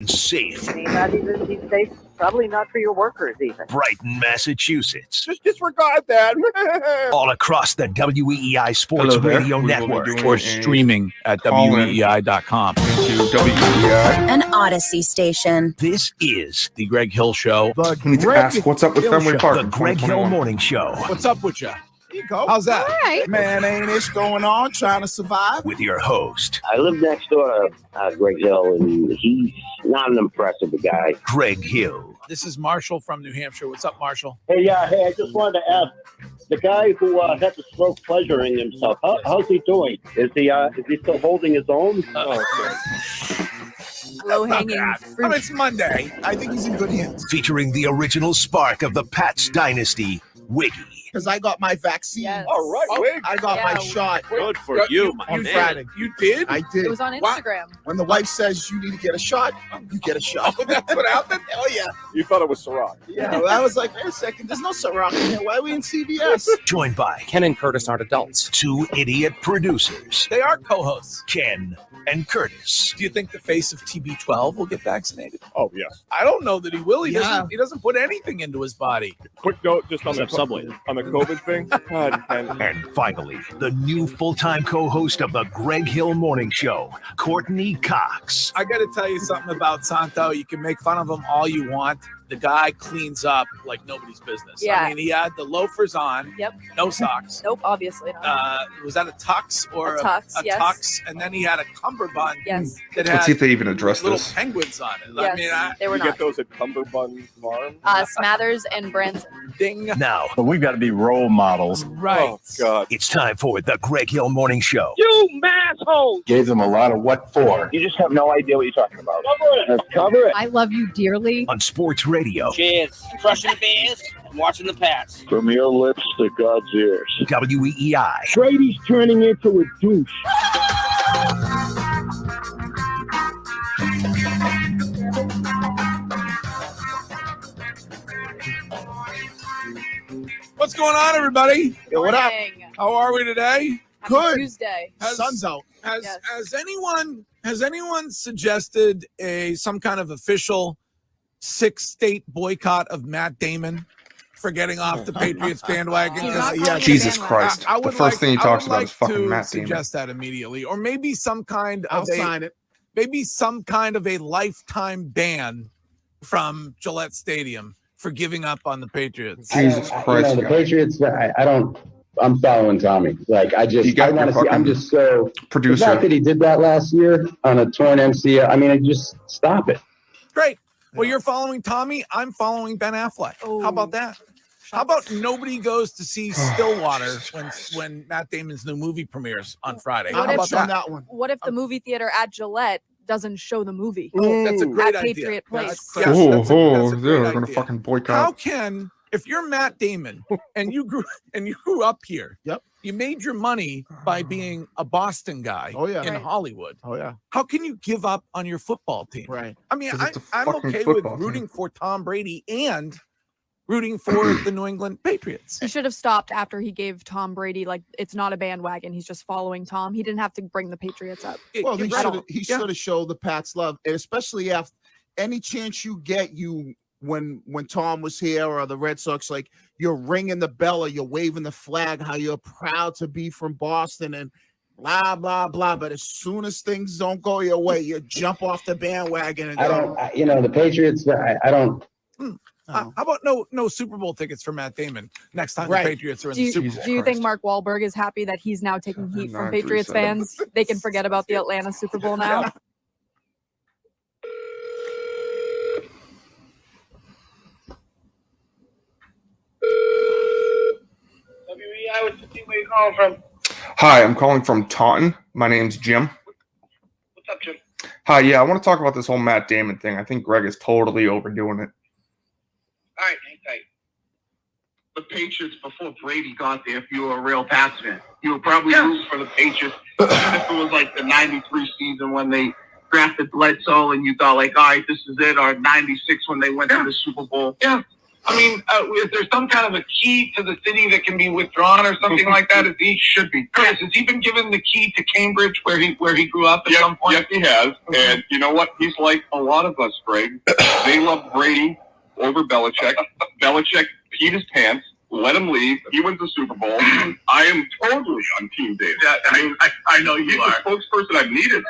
and safe. Not even be safe. Probably not for your workers, even. Brighton, Massachusetts. Just disregard that. All across the WEEI Sports Radio Network. Or streaming at WEEI.com. To WEEI. An Odyssey station. This is The Greg Hill Show. We need to ask what's up with Fenway Park. the Greg Hill Morning Show. What's up with you? You go. How's that? All right. Man, ain't this going on? Trying to survive? With your host, I live next door to Greg Hill, and he's not an impressive guy. Greg Hill. This is Marshall from New Hampshire. What's up, Marshall? Hey, I just wanted to ask, the guy who had the stroke pleasuring himself, how's he doing? Is he still holding his own? Low-hanging fruit. I mean, it's Monday. I think he's in good hands. Featuring the original spark of the Pats dynasty, Wiggy. Because I got my vaccine. Yes. All right, Wig. I got my shot Good for you, on Friday. You did? I did. It was on Instagram. When the wife says you need to get a shot, you get a shot. Oh, that's what happened? Oh, yeah. You thought it was Ciroc. Yeah, well, I was like, wait a second, there's no Ciroc in here. Why are we in CBS? Joined by Ken and Curtis aren't adults. two idiot producers, They are co-hosts. Ken and Curtis. Do you think the face of TB12 will get vaccinated? Oh, yes. I don't know that he will. He Yeah. doesn't put anything into his body. Quick note just on the Subway. on the COVID thing. God, And finally, the new full-time co-host of the Greg Hill Morning Show, Courtney Cox. I got to tell you something about Santo. You can make fun of him all you want. The guy cleans up like nobody's business. Yeah. I mean, he had the loafers on. Yep. No socks. Nope, obviously not. Was that a tux or A tux, yes. tux? And then he had a cummerbund Yes. that let's see had if they even address little this. penguins on it. I Yes, mean, they were You not. get those at Cumberbund Farm. Smathers and Branson. ding. Now, But we've got to be role models. Right. Oh, God. it's time for the Greg Hill Morning Show. You asshole! Gave them a lot of what for. You just have no idea what you're talking about. Let's cover it. I love you dearly. On Sports Radio, Cheers. Crushing the Bears and watching the Pats. From your lips to God's ears. WEEI. Brady's turning into a douche. What's going on, everybody? Yo, what up? Morning. How are we today? Happy Good. Tuesday. Sun's out. Yes. Has anyone suggested some kind of official 6-state boycott of Matt Damon for getting off the Patriots bandwagon? He's 'Cause not yeah, calling it a Jesus bandwagon. Christ. I The would first thing he I talks would about is fucking to Matt Damon. suggest that immediately, or maybe some kind I'll of sign it. a lifetime ban from Gillette Stadium for giving up on the Patriots. Jesus Christ. the Patriots, I'm following Tommy. Like, I You got your want to see, I'm fucking just so, the fact Producer. that he did that last year on a torn MCL, I mean, I just stop it. Great. Well, you're following Tommy. I'm following Ben Affleck. Oh. How about that? How about nobody goes to see Stillwater when Matt Damon's new movie premieres on Friday? How I'm about on that? that one. What if the movie theater at Gillette doesn't show the movie? Oh, that's a great At idea. Patriot Place. Yes, Oh, that's a they're great going to idea. fucking How boycott. can, if you're Matt Damon and you grew up here, Yep. you made your money by being a Boston guy Oh, yeah. in Right. Hollywood. Oh, yeah. how can you give up on your football team? Right. I mean, 'Cause it's a I'm fucking okay with football team. rooting for Tom Brady and rooting for the New England Patriots. He should have stopped after he gave Tom Brady, like, it's not a bandwagon. He's just following Tom. He didn't have to bring the Patriots up. Well, he Right. should have showed the Pats love, and especially after any chance you get, when Tom was here or the Red Sox, like, you're ringing the bell or you're waving the flag, how you're proud to be from Boston and blah blah blah. But as soon as things don't go your way, you jump off the bandwagon and The Patriots, I don't. How about no Super Bowl tickets for Matt Damon next time Right. the Patriots are in Do the Super you, Bowl? do you think Mark Wahlberg is happy that he's now taking heat from Patriots fans? They can forget about the Atlanta Super Bowl now. WEI, what's the team where you calling from? Hi, I'm calling from Taunton. My name's Jim. What's up, Jim? Hi, yeah, I want to talk about this whole Matt Damon thing. I think Greg is totally overdoing it. All right, hang tight. The Patriots before Brady got there, if you were a real Pats fan, you would probably root for the Patriots. Even if it was like the 93 season when they drafted Bledsoe and you thought like, all right, this is it, or 96 when they went to the Super Bowl. Yeah. I mean, is there some kind of a key to the city that can be withdrawn or something like that? As he should be. Chris, has he been given the key to Cambridge, where he grew up at some point? Yes, he has. And you know what? He's like a lot of us, Greg. They love Brady over Belichick. Belichick peed his pants. Let him leave. He wins the Super Bowl. I am totally on Team Dave. Yeah, I know you are. He's the spokesperson I've needed.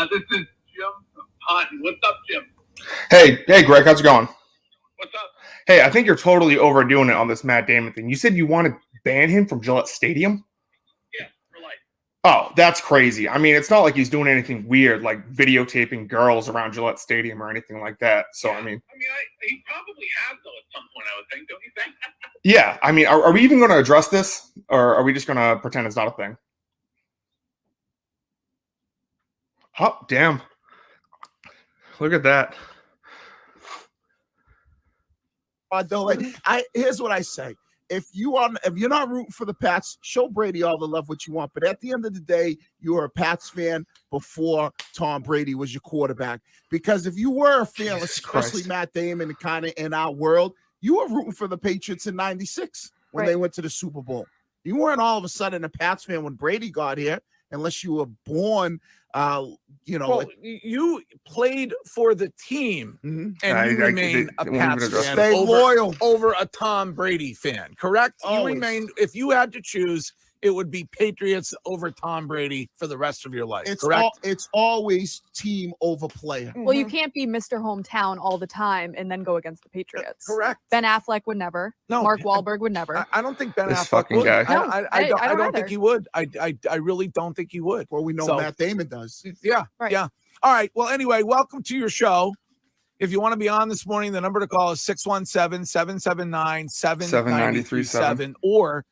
This is Jim from Taunton. What's up, Jim? Hey, Greg, how's it going? What's up? Hey, I think you're totally overdoing it on this Matt Damon thing. You said you want to ban him from Gillette Stadium? Yeah, for life. Oh, that's crazy. I mean, it's not like he's doing anything weird, like videotaping girls around Gillette Stadium or anything like that. So, I mean, he probably has, though, at some point, I would think, don't you think? yeah. I mean, are we even going to address this, or are we just going to pretend it's not a thing? Oh, damn. Look at that. Here's what I say. If you're not rooting for the Pats, show Brady all the love what you want. But at the end of the day, you are a Pats fan before Tom Brady was your quarterback. Because if you were a fan, especially Matt Damon, and kind of in our world, you were rooting for the Patriots in '96 when they went to the Super Bowl. You weren't all of a sudden a Pats fan when Brady got here, unless you were born. Well, you played for the team, and you remain a Pats fan. Stay loyal over a Tom Brady fan, correct? Always. You remain. If you had to choose, it would be Patriots over Tom Brady for the rest of your life. Correct? It's always team over player. Well, you can't be Mr. Hometown all the time and then go against the Patriots. Correct. Ben Affleck would never. No. Mark Wahlberg would never. I don't think Ben This Affleck fucking would. guy. I don't either. think he would. I really don't think he would. Well, we know So- Matt Damon does. Yeah. Right. Yeah. All right. Well, anyway, welcome to your show. If you want to be on this morning, the number to call is 617-779-7937, or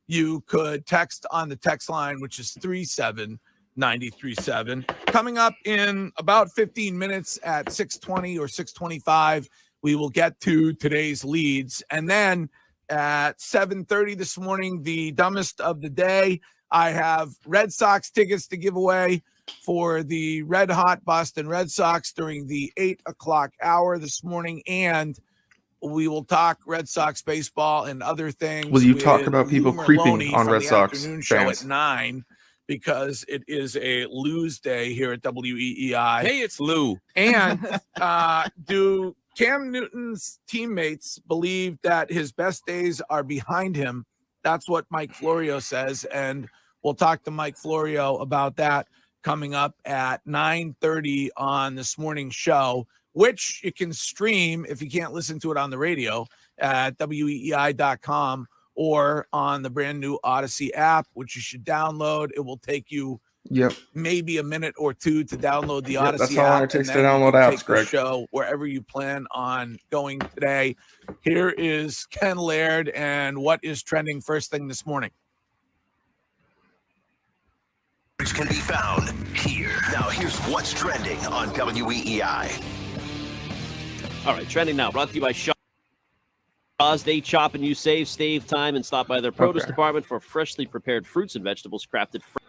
you could text on the text line, which is 37937. Coming up in about 15 minutes at 6:20 or 6:25, we will get to today's leads. And then at 7:30 this morning, the dumbest of the day, I have Red Sox tickets to give away for the Red Hot Boston Red Sox during the 8 o'clock hour this morning. And we will talk Red Sox baseball and other things. Will you talk with about people Lou creeping Merlone on from Red the Sox afternoon show fans? at 9, because it is a lose day here at WEEI. Hey, it's Lou. And do Cam Newton's teammates believe that his best days are behind him? That's what Mike Florio says, and we'll talk to Mike Florio about that coming up at 9:30 on this morning's show, which you can stream if you can't listen to it on the radio at weei.com or on the brand new Odyssey app, which you should download. It will take you maybe a minute or two to download the Odyssey that's how long app. it takes and to then you download can apps, take the Greg. show wherever you plan on going today. Here is Ken Laird and what is trending first thing this morning. Which can be found here. Now, here's what's trending on WEEI. All right, trending now. Brought to you by Shaw's Day. Chop and you save time, and stop by their produce department for freshly prepared fruits and vegetables crafted fresh.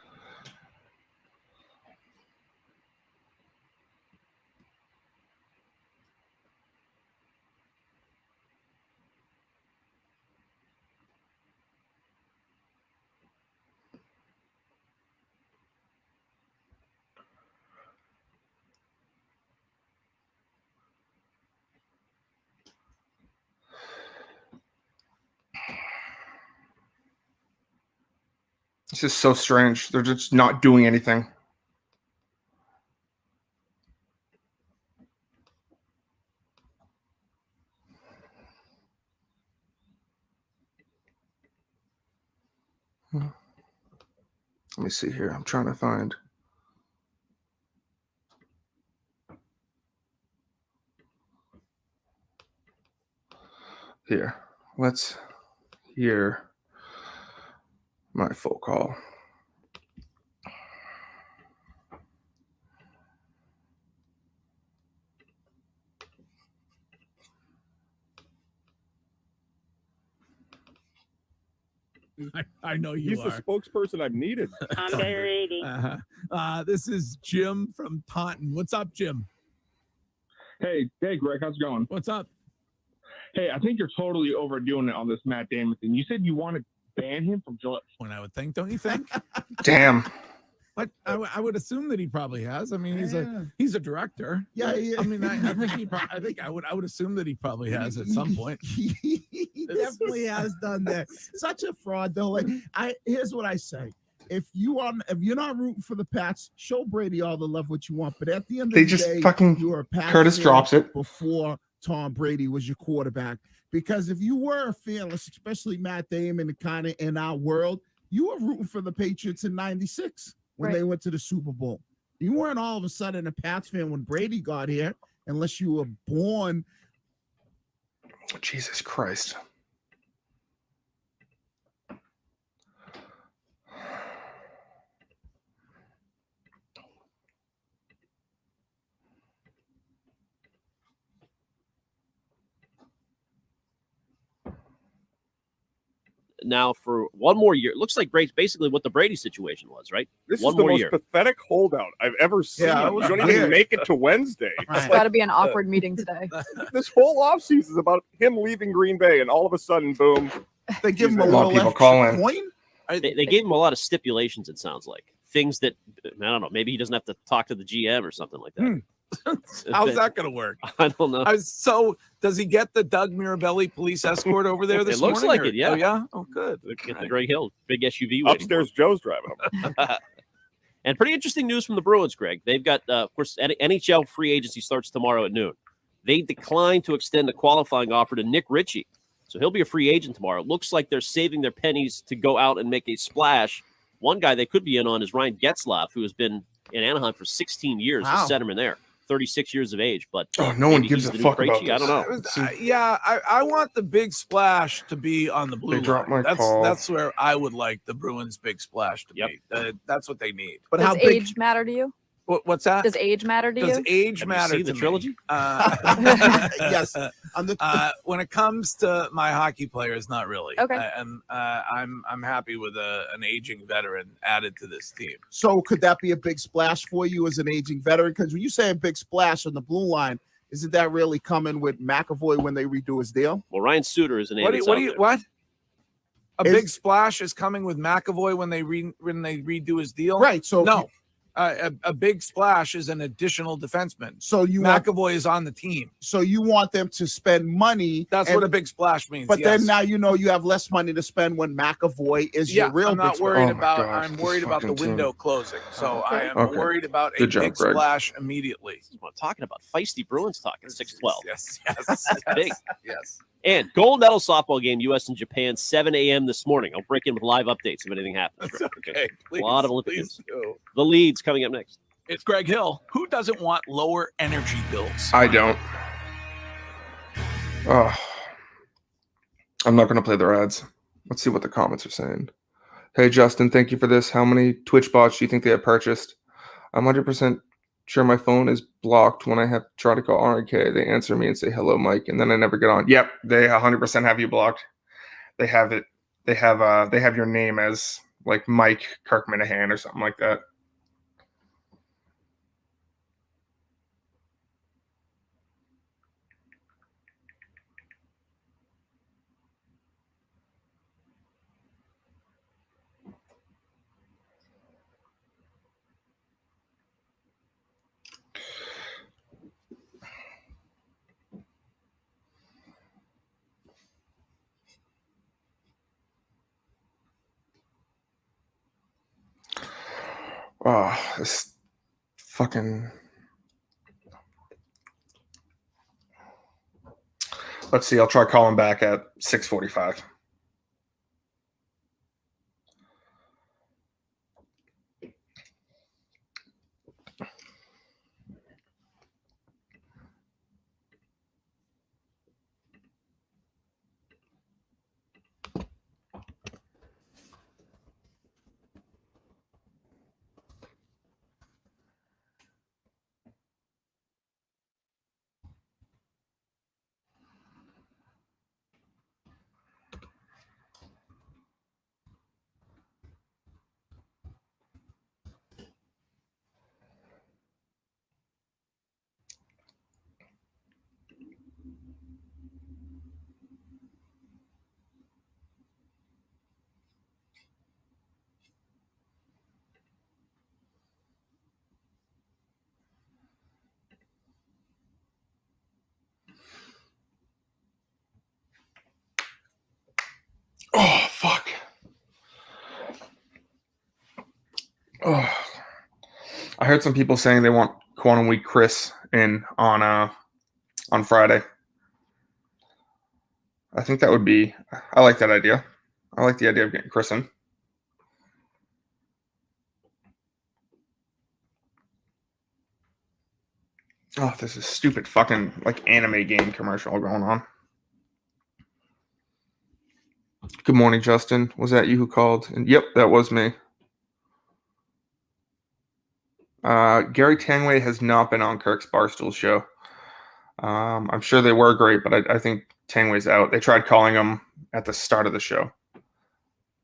It's just so strange. They're just not doing anything. Let me see here. I'm trying to find. Here. Let's hear my full call. I know you He's are. the spokesperson I've needed. I'm ready. This is Jim from Taunton. What's up, Jim? Hey, Greg, how's it going? What's up? Hey, I think you're totally overdoing it on this Matt Damon thing. You said you want to ban him from Gillette. When I would think, don't you think? Damn. But I would assume that he probably has. I mean, he's a director. Yeah, I mean, I think I would assume that he probably has at some point. He definitely has done that. Such a fraud, though. Like, here's what I say: if you're not rooting for the Pats, show Brady all the love what you want. But at the end of the day, you're a Pats Curtis fan drops it before Tom Brady was your quarterback. Because if you were a fan, especially Matt Damon, kind of in our world, you were rooting for the Patriots in '96 when they went to the Super Bowl. You weren't all of a sudden a Pats fan when Brady got here, unless you were born. Jesus Christ. Now for one more year. It looks like basically what the Brady situation was, right? This one is the more most year. pathetic holdout I've ever seen. Yeah, You don't even make it to Wednesday. It's got to be an awkward meeting today. This whole offseason is about him leaving Green Bay, and all of a sudden, boom. They give him a lot of people calling. They gave him a lot of stipulations, it sounds like. Things that, I don't know, maybe he doesn't have to talk to the GM or something like that. How's that going to work? I don't know. So does he get the Doug Mirabelli police escort over there this It looks morning? like it, yeah. Oh, yeah? Oh, good. Get the Greg Hill, big SUV waiting. Upstairs, Joe's driving him. And pretty interesting news from the Bruins, Greg. They've got, of course, NHL free agency starts tomorrow at noon. They declined to extend the qualifying offer to Nick Ritchie. So he'll be a free agent tomorrow. It looks like they're saving their pennies to go out and make a splash. One guy they could be in on is Ryan Getzlaf, who has been in Anaheim for 16 years. Wow. As centerman there, 36 years of age. But no one maybe gives he's a the new fuck about Krejci. I don't this. know. Yeah, I want the big splash to be on the blue They dropped line. my call. That's where I would like the Bruins' big splash to be. That's what they need. But Does how big? age matter to you? What's that? Does age matter to Does you? age Have matter you seen to the trilogy? me? Yes. When it comes to my hockey players, not really. Okay. I'm happy with an aging veteran added to this team. So could that be a big splash for you as an aging veteran? Because when you say a big splash on the blue line, isn't that really coming with McAvoy when they redo his deal? Well, Ryan Suter is an What? A Is- big splash is coming with McAvoy when they redo his deal. Right. So No, a big splash is an additional defenseman. So you want, McAvoy is on the team. so you want them to spend money. That's what a big splash means. But yes. then now you know you have less money to spend when McAvoy is your real I'm not big worried Oh my about. gosh, I'm this worried about the fucking window team. closing. So I am Okay. worried about a Good job, big Greg. splash immediately. That's what I'm talking about. Feisty Bruins talking 6-12. Yes, That's big. yes. And gold medal softball game, U.S. and Japan, 7 a.m. this morning. I'll break in with live updates if anything happens. That's okay. A lot of Olympic Please news. do. The leads coming up next. It's Greg Hill. Who doesn't want lower energy bills? I don't. Oh, I'm not going to play their ads. Let's see what the comments are saying. Hey, Justin, thank you for this. How many Twitch bots do you think they have purchased? I'm 100% sure my phone is blocked when I have tried to call RNK. They answer me and say, hello, Mike, and then I never get on. Yep, they 100% have you blocked. They have it. They have your name as like Mike Kirkminahan or something like that. Oh, this fucking. Let's see. I'll try calling back at 6:45. Oh, I heard some people saying they want Quantum Week Chris in on Friday. I think that would be. I like that idea. I like the idea of getting Chris in. Oh, this is stupid fucking like anime game commercial going on. Good morning, Justin. Was that you who called? And yep, that was me. Gary Tanway has not been on Kirk's Barstool show. I'm sure they were great, but I think Tanway's out. They tried calling him at the start of the show,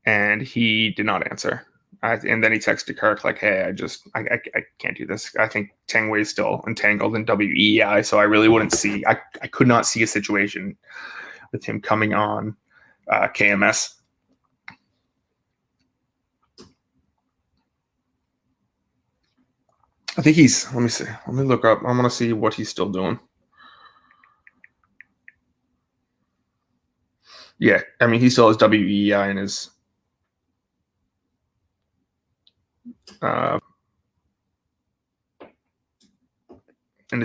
and he did not answer. And then he texted Kirk like, "Hey, I can't do this. I think Tanway's still entangled in WEI, so I really wouldn't see. I could not see a situation with him coming on KMS." I think he's. Let me see. Let me look up. I want to see what he's still doing. Yeah, I mean, he still has WEI in his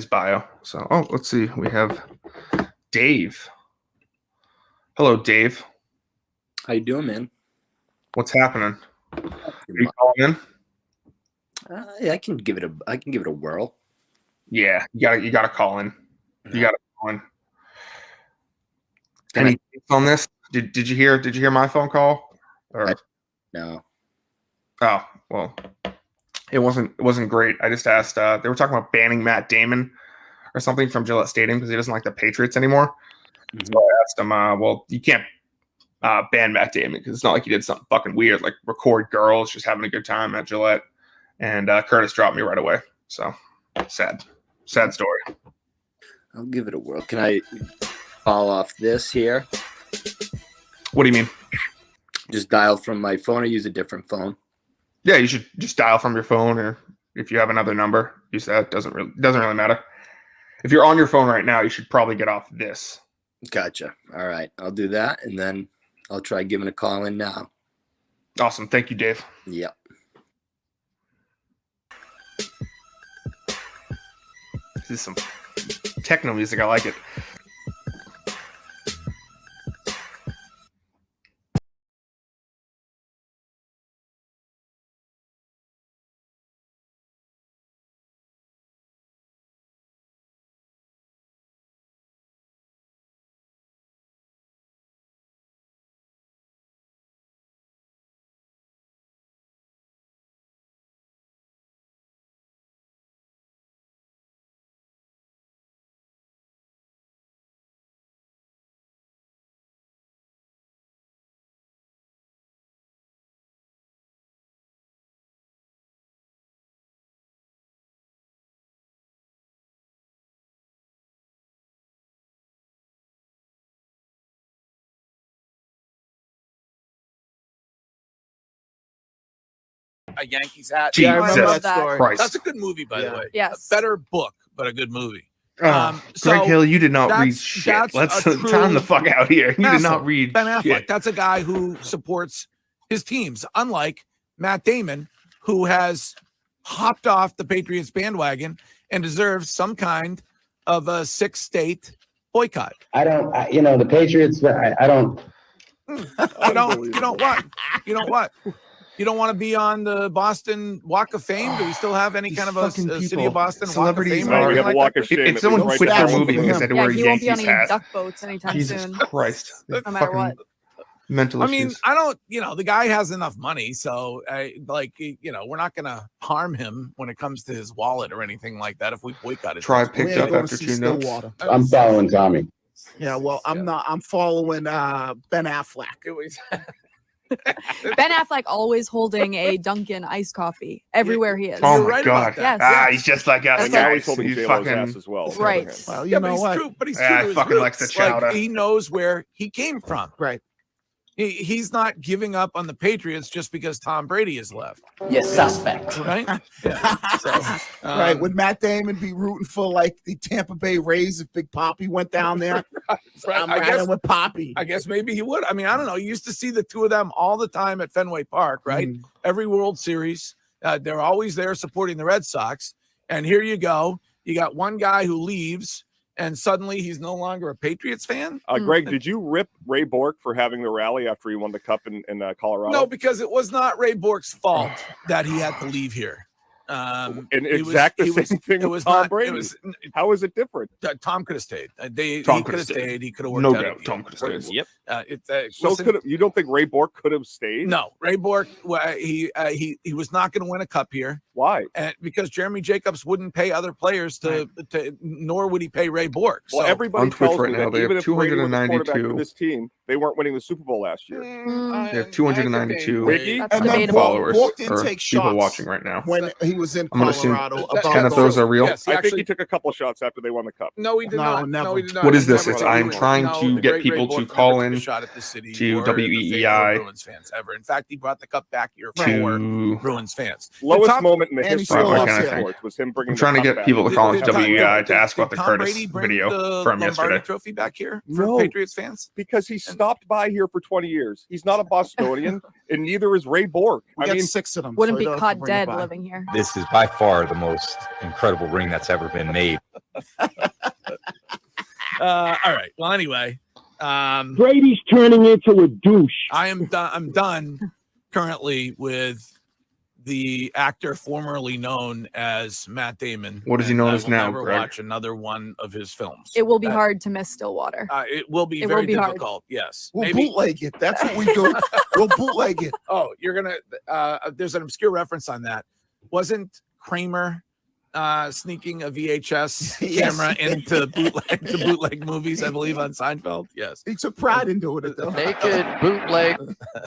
bio. So, let's see. We have Dave. Hello, Dave. How you doing, man? What's happening? Are you calling in? Yeah, I can give it a whirl. Yeah, you gotta call in. You gotta call in. Any thoughts on this? Did you hear my phone call? Or? No. Oh, well, it wasn't great. I just asked. They were talking about banning Matt Damon or something from Gillette Stadium because he doesn't like the Patriots anymore. Mm-hmm. So I asked him, well, you can't ban Matt Damon because it's not like he did something fucking weird, like record girls just having a good time at Gillette. And Curtis dropped me right away. So sad story. I'll give it a whirl. Can I call off this here? What do you mean? Just dial from my phone or use a different phone? Yeah, you should just dial from your phone, or if you have another number, use that. Doesn't really matter. If you're on your phone right now, you should probably get off this. Gotcha. All right, I'll do that, and then I'll try giving a call in now. Awesome. Thank you, Dave. Yep. This is some techno music. I like it. A Yankees hat. Jesus Yeah, I remember that story. Christ. That's a good movie, by the way. Yes. A better book, but a good movie. Greg Hill, you did not read shit. Let's time the fuck out here. You did not read Ben Affleck. shit. That's a guy who supports his teams, unlike Matt Damon, who has hopped off the Patriots bandwagon and deserves some kind of a 6-state boycott. The Patriots, I don't. You don't what? You don't want to be on the Boston Walk of Fame? Do we still have any kind of a City of Boston celebrities Walk of Fame? We have a Walk of Shame. If someone right quit down their movie from because him. they had to Yeah, wear a he won't be Yankees on any hat. duck boats anytime Jesus soon. Christ. No matter what. Mental I mean, issues. I don't, the guy has enough money, so we're not going to harm him when it comes to his wallet or anything like that if we boycott it. Tribe picked We're up going after to 2 see notes. Stillwater. I'm following Tommy. Yeah, well, I'm not. I'm following Ben Affleck. It was Ben Affleck always holding a Dunkin' iced coffee everywhere he is. Oh You're my right God. about that. Yes. He's just like us. That's Now right. he's holding He's J-Lo's fucking- ass as well. Right. Well, you know what? True, but he's Yeah, true I to his fucking like roots. the chowder. He knows where he came from. Right. He's not giving up on the Patriots just because Tom Brady is left. You suspect. Right? Yeah. So, Right. Would Matt Damon be rooting for like the Tampa Bay Rays if Big Poppy went down there? I'm riding with Poppy. I guess maybe he would. I mean, I don't know. You used to see the two of them all the time at Fenway Park, right? Every World Series. They're always there supporting the Red Sox. And here you go. You got one guy who leaves, and suddenly he's no longer a Patriots fan. Greg, did you rip Ray Bork for having the rally after he won the Cup in Colorado? No, because it was not Ray Bork's fault that he had to leave here. And the same thing with Tom Brady. How is it different? Tom could have stayed. He Tom could have stayed. He could have worked No out. doubt. Tom could have stayed. Yep. You don't think Ray Bork could have stayed? No, Ray Bork. He was not going to win a cup here. Why? Because Jeremy Jacobs wouldn't pay other players to nor would he pay Ray Bork. Well, everybody on Twitch tells right me now that they even have if Brady was the quarterback for 292. this team, they weren't winning the Super Bowl last year. They have 292 Wiggy? And then followers Bork didn't or take people shots watching right now. when he was in I'm gonna assume Colorado. 10 of those are real. Yes, I think he took a couple of shots after they won the Cup. No, he did not. never. No, he did not. What is He this? never It's did. I'm trying No, to the get great people Ray to Bork call never took in a shot at the city to or the favorite WEEI Bruins fans ever. In fact, he brought the cup back here for to Bruins fans. Lowest moment in the and history of he still our loves sports was him bringing I'm trying to the Cup get back. people to call into Did Tom- WEI to did- ask about did the Tom Curtis Brady bring video the from Lombardi yesterday. Trophy back here for No. Patriots fans? Because he stopped by here for 20 years. He's not a Bostonian, and neither is Ray Bork. We I got mean, 6 of them. Wouldn't so be he don't have to caught bring it dead back. living here. This is by far the most incredible ring that's ever been made. All right. Well, anyway, Brady's turning into a douche. I'm done currently with the actor formerly known as Matt Damon. What is he and known I as will now, never Greg? watch another one of his films. It will be That- hard to miss Stillwater. It will be It very will be hard. difficult. Yes. We'll Maybe. bootleg it. That's what we do. We'll bootleg it. Oh, you're gonna. There's an obscure reference on that. Wasn't Kramer sneaking a VHS Yes. camera into bootleg movies? I believe on Seinfeld. Yes. He took pride in doing it, though. Naked bootleg.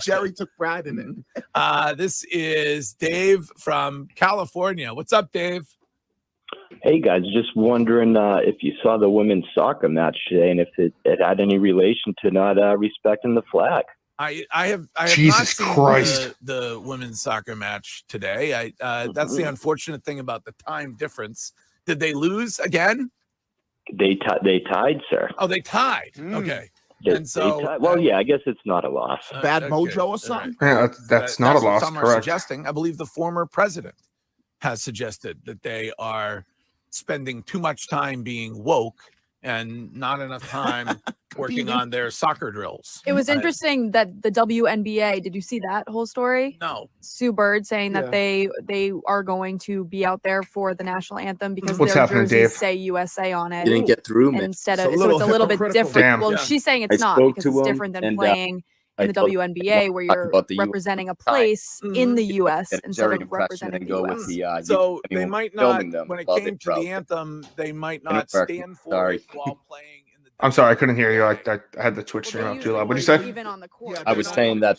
Jerry took pride in it. This is Dave from California. What's up, Dave? Hey guys, just wondering if you saw the women's soccer match today and if it had any relation to not respecting the flag. I have Jesus not seen Christ. the women's soccer match today. That's the unfortunate thing about the time difference. Did they lose again? They tied, sir. Oh, they tied. Okay. And so, well, yeah, I guess it's not a loss. Bad okay, mojo all or something? Yeah, that's not a what loss, some are correct? suggesting. I believe the former president has suggested that they are spending too much time being woke and not enough time working on their soccer drills. It was interesting that the WNBA, did you see that whole story? No. Sue Bird saying that Yeah. they are going to be out there for the national anthem because What's their happening, jerseys Dave? say USA on it. Didn't get through, man. Instead It's of a so little it's a little bit hypocritical. different. Damn. Well, Yeah. she's saying I it's not spoke because to it's him, different than and, playing I in the told him WNBA where talk you're about the representing a place in the US get a instead Jerry of impression representing and the go US. with the So they anyone might not, filming them when it while came they to the dropped it. anthem, they might Anyway, not stand for sorry. it while playing in the I'm sorry, I couldn't hear you. I had the Twitch stream Well, up they too loud. usually What'd you say? even on the court. Yeah, I was saying that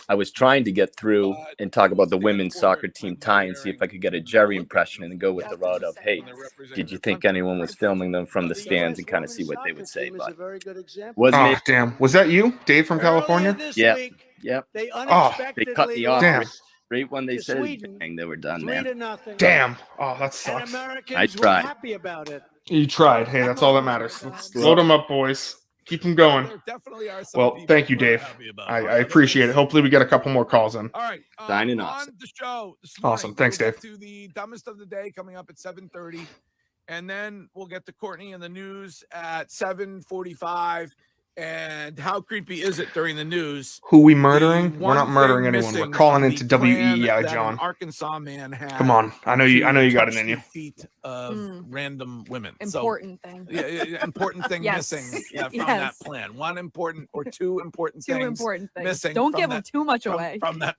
I was trying to get through and talk about the women's soccer team tie and see if I could get a Jerry impression and go with the route of, hey, did you think anyone was filming them from the stands and kind of see what they would say? But wasn't Oh, it? damn. Was that you, Dave from California? Yeah, yeah. They They cut me off Damn. right when they to said Sweden, anything. They were done, man. 3-0. Damn. Oh, that And sucks. Americans I were tried. happy about it. You tried. Hey, that's all that matters. Let's load them up, boys. Keep them going. There definitely are some Well, people thank you, who are Dave. happy about I it. appreciate it. Hopefully, we get a couple more calls in. All right. Signing on off. the show this Awesome. morning, Thanks, we'll get Dave. to the dumbest of the day coming up at 7:30. And then we'll get to Courtney in the news at 7:45. And how creepy is it during the news? Who we murdering? The We're not one murdering thing anyone. We're missing calling from into the plan WEEI, that John. an Arkansas man had. Come on. I know you got it in touch you. the feet of random women. Important thing. Yeah, important thing Yes. missing from Yes. that plan. One important or two important Two things important things. missing. Don't from give them that- too much from, away. from that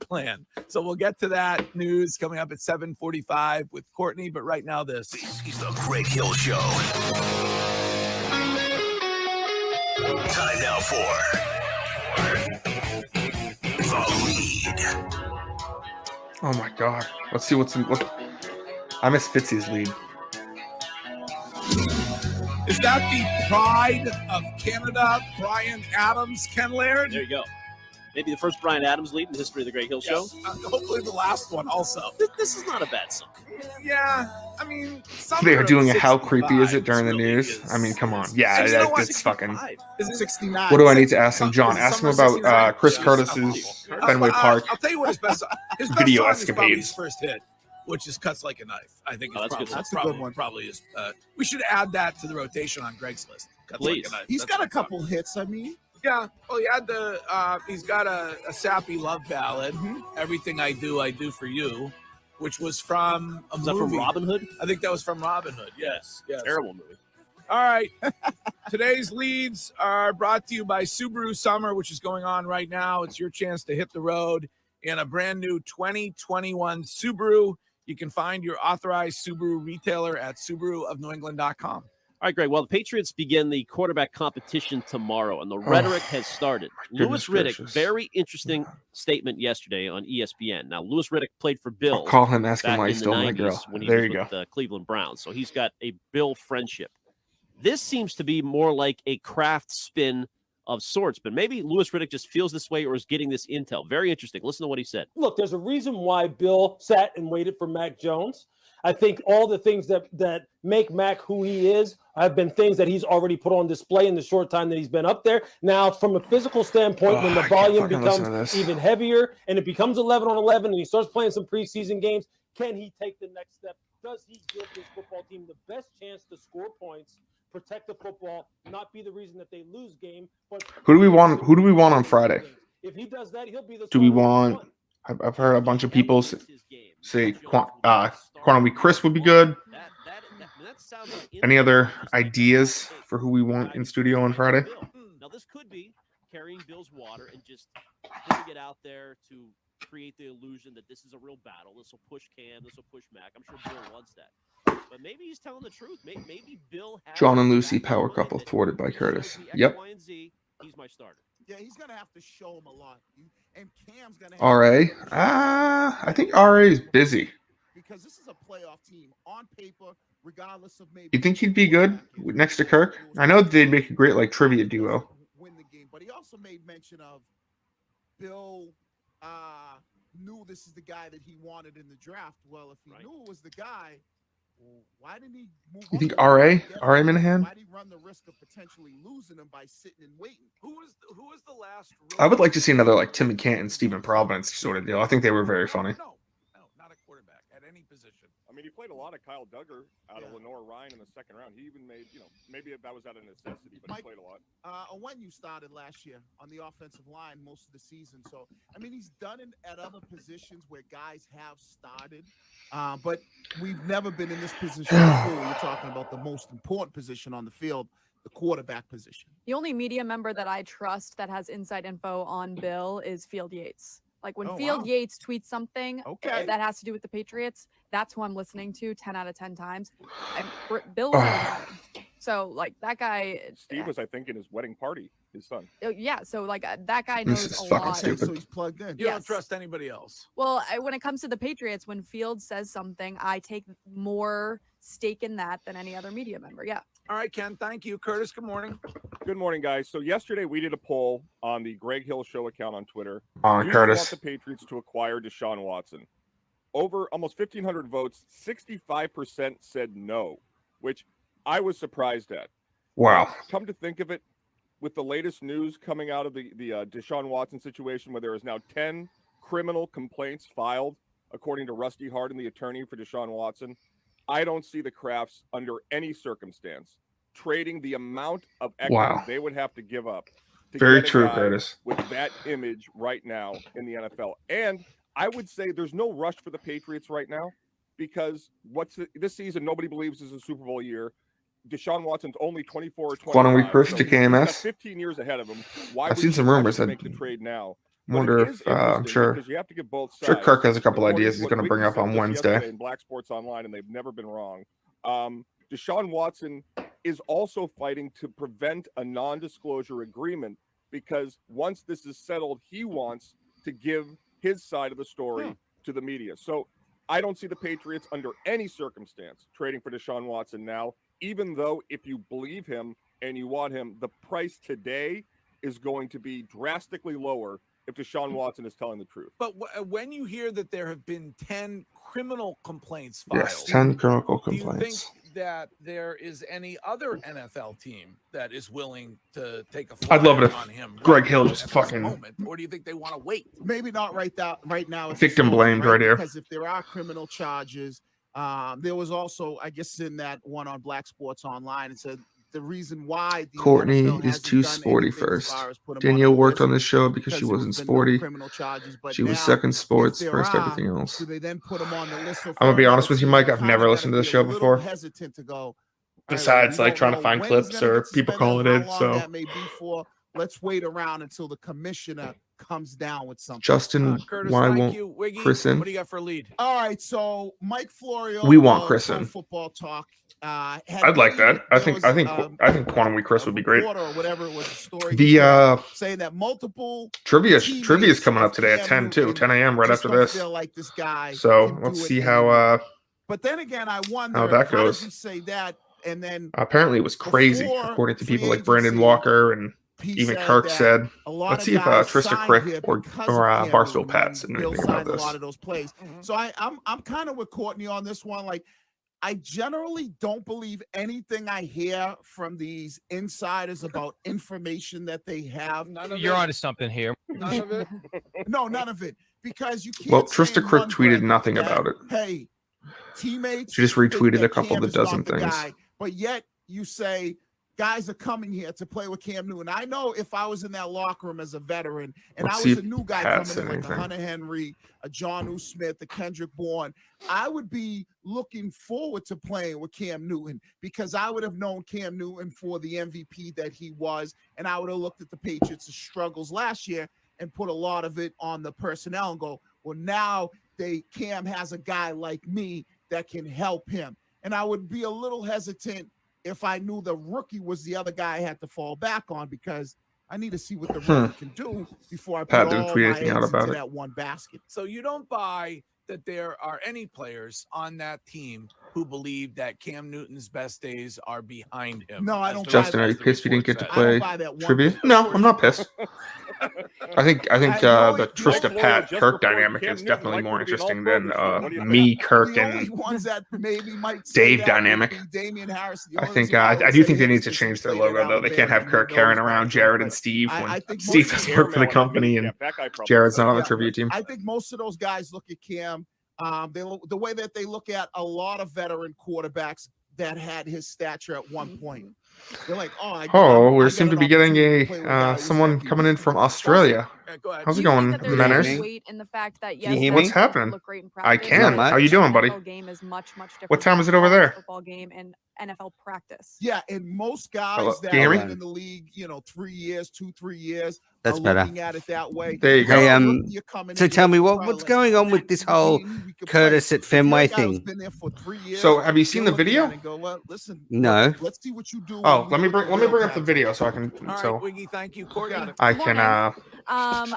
plan. So we'll get to that news coming up at 7:45 with Courtney. But right now, this is the Greg Hill Show. Time now for the lead. Oh my God. Let's see what's in. I miss Fitzy's lead. is that the pride of Canada, Brian Adams, Ken Laird? There you go. Maybe the first Brian Adams lead in the history of the Greg Hill Show. Hopefully the last one also. This is not a bad song. Yeah, I mean, They were doing a 65 how creepy is it during the really news? is- I mean, come on. Yeah, You know what? it's fucking. Is it 69? What do I need to ask him, John? Ask him about Chris Yeah. Curtis's Fenway Park I'll tell you what his best video song is probably his escapades. first hit, which is "Cuts Like a Knife." I think that's good. That's a good one. Probably is. We should add that to the rotation on Greg's list. Cuts Please. Like a Knife. He's That's got a good song. couple hits. I mean, Yeah. Well, he had he's got a sappy love ballad. Everything I do for you, which was from a Is that movie. from Robin Hood? I think that was from Robin Hood. Yes. Yes. Terrible movie. All right. Today's leads are brought to you by Subaru Summer, which is going on right now. It's your chance to hit the road in a brand new 2021 Subaru. You can find your authorized Subaru retailer at SubaruofNewEngland.com. All right, Greg. Well, the Patriots begin the quarterback competition tomorrow, and the rhetoric has started. Louis goodness Riddick, gracious. very interesting statement yesterday on ESPN. Now, Louis Riddick played for Bill. I'll call him, ask him back why in he's the still my 90s girl. when he There was you with go. the Cleveland Browns. So he's got a Bill friendship. This seems to be more like a Kraft spin of sorts, but maybe Louis Riddick just feels this way or is getting this intel. Very interesting. Listen to what he said. Look, there's a reason why Bill sat and waited for Mac Jones. I think all the things that make Mac who he is have been things that he's already put on display in the short time that he's been up there. Now, from a physical standpoint, when the I can't volume fucking listen to becomes this. even heavier and it becomes 11 on 11 and he starts playing some preseason games, can he take the next step? Does he give this football team the best chance to score points, protect the football, not be the reason that they lose game? But Who do we want? Who do we want on Friday? if he does that, he'll be the Do we starter want? I've heard a bunch of people say Quantum Week Chris would be good. Any other ideas for who we want in studio on Friday? Now, this could be carrying Bill's water and just putting it out there to create the illusion that this is a real battle. This will push Cam. This will push Mac. I'm sure Bill wants that. But maybe he's telling the truth. Maybe Bill has John and Lucy power couple thwarted by Curtis. Yep. Y and Z. He's my starter. yeah, he's gonna have to show him a lot, and Cam's gonna have RA. I think RA is busy. because this is a playoff team on paper, regardless of maybe. You think he'd be good next to Kirk? I know they'd make a great trivia duo. Win the game, but he also made mention of Bill knew this is the guy that he wanted in the draft. Well, if he knew it was the guy, why didn't he move? You think on to him? RA Minahan? Why did he run the risk of potentially losing him by sitting and waiting? Who was the last? I would like to see another Tim Canton, Stephen Providence sort of deal. I think they were very funny. No, not a quarterback at any position. I mean, he played a lot of Kyle Duggar out of Lenore Ryan in the second round. He even made, maybe that was out of necessity, but he played a lot. When you started last year on the offensive line most of the season. So, I mean, he's done it at other positions where guys have started. But we've never been in this position before. We're talking about the most important position on the field, the quarterback position. The only media member that I trust that has inside info on Bill is Field Yates. Like when Field Yates tweets something that has to do with the Patriots, that's who I'm listening to 10 out of 10 times. Bill was at his wedding. So like that guy. Steve was, I think, in his wedding party, his son. Yeah. So like that guy knows This is a fucking lot. stupid. So he's plugged in. You don't trust anybody else. Well, when it comes to the Patriots, when Fields says something, I take more stake in that than any other media member. Yeah. All right, Ken. Thank you, Curtis. Good morning. Good morning, guys. So yesterday we did a poll on the Greg Hill Show account on Twitter. On Do you Curtis. want the Patriots to acquire Deshaun Watson? Over almost 1,500 votes, 65% said no, which I was surprised at. Wow. Come to think of it, with the latest news coming out of the Deshaun Watson situation, where there is now 10 criminal complaints filed, according to Rusty Hardin, the attorney for Deshaun Watson, I don't see the Crafts under any circumstance trading the amount of equity Wow. they would have to give up. To Very get a true, guy Curtis. with that image right now in the NFL. And I would say there's no rush for the Patriots right now, because this season nobody believes is a Super Bowl year. Deshaun Watson's only 24 or 25. Quantum Week Chris so to he's got KMS. 15 years ahead of him. Why I've would seen you some rush rumors to that- make the trade now? Wonder But it is if I'm interesting sure. because you have to get both Sure, sides. Kirk has a couple According ideas he's what going to bring Wiggy up said on just Wednesday. yesterday in Black Sports Online, and they've never been wrong. Deshaun Watson is also fighting to prevent a non-disclosure agreement, because once this is settled, he wants to give his side of the story to the media. So I don't see the Patriots under any circumstance trading for Deshaun Watson now, even though if you believe him and you want him, the price today is going to be drastically lower if Deshaun Watson is telling the truth. But when you hear that there have been 10 criminal complaints filed, Yes, 10 criminal do you think complaints. that there is any other NFL team that is willing to take a I'd love it flyer on if him Greg right Hill now just at this fucking moment, or do you think they want to wait? Maybe not right now. At Victim this moment, blamed right here. Because if there are criminal charges, there was also, I guess, in that one on Black Sports Online, it said the reason why the Courtney NFL is hasn't too done sporty anything as first. far as put him Danielle on the worked list on this show because she there wasn't was been no sporty. criminal charges, but She was now, second if sports, there first are, everything else. do they then put him on the list? So I'm gonna be for honest with you, another Mike. team, I've you never kinda listened to gotta the be a show little before. hesitant to go. All right, Besides, we like don't trying to know find when he's clips gonna or get people suspended, calling how it. long So that may be for. Let's wait around until the commissioner comes down with something. Justin, Curtis, why thank won't you. Wiggy, Chris in? what do you got for a lead? All right, so Mike Florio. We want of Chris Pro in. Football Talk. I'd like that. I think Quantum Week Chris would be great. Or whatever it was, a story The saying that multiple trivia is teammates coming up of today at Cam 10 too, Newton 10 a.m. right just after don't this. feel like this guy So can let's do it see anymore. how But then again, I wonder how that how does goes. he say that? And then Apparently it was crazy, before according to free people like Brandon agency, Walker and he even said Kirk that said. a lot Let's of see if guys Trista signed Crick here or because of Cam Barstool Newton, Pat and said Bill anything about signed a this. lot of those plays. So I'm kind of with Courtney on this one. Like, I generally don't believe anything I hear from these insiders about information that they have. You're onto something here. None of it. No, none of it, because you can't. Well, say Trista in Crick one tweeted breath nothing that, about it. Hey, teammates. She just think retweeted that a couple Cam of is not dozen the things. guy, but yet you say guys are coming here to play with Cam Newton. I know if I was in that locker room as a veteran and Let's I see was a if new guy Pat coming said in like a anything. Hunter Henry, a John U. Smith, a Kendrick Bourne, I would be looking forward to playing with Cam Newton because I would have known Cam Newton for the MVP that he was, and I would have looked at the Patriots' struggles last year and put a lot of it on the personnel and go, well, now Cam has a guy like me that can help him. And I would be a little hesitant if I knew the rookie was the other guy I had to fall back on, because I need to see what the rookie can do before I Pat put didn't all tweet my anything out eggs about into it. that one basket. So you don't buy that there are any players on that team who believe that Cam Newton's best days are behind him. No, I don't. Justin, are you as the pissed you didn't get to report play buy that one trivia? bit. No, I'm not pissed. I think I know the it- Trista Florio Pat just Kirk reported dynamic Cam is Newton definitely might more want to be an interesting than all-pro this year. What do you me, think? Kirk, The only and ones that maybe might say Dave that dynamic. would be Damian Harris. The I only think reason why I would do say think they him need is to 'cause he change their played at logo though. They can't have Alabama Kirk and he carrying knows around that Jared stuff, and but Steve when I think Steve most doesn't of work for the Airmail on that company mini and cap. That guy probably Jared's sucks. not on the Yeah. trivia team. I think most of those guys look at Cam. The way that they look at a lot of veteran quarterbacks that had his stature at one point. They're like, We seem to be getting a someone coming in from Australia. Go ahead. How's Do it you going, think that there's Manners? any weight in the fact that Can you yes, hear the me? What's Patriots happening? look great in I practice, can. but How you the doing, buddy? NFL game is much different. What time than is it over a college there? Football game and NFL practice. Yeah, and most guys Hello, that can you hear have me? been in the league, 3 years, 2-3 years, That's are better. looking at it that way. There you go. Hey, You're coming so in, tell me you're probably what's like, going on with this whole we could Curtis play. at If you're a Fenway guy who's thing? been there for 3 years, So have you seen you're the looking video? at it and go, well, listen, No. let's see what you do. Oh, when let we me put the bring real up the pads video on. so I can All right, Wiggy, thank you. Courtney. I Good can morning.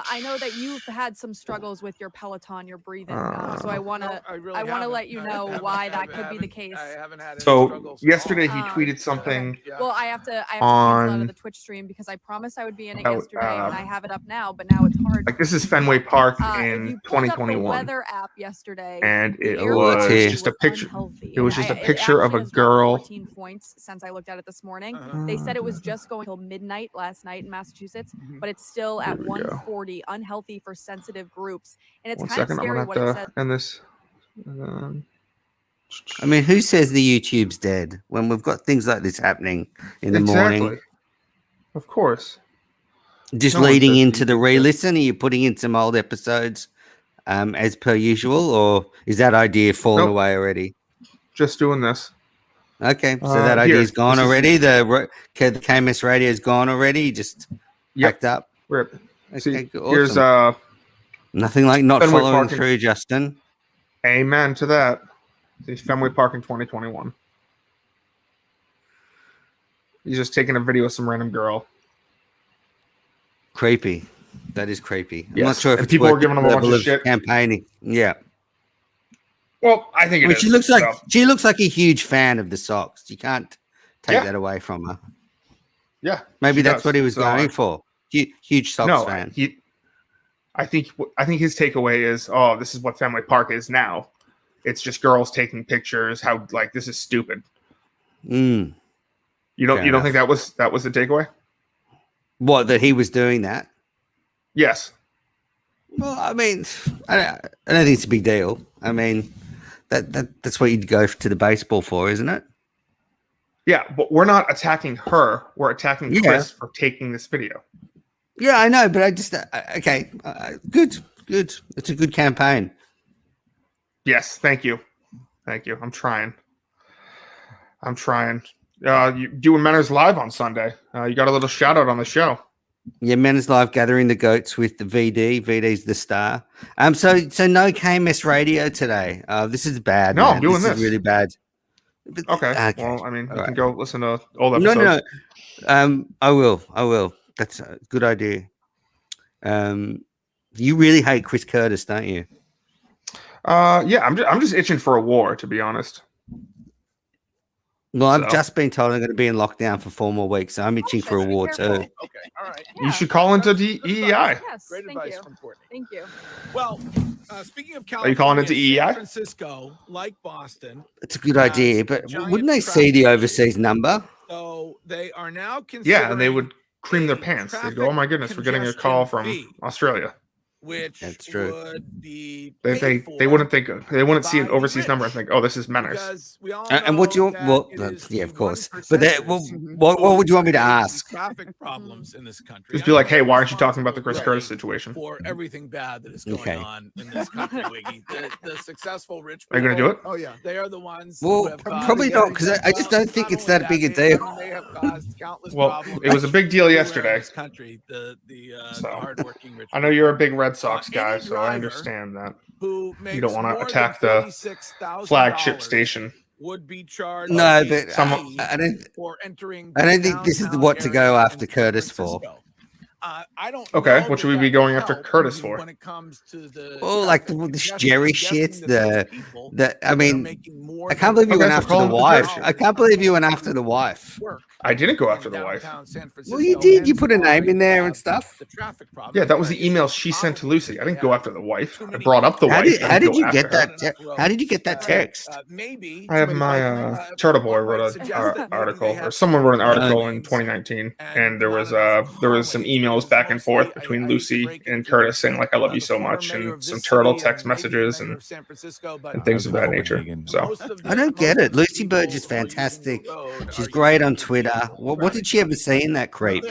I know that you've had some struggles with your Peloton, your breathing. So I want to, really I want to haven't. let you I know haven't- why I that haven't- could be the I case. haven't had any So struggles. yesterday he Um, tweeted something. Well, I have to cancel out on of the Twitch stream because I promised I would be in it about, yesterday, and I have it up now, but now it's hard. Like this is Fenway Park If in you pulled up the 2021, weather app yesterday, and the it air was quality just a was picture. unhealthy. It was And just a it picture of actually a has dropped girl. 14 points since I looked at it this morning. Uh-huh. They said it was just going till midnight last night in Massachusetts, but it's still at Here we go. 140, unhealthy for sensitive groups. And it's One kind of second, I'm scary gonna what it have says. to end this. I mean, who says the YouTube's dead when we've got things like this happening in the morning? Of course. Just No one leading says into the YouTube's dead. re-listen, are you putting in some old episodes as per usual, or is that idea fallen Nope. away already? Just doing this. Okay, so that idea's gone this is- already. The KMS radio's gone already. Just packed up. Rip. Okay, See, awesome. here's nothing like not Fenway following Park in- through, Justin. Amen to that. See, Fenway Park in 2021. He's just taking a video of some random girl. Creepy. That is creepy. I'm Yes, not sure if and it's people are worth giving the him a bunch level of shit. campaigning. Yeah. Well, I think it I mean, is. she looks like so. she looks like a huge fan of the Sox. You can't take Yeah. that away from her. Yeah. Maybe she that's does. what he was So, going for. Huge Sox No, fan. I think his takeaway is, oh, this is what Fenway Park is now. It's just girls taking pictures. How like this is stupid. Mm. You don't Fair think that was the takeaway? What, that he was doing that? Yes. Well, I mean, I don't think it's a big deal. I mean, that's what you'd go to the baseball for, isn't it? Yeah, but we're not attacking her. We're attacking Chris for taking this video. Yeah, I know, but I just okay. Good. It's a good campaign. Yes, thank you. I'm trying. You doing Manners Live on Sunday? You got a little shout out on the show. Yeah, Men's Live gathering the goats with the VD. VD's the star. So no KMS radio today. This is bad. No, man. I'm doing this. Is really bad. Okay. Well, I mean, you can go listen to old episodes. No. I will. That's a good idea. You really hate Chris Curtis, don't you? Yeah, I'm just itching for a war, to be honest. Well, I've just been told I'm going to be in lockdown for 4 more weeks, so I'm itching for a war too. Okay, all right. You should call into EEI. Yes, Great thank advice you. from Courtney. Thank you. Well, speaking of California, Are you calling into EEI? San Francisco, like Boston, It's a good idea, but wouldn't they see the overseas number? so they are now considering Yeah, and they would cream their pants. They'd go, "Oh my goodness, we're getting a call from Australia." which That's true. would be They wouldn't think they wouldn't see an overseas number and think, "Oh, this is Manners." And what do you want? Well, yeah, of course. But what would you want me to ask? Traffic problems in this country. Just be like, "Hey, why aren't you talking about the Chris Curtis situation?" For everything bad that is going on in this country, Wiggy. The successful rich Are you going to do it? Oh yeah, they are the ones. Well, probably not, because I just don't think it's that big a deal. They have caused countless Well, problems it was a big deal yesterday. in this country, the hardworking rich. I know you're a big Red Sox guy, so I understand that. Who You don't want to attack the flagship station. Would be charged. No, but I don't think this is what to go after Curtis for. I don't. Okay, what should we be going after Curtis for? When it comes to the this Jerry shit. I mean, I can't believe you went after the wife. I can't believe you went after the wife. I didn't go after the wife. Well, you did. You put a name in there and stuff. Yeah, that was the email she sent to Lucy. I didn't go after the wife. I brought up the wife. How did you get that? How did you get that text? I have my Turtle Boy wrote an article, or someone wrote an article in 2019, and there was some emails back and forth between Lucy and Curtis saying like, "I love you so much," and some Turtle text messages and things of that nature. So I don't get it. Lucy Burge is fantastic. She's great on Twitter. What did she ever say in that creep?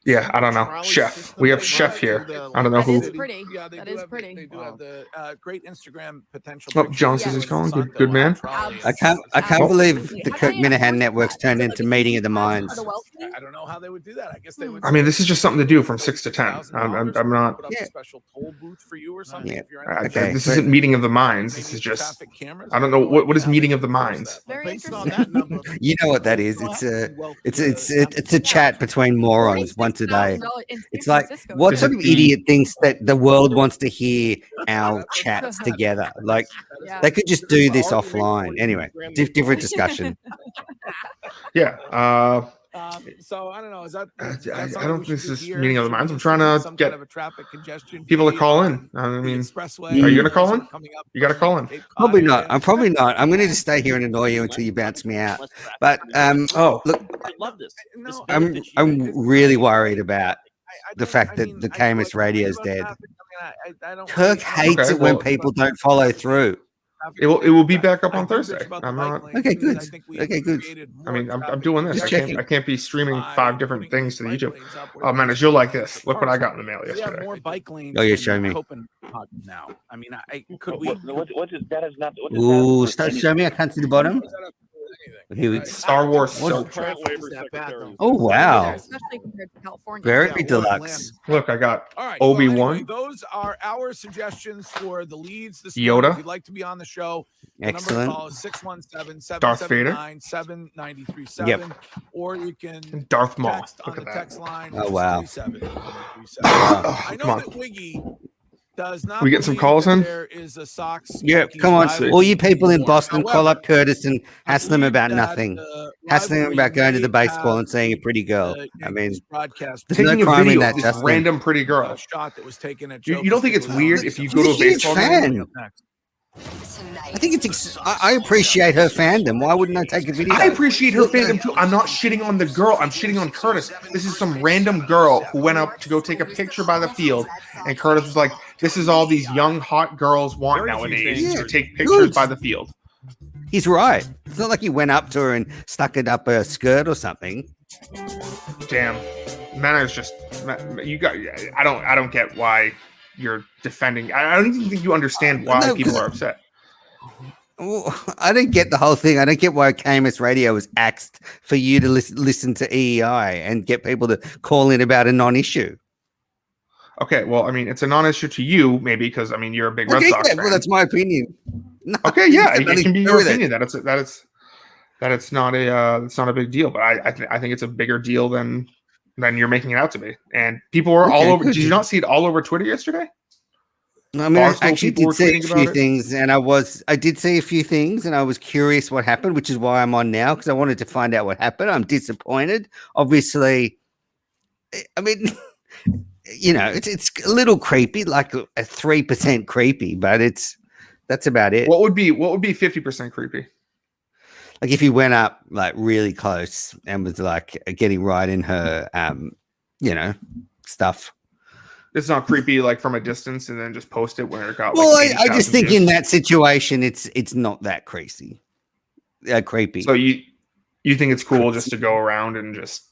Yeah, I don't know. Chef. We have Chef here. I don't know who. That is pretty. That is pretty. They do have the great Instagram potential. Oh, John says he's calling. Good man. I can't believe the Kirk Minahan network's turned into Meeting of the Minds. I don't know how they would do that. I guess they would. I mean, this is just something to do from 6 to 10. I'm not. Put up a special toll booth for you or something. Yeah. If you're in Okay. This isn't Meeting of the Minds. This is just. I don't know what is Meeting of the Minds. You know what that is? It's a chat between morons once a day. It's like, what sort of idiot thinks that the world wants to hear our chats together? Like, they could just do this offline. Anyway, different discussion. Yeah. So I don't know. Is that? I don't think this is Meeting of the Minds. I'm trying to get people to call in. I mean, are you going to call in? You got to call in. Probably not. I'm probably not. I'm going to just stay here and annoy you until you bounce me out. But look, I love this. I'm really worried about the fact that the KMS radio is dead. Kirk hates it when people don't follow through. It will be back up on Thursday. I'm not. Okay, good. Okay, good. I mean, I'm doing this. Just I can't be streaming 5 different things to the YouTube. Oh man, you'll like this. Look what I got in the mail yesterday. Oh, yeah, show me. Now, I mean, could we? What is that? Is not. Ooh, show me. I can't see the bottom. Here Star Wars soap. Oh wow! Especially compared to California. Very deluxe. Look, I got All right, Obi-Wan. well, anyway, those are our suggestions for the leads this Yoda. morning. If you'd like to be on the show, Excellent. The number to call is 617-779-7937. Yep. Or you can Darth Maul. text on the text line. Oh, wow. I Come know on. that Wiggy does not We get some believe calls that in? there is a Sox. Yeah, Yankees come on. rivalry All you people in anymore. Boston, call However, up Curtis and hassle him believe about that nothing. the Hassle him rivalry about going to the may baseball have and seeing a pretty girl. the I mean, Yankees broadcast there's no Taking a crime in video that, of this Justin. random pretty girl. a shot that was taken at You Joe don't think it's Piscopoulos's weird house. if you He's go to a a huge baseball fan. game? I think it's. I appreciate her fandom. Why wouldn't I take a video? I appreciate her fandom too. I'm not shitting on the girl. I'm shitting on Curtis. This is some random girl who went up to go take a picture by the field, and Curtis was like, "This is all these young hot girls want nowadays to take pictures by the field." He's right. It's not like he went up to her and stuck it up her skirt or something. Damn, man, is just you got. I don't get why you're defending. I don't even think you understand why people are upset. Well, I don't get the whole thing. I don't get why KMS Radio was axed for you to listen to EEI and get people to call in about a non-issue. Okay, well, I mean, it's a non-issue to you, maybe because I mean you're a big Red Sox fan. Well, that's my opinion. No, Okay, yeah, it nothing can be to do your with it. opinion that it's not a big deal, but I think it's a bigger deal than you're making it out to be. And people were all over. Did you not see it all over Twitter yesterday? I mean, Barstool I actually people were did see a tweeting few about it. things, and I did see a few things, and I was curious what happened, which is why I'm on now, because I wanted to find out what happened. I'm disappointed. Obviously, I mean, you know, it's a little creepy, like a 3% creepy, but that's about it. What would be 50% creepy? Like if you went up like really close and was like getting right in her, you know, stuff. It's not creepy like from a distance and then just post it where it got. Well, like I just 80,000 think views. in that situation, it's not that crazy, creepy. So you think it's cool just to go around and just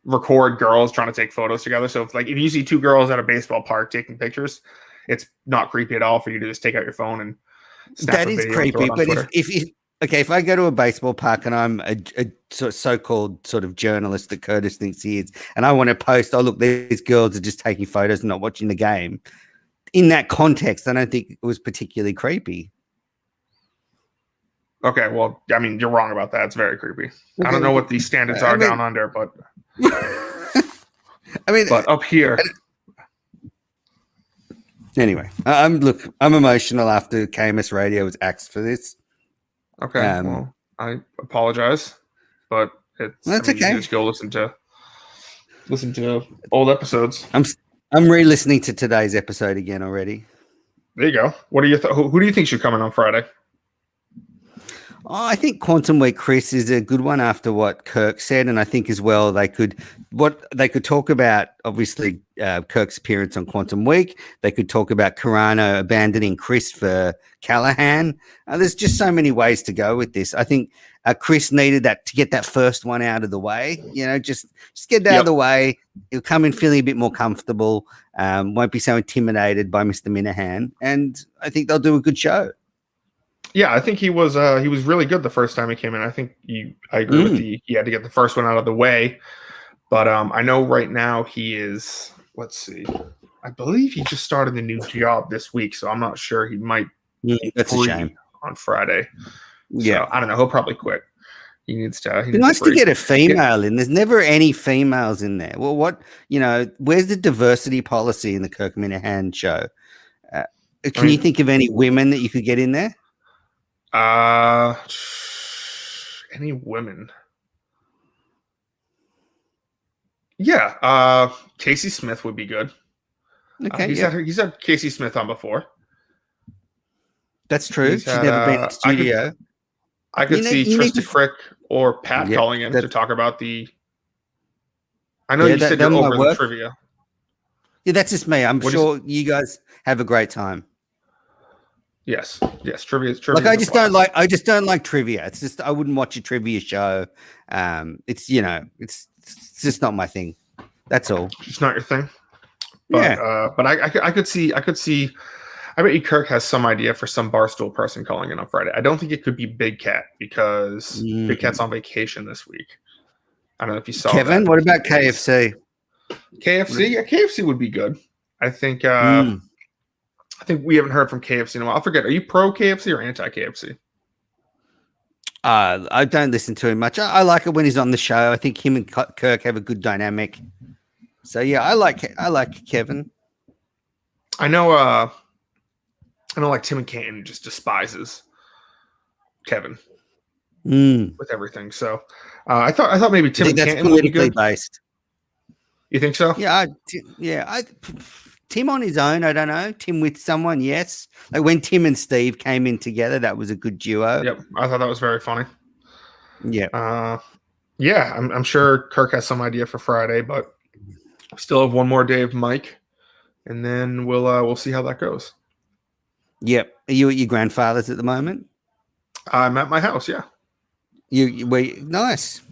record girls trying to take photos together? So if you see two girls at a baseball park taking pictures, it's not creepy at all for you to just take out your phone and snap That a is video and throw creepy. it on But Twitter. if I go to a baseball park and I'm a so-called sort of journalist that Curtis thinks he is, and I want to post, oh look, these girls are just taking photos and not watching the game. In that context, I don't think it was particularly creepy. Okay, well, I mean, you're wrong about that. It's very creepy. I don't know what these standards I are mean- down under, but I mean, but up here, anyway, I'm emotional after KMS Radio was axed for this. okay. Well, I apologize, but That's you okay. can just go listen to old episodes. I'm re-listening to today's episode again already. There you go. What are your who do you think should come in on Friday? Oh, I think Quantum Week Chris is a good one after what Kirk said, and I think as well they could talk about obviously Kirk's appearance on Quantum Week. They could talk about Carano abandoning Chris for Callahan. There's just so many ways to go with this. I think Chris needed that to get that first one out of the way. You know, just get it out of the way. He'll come in feeling a bit more comfortable. Won't be so intimidated by Mr. Minahan, and I think they'll do a good show. Yeah, I think he was really good the first time he came in. I think I agree with he had to get the first one out of the way. But I know right now he is, let's see, I believe he just started a new job this week, so I'm not sure he might be that's a free shame. on Friday. Yeah. So, I don't know. He'll probably quit. He needs to. It'd be nice to get a female in. There's never any females in there. Well, where's the diversity policy in the Kirk Minahan show? Can you think of any women that you could get in there? Any women? Yeah, Casey Smith would be good. Okay, he's had Casey Smith on before. That's true. She's never been in the studio. I could see Trista Crick or Pat calling in to talk about the. I know you said you're over the trivia. Yeah, that's just me. I'm sure you guys have a great time. Yes, trivia. Like I just don't like trivia. It's just I wouldn't watch a trivia show. It's it's just not my thing. That's all. It's not your thing. But, but I could see. I bet you Kirk has some idea for some Barstool person calling in on Friday. I don't think it could be Big Cat because Big Cat's on vacation this week. I don't know if you saw Kevin. that. What about KFC? KFC? Yeah, KFC would be good. I think. I think we haven't heard from KFC in a while. I forget. Are you pro KFC or anti KFC? I don't listen to him much. I like it when he's on the show. I think him and Kirk have a good dynamic. So yeah, I like Kevin. I know like Tim and Canton just despises Kevin with everything. So I thought maybe Tim and that's Canton would be politically good. based. You think so? Yeah, Tim on his own, I don't know. Tim with someone, yes. Like when Tim and Steve came in together, that was a good duo. Yep, I thought that was very funny. Yeah. Yeah, I'm sure Kirk has some idea for Friday, but still have one more day of Mike, and then we'll see how that goes. Yep. Are you at your grandfather's at the moment? I'm at my house. Yeah. You wait. Nice.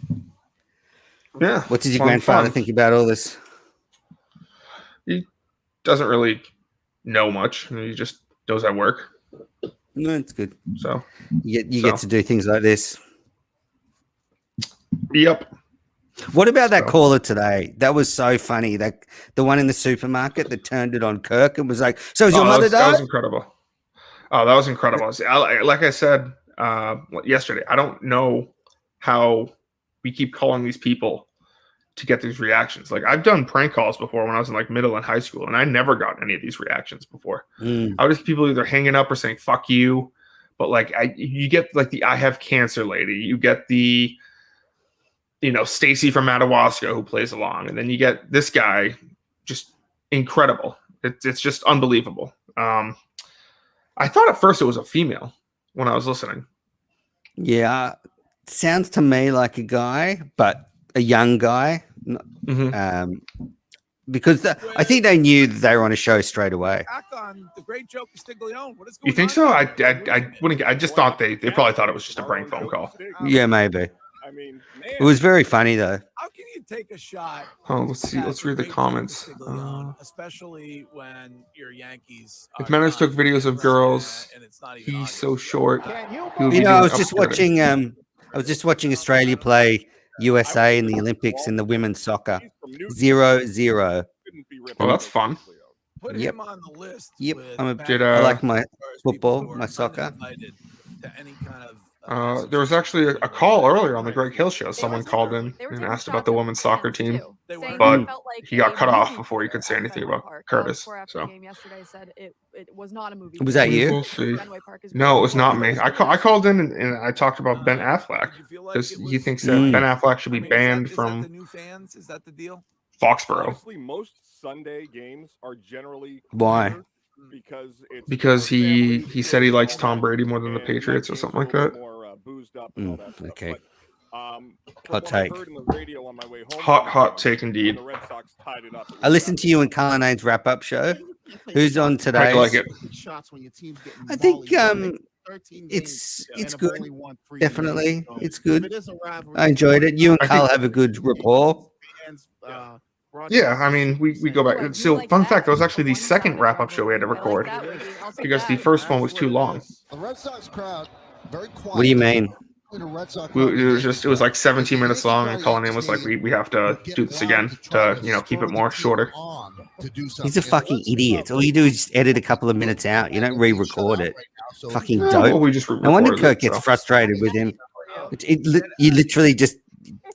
Yeah. What did your grandfather think about all this? He doesn't really know much. He just knows I work. No, it's good. So you get to do things like this. Yep. What about that caller today? That was so funny. That the one in the supermarket that turned it on Kirk and was like, "So is your mother that was died?" incredible. Oh, that was incredible. Like I said yesterday, I don't know how we keep calling these people to get these reactions. Like I've done prank calls before when I was in like middle and high school, and I never got any of these reactions before. I would just people either hanging up or saying "fuck you," but like you get like the "I have cancer" lady, you get the Stacy from Madawaska who plays along, and then you get this guy, just incredible. It's just unbelievable. I thought at first it was a female when I was listening. Yeah, sounds to me like a guy, but a young guy. Because I think they knew that they were on a show straight away. You think so? I wouldn't. I just thought they probably thought it was just a prank phone call. Yeah, maybe. It was very funny though. How can you take a shot? Oh, let's see. Let's read the comments. Especially when your Yankees. If Menace took videos of girls, he's so short. I was just watching. I was just watching Australia play USA in the Olympics in the women's soccer. 0-0. Well, that's fun. Put him on the list. Yep. I like my football, my soccer. There was actually a call earlier on the Greg Hill show. Someone called in and asked about the women's soccer team, but he got cut off before he could say anything about Curtis. So it was not a movie. Was that you? No, it was not me. I called in and I talked about Ben Affleck because he thinks that Ben Affleck should be banned from Foxborough. Honestly, most Sunday games are generally why? Because he said he likes Tom Brady more than the Patriots or something like that. Okay. Hot take. Hot take indeed. I listened to you in Cullinane's wrap-up show. Who's on today? I like it. I think it's good. Definitely, it's good. I enjoyed it. You and Carl have a good rapport. Yeah, I mean, we go back. So, fun fact, that was actually the second wrap-up show we had to record because the first one was too long. What do you mean? It was like 17 minutes long, and Cullinane was like, we have to do this again to keep it more shorter. He's a fucking idiot. All you do is just edit a couple of minutes out. You don't re-record it. Fucking dope. No wonder Kirk gets frustrated with him. You literally just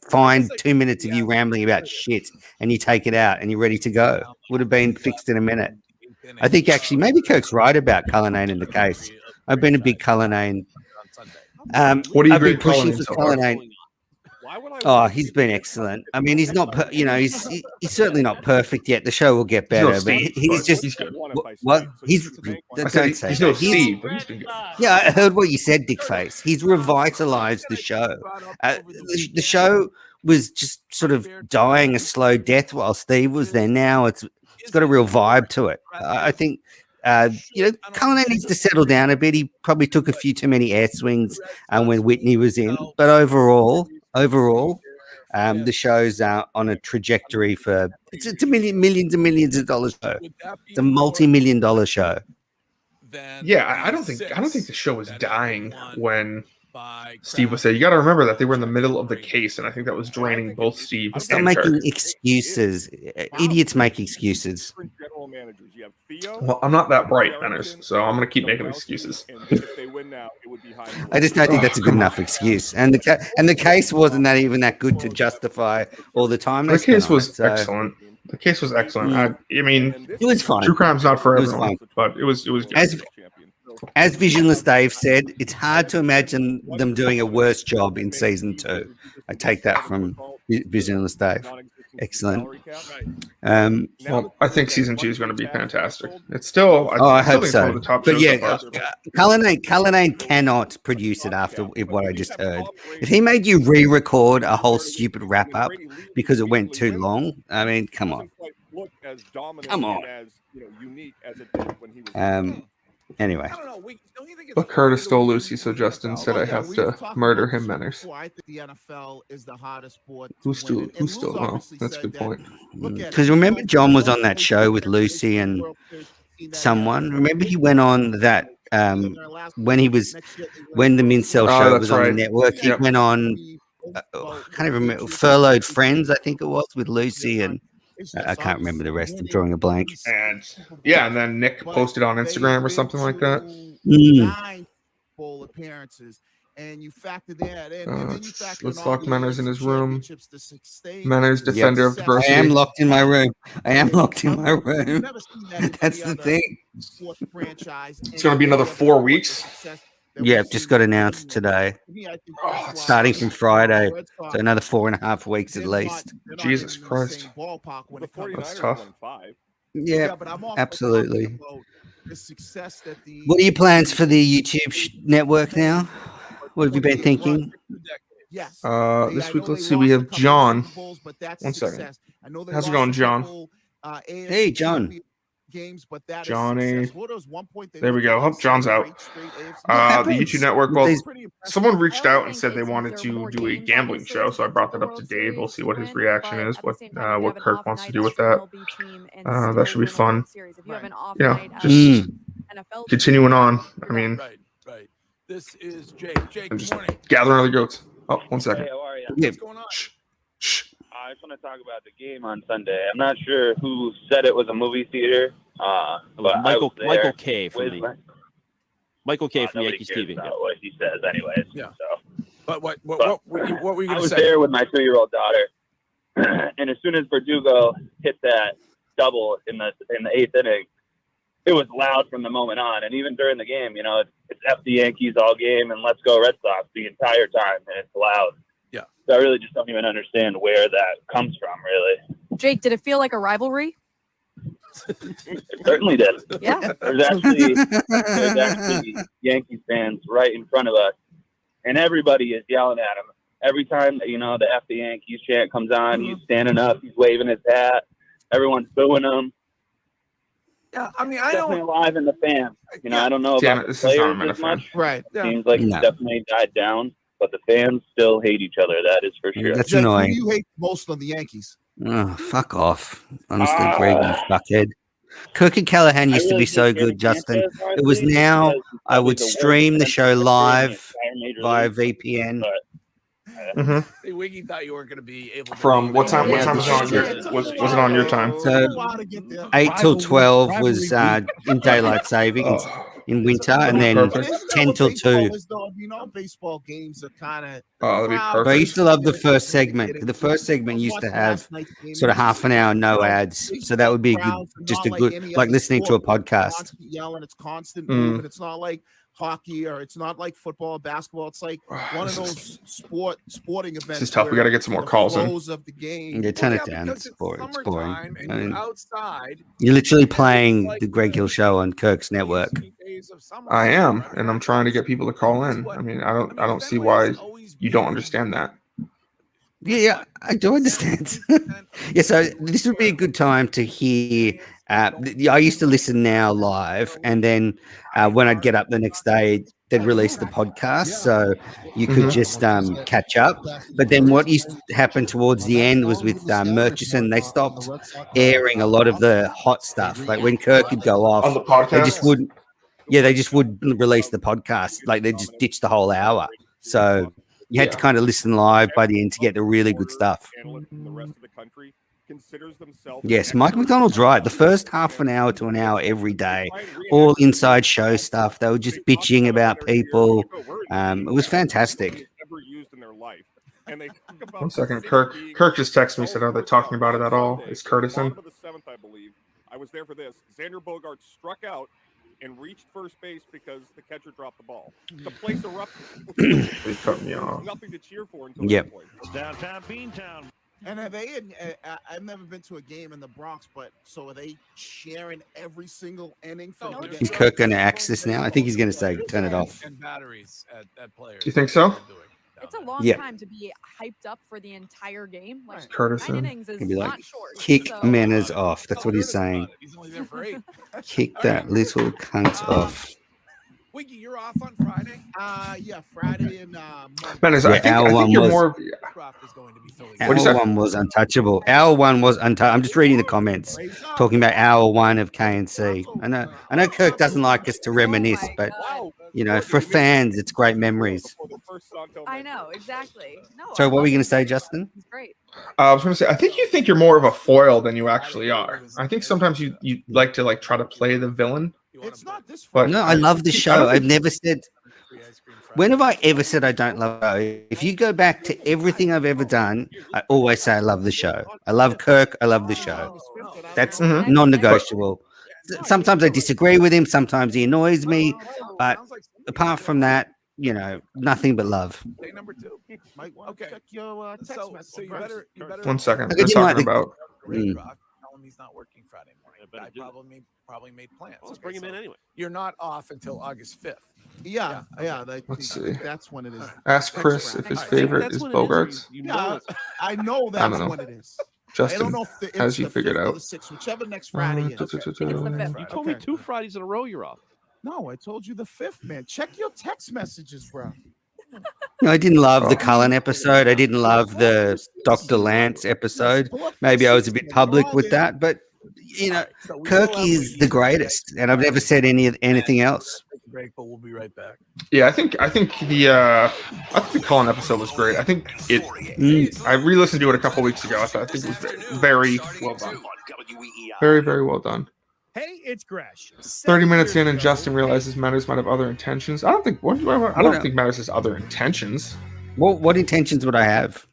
find 2 minutes of you rambling about shit and you take it out and you're ready to go. Would have been fixed in a minute. I think actually maybe Kirk's right about Cullinane in the case. I've been a big Cullinane. What do you I've been agree pushing for Cullinane. Oh, he's been excellent. I mean, he's not, he's certainly not perfect yet. The show will get better, but he's just good. What he's don't say he's that. no Steve, but he's been good. Yeah, I heard what you said, Dickface. He's revitalized the show. The show was just sort of dying a slow death while Steve was there. Now it's got a real vibe to it. I think. Cullinane needs to settle down a bit. He probably took a few too many air swings when Whitney was in, but overall, the show's on a trajectory for it's a millions and millions of dollars show. It's a multi-million-dollar show. Yeah, I don't think the show was dying when Steve was there. You got to remember that they were in the middle of the case, and I think that was draining both Steve Stop and making Kirk. excuses. Idiots make excuses. managers. You have Theo. Well, I'm not that bright, Manners, so I'm going to keep making excuses. And if they win now, it would be high. I just don't think that's a good enough excuse. And the case wasn't that even that good to justify all the time. The case was excellent. The case was excellent. I mean, it was fine. True crime's not for It was everyone, fine. but it was good. As Visionless Dave said, it's hard to imagine them doing a worse job in season 2. I take that from Visionless Dave. Excellent. Well, I think season 2 is going to be fantastic. It's still, I hope think it's so. one of the top But shows yeah, so far. Cullinane cannot produce it after what I just heard. If he made you re-record a whole stupid wrap up because it went too long, I mean, come on. Come on. Anyway. But Curtis stole Lucy, so Justin said I have to murder him, Manners. I think the NFL is the hottest sport. Who stole? Oh, that's a good point. Because remember, John was on that show with Lucy and someone. Remember, he went on that when the Mincel show was on the network. He went on. I can't even remember. Furloughed Friends, I think it was, with Lucy and. I can't remember the rest. I'm drawing a blank. And then Nick posted on Instagram or something like that. 9 full appearances, and you factor that in. And then you factor Let's in lock all Manners the in his room. championships to sustain. Manners, defender of diversity. I am locked in my room. That's the thing. It's going to be another 4 weeks. Yeah, just got announced today. Starting from Friday, so another 4.5 weeks at least. Jesus Christ. That's tough. Yeah, absolutely. What are your plans for the YouTube network now? What have you been thinking? This week, let's see. We have John. 1 second. How's it going, John? Hey, John. Johnny. There we go. Hope John's out. The YouTube network. Well, someone reached out and said they wanted to do a gambling show, so I brought that up to Dave. We'll see what his reaction is, what Kirk wants to do with that. That should be fun. Yeah, just continuing on. I mean, This is Jake. Jake, good morning. Gathering other goats. Oh, 1 second. Hey, how are you? Yeah. What's going on? I just want to talk about the game on Sunday. I'm not sure who said it was a movie theater. But Michael K from the Michael K from nobody Yankees cares TV. about what he says, anyways. Yeah. So. But what were you going to say? I was there with my 2-year-old daughter, and as soon as Verdugo hit that double in the 8th inning, it was loud from the moment on. And even during the game, it's F the Yankees all game and let's go Red Sox the entire time, and it's loud. Yeah. So I really just don't even understand where that comes from, really. Jake, did it feel like a rivalry? It certainly did. Yeah. There's actually Yankees fans right in front of us, and everybody is yelling at him. Every time, the F the Yankees chant comes on, he's standing up, he's waving his hat, everyone's booing him. Yeah, I mean, I definitely alive in the fans. I don't know about the players as much. Right. Seems like it's definitely died down, but the fans still hate each other. That is for sure. That's Jake, annoying. Who do you hate most on the Yankees? Oh, fuck off. Honestly, Greg, you fuckhead. Kirk and Callahan used to be so good, Justin. It was now I would stream the show live via VPN. Hey, Wiggy thought you weren't going to be able to. From what time? What time was it on your? Was it on your time? So 8 till 12 was in daylight savings in winter, and then 10 till 2. Baseball games are kind of. Oh, that'd be perfect. But I used to love the first segment. The first segment used to have sort of half an hour no ads, so that would be just a good, like listening to a podcast. Yelling, it's constant movement. It's not like hockey, or it's not like football or basketball. It's like one of those sporting events. This is tough. We got to get some more calls in. Of the game. Yeah, turn it down. It's boring. It's boring. And you're outside. You're literally playing the Greg Hill Show on Kirk's network. I am, and I'm trying to get people to call in. I mean, I don't see why you don't understand that. Yeah, I do understand. Yeah, so this would be a good time to hear. I used to listen now live, and then when I'd get up the next day, they'd release the podcast, so you could just catch up. But then what used to happen towards the end was with Murchison, they stopped airing a lot of the hot stuff. Like when Kirk would go off, on the podcast? they just wouldn't. Yeah, they just wouldn't release the podcast. Like they just ditched the whole hour. So you had to kind of listen live by the end to get the really good stuff. The rest of the country considers themselves. Yes, Mike McDonald's right. The first half an hour to an hour every day, all inside show stuff. They were just bitching about people. It was fantastic. Ever used in their life. And they talk about 1 second, Kirk. Kirk just texted me, said, "Are they talking about it at all? Is Curtis in?" Bottom of the 7th, I believe. I was there for this. Xander Bogaerts struck out and reached first base because the catcher dropped the ball. The place erupted. They cut me off. Nothing to cheer for until Yep. that point. Downtown Beantown. And are they in? I've never been to a game in the Bronx, but so are they sharing every single inning? Is Kirk going to axe this now? I think he's going to say, turn it off. And batteries at players. You think so? It's a long Yeah. time to be hyped up for the entire game. Like Curtis 9 in. innings is He'd be like, not short. kick so- manners off. That's what he's saying. He's only there for 8. Kick that little cunt off. Wiggy, you're off on Friday. Yeah, Friday and Manners, Yeah, I think hour one you're was- more. Hour you say? 1 was untouchable. Hour 1 was untouchable. I'm just reading the comments, talking about hour 1 of KNC. I know Kirk doesn't like us to reminisce, but you know, for fans, it's great memories. I know exactly. No. So, I what were love you going it. to say, Justin? He's great. I was going to say, I think you think you're more of a foil than you actually are. I think sometimes you like to try to play the villain. It's not this. But No, I love the I show. don't I've think- never said. When have I ever said I don't love the show? If you go back to everything I've ever done, I always say I love the show. I love Kirk. I love the show. That's non-negotiable. Sometimes I disagree with him. Sometimes he annoys me. But apart from that, you know, nothing but love. Day number 2. Might want to check your text message. So you better. 1 second. I They're didn't like talking the- about. Mm. Tell him he's not working Friday morning. I probably made plans. Let's bring him in anyway. You're not off until August 5th. Yeah. Let's see. That's when it is. Ask Next Chris round. if his favorite is Bogarts. Yeah, I know I that's don't know. when it is. I Justin, don't know if it's has you the figured 5th or out? the 6th, whichever next Friday is. You told me 2 Fridays in a row you're off. No, I told you the 5th, man. Check your text messages, bro. No, I didn't love the Cullen episode. I didn't love the Dr. Lance episode. Maybe I was a bit public with that, but you know, Kirk is the greatest, and I've never said anything else. Break, but we'll be right back. Yeah, I think the Colin episode was great. I think it. I re-listened to it a couple weeks ago. I think it was very well done. Very, very well done. Hey, it's Gresh. 30 minutes in, and Justin realizes Matters might have other intentions. I don't think. I don't think Matters has other intentions. What intentions would I have?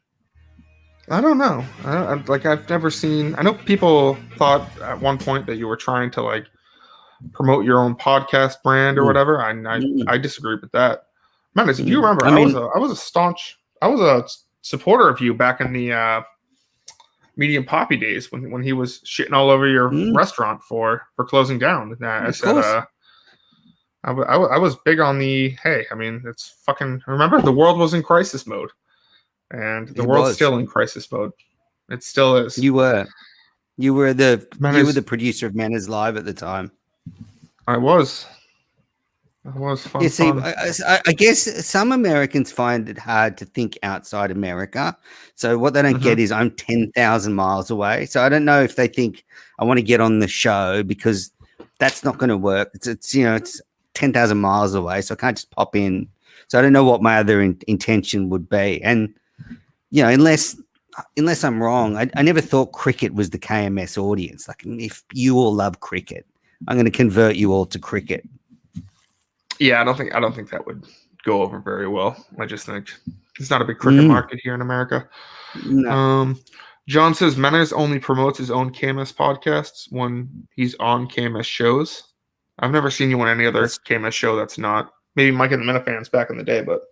I don't know. I've never seen. I know people thought at one point that you were trying to promote your own podcast brand or whatever. I disagree with that. Matters, if you remember, I was a supporter of you back in the Medium Poppy days when he was shitting all over your restaurant for closing down. And I said, I was big on the, hey, I mean, it's fucking, remember, the world was in crisis mode. And the world's still in crisis mode. It still is. You were the producer of Manners Live at the time. I was. Fun. You see, I guess some Americans find it hard to think outside America. So what they don't get is I'm 10,000 miles away. So I don't know if they think I want to get on the show because that's not going to work. It's 10,000 miles away, so I can't just pop in. So I don't know what my other intention would be. And you know, unless I'm wrong, I never thought cricket was the KMS audience. Like, if you all love cricket, I'm going to convert you all to cricket. Yeah, I don't think that would go over very well. I just think it's not a big cricket market here in America. No. John says Manners only promotes his own KMS podcasts when he's on KMS shows. I've never seen you on any other KMS show that's not. Maybe Mike and the Minifans back in the day, but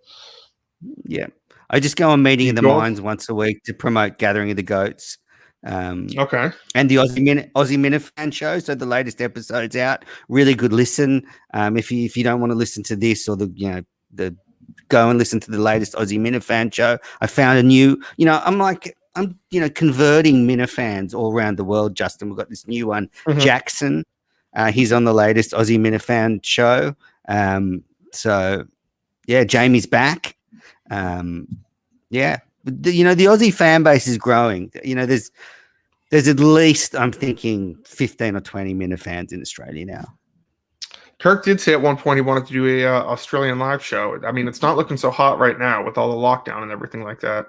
yeah, I just go on Meeting of the Minds once a week to promote Gathering of the Goats. Okay. And the Aussie Minifan show. So the latest episode's out. Really good listen. If you don't want to listen to this or the go and listen to the latest Aussie Minifan show. I found a new, I'm converting Minifans all around the world, Justin. We've got this new one, Jackson. He's on the latest Aussie Minifan show. So yeah, Jamie's back. Yeah. The Aussie fan base is growing. There's at least, I'm thinking, 15 or 20 Minifans in Australia now. Kirk did say at one point he wanted to do a Australian live show. I mean, it's not looking so hot right now with all the lockdown and everything like that.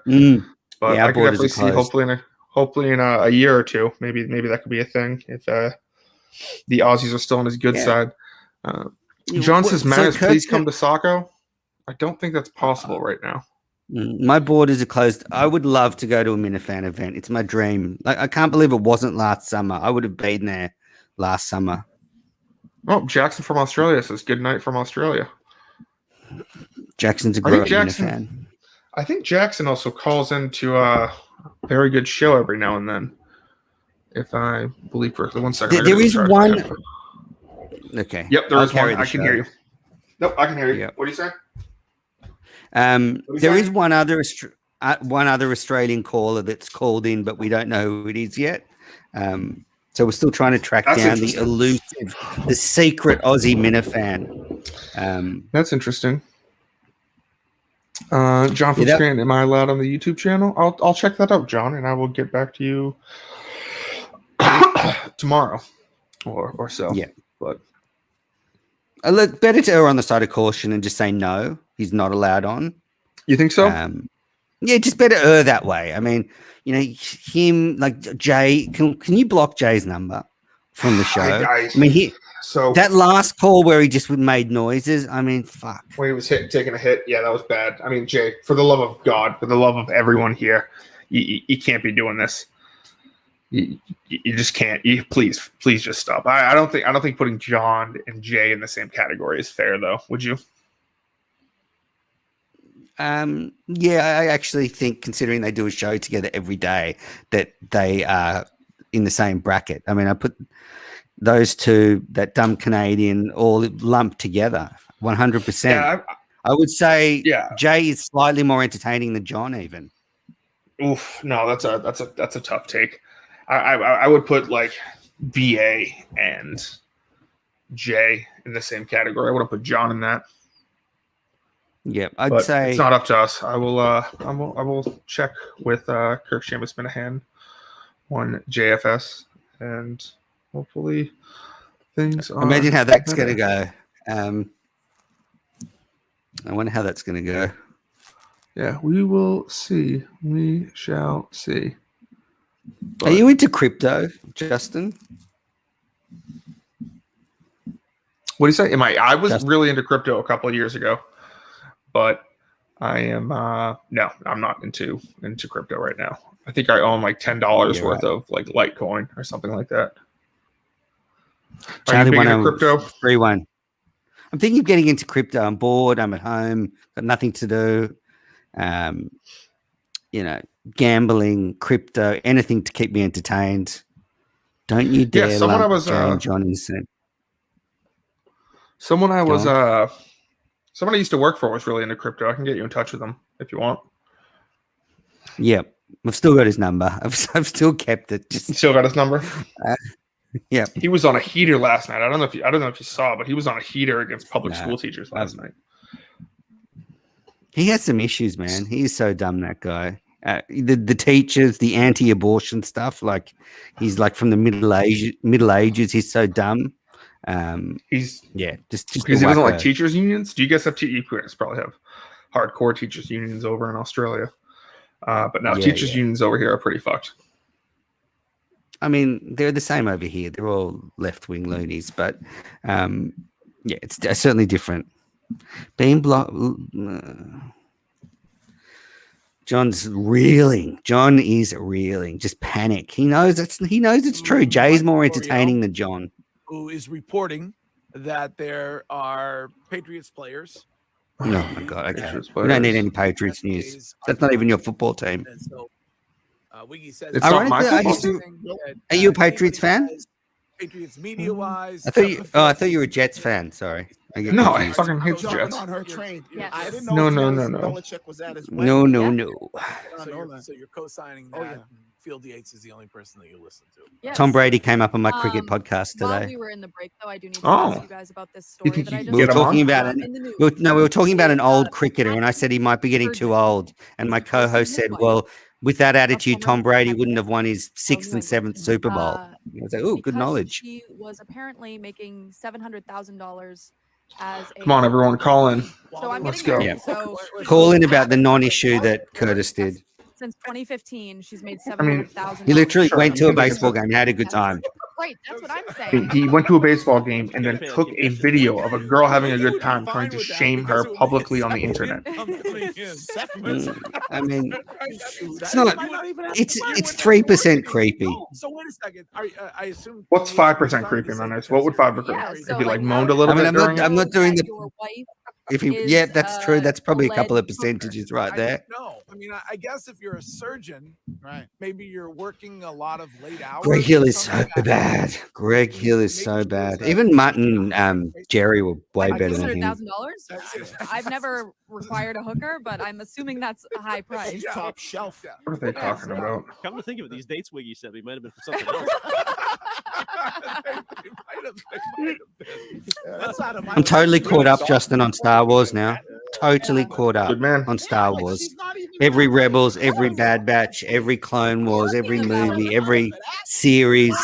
But Yeah, I can definitely see, hopefully hopefully in a year or two, maybe that could be a thing if the Aussies are still on his good side. John says, Manis, please come to Saco. I don't think that's possible right now. My borders are closed. I would love to go to a Minifan event. It's my dream. Like, I can't believe it wasn't last summer. I would have been there last summer. Oh, Jackson from Australia says, good night from Australia. Jackson's a great Minifan. I think Jackson also calls into a very good show every now and then, if I believe correctly. 1 second. There is one. Okay. Yep, there is one. I can hear you. Nope, I can hear you. Yep. What do you say? There is one other Australian caller that's called in, but we don't know who it is yet. So we're still trying to track down the elusive, the secret Aussie Minifan. That's interesting. John from Scranton, am I allowed on the YouTube channel? I'll check that out, John, and I will get back to you tomorrow or so. Yeah, but look, better to err on the side of caution and just say no. He's not allowed on. You think so? Yeah, just better err that way. I mean, you know, him like Jay. Can you block Jay's number from the show? I mean, that last call where he just made noises. I mean, fuck. When he was taking a hit, yeah, that was bad. I mean, Jay, for the love of God, for the love of everyone here, you can't be doing this. You just can't. Please just stop. I don't think putting John and Jay in the same category is fair, though. Would you? Yeah, I actually think, considering they do a show together every day, that they are in the same bracket. I mean, I put those two, that dumb Canadian, all lumped together 100%. Yeah, I would say Jay is slightly more entertaining than John, even. Oof, no, that's a tough take. I would put like BA and Jay in the same category. I wouldn't put John in that. Yeah, I'd say it's not up to us. I will check with Kirk Chambers Minahan on JFS, and hopefully things are. Imagine how that's going to go. I wonder how that's going to go. Yeah, we will see. We shall see. Are you into crypto, Justin? What do you say? I was really into crypto a couple of years ago, but I am no, I'm not into crypto right now. I think I own like $10 worth of like Litecoin or something like that. Charlie, are you big into crypto? Free one. I'm thinking of getting into crypto. I'm bored. I'm at home. Got nothing to do. You know, gambling, crypto, anything to keep me entertained. Don't you dare. Yeah, someone I was John insane. Someone I used to work for was really into crypto. I can get you in touch with them if you want. Yeah, I've still got his number. I've still kept it. Still got his number. Yeah, he was on a heater last night. I don't know if you saw, but he was on a heater against public school teachers last night. He has some issues, man. He's so dumb, that guy. The teachers, the anti-abortion stuff, like he's like from the Middle Ages. He's so dumb. He's just because he doesn't like teachers unions. Do you guys have you guys probably have hardcore teachers unions over in Australia? But now teachers unions over here are pretty fucked. I mean, they're the same over here. They're all left-wing loonies, but it's certainly different. Being blocked. John's reeling. John is reeling. Just panic. He knows it's true. Jay's more entertaining than John. Who is reporting that there are Patriots players? Oh my God! Okay, we don't need any Patriots news. That's not even your football team. So, Wiggy says, it's not my football team. Are you a Patriots fan? Patriots media wise. I thought you were a Jets fan. Sorry. No, I fucking hate the Jets. On her train. Yes. I didn't know No. Belichick was at his wedding. No. So you're co-signing that. Field Yates is the only person that you listen to. Yes. Tom Brady came up on my cricket podcast today. While we were in the break, though, I do need to ask you guys about this story that I just we were talking about we were talking about an old the cricketer, and I said he might be getting too old. And my co-host said, "Well, with that attitude, Tom Brady wouldn't have won his 6th and 7th Super Bowl." I was like, "Oh, good knowledge." He was apparently making $700,000 as a. Come on, everyone, call in. So I'm Let's getting go. married, so Call in about the non-issue that Curtis did. Since 2015, she's made I mean, $700,000. He literally Sure, went you to a can make it baseball so. game and had a good time. Right, that's what I'm saying. He went to a baseball game and then took a video of a girl having a good time, trying to shame her publicly on the internet. I mean, it's not. It's 3% creepy. So wait a second. I assume. What's 5% creepy, man? What would 5%? If he like moaned a little bit during I'm not doing the. Your wife If he, is, yeah, that's true. That's probably a couple of alleged percentages right there. No, I mean, I guess if you're a surgeon, right? Maybe you're working a lot of late hours. Greg Hill is so bad. Greg Hill is so bad. Even Mutton, Jerry were way better than him. $100,000. I've never required a hooker, but I'm assuming that's a high price. Top shelf. What are they talking about? Come to think of it, these dates Wiggy sent me might have been for something else. I'm totally caught up, Justin, on Star Wars now. Totally caught up on Star Wars. Every Rebels, every Bad Batch, every Clone Wars, every movie, every series.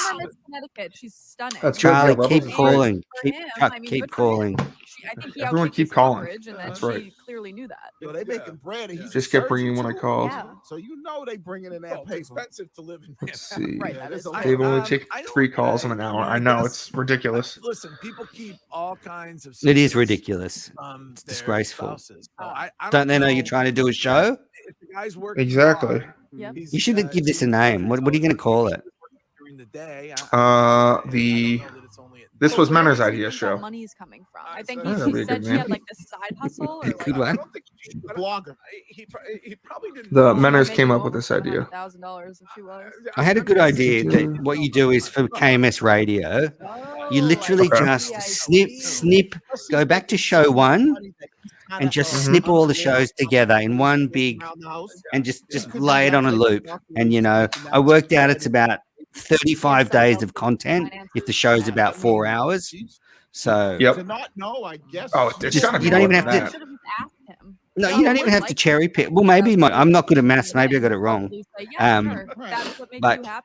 Connecticut. She's stunning. That's Charlie, good. keep calling. For Keep, him, Chuck, I mean, keep good for calling. I think he Everyone outkicked keep his calling. coverage, and then That's she right. clearly knew that. Yo, they making bread. And he's Just a kept surgeon, ringing when I too. called. Yeah. So you know they bringing in that paper. Expensive to live in. Let's see. Right, that is They've only taken 3 calls in an hour. I know it's ridiculous. Listen, people keep all kinds of. It is ridiculous. It's disgraceful. Don't they know you're trying to do a show? If the guy's working Exactly. hard, You should give this a name. What are you going to call it? during the day. This was Menner's idea show. Money's coming from. I think that'd be she a said good she name. had like this side hustle. Or Good one. Blogger. He probably didn't. The Menners came up with this idea. $1,000 if she was. I had a good idea that what you do is for KMS radio, you literally just snip, go back to show 1 and just snip all the shows together in one big and just lay it on a loop. And, you know, I worked out it's about 35 days of content if the show's about 4 hours. So, To not know, I guess. Oh, it's just, gotta be you don't more even than have that. to. No, you don't even have to cherry pick. Well, maybe I'm not good at maths. Maybe I got it wrong. But I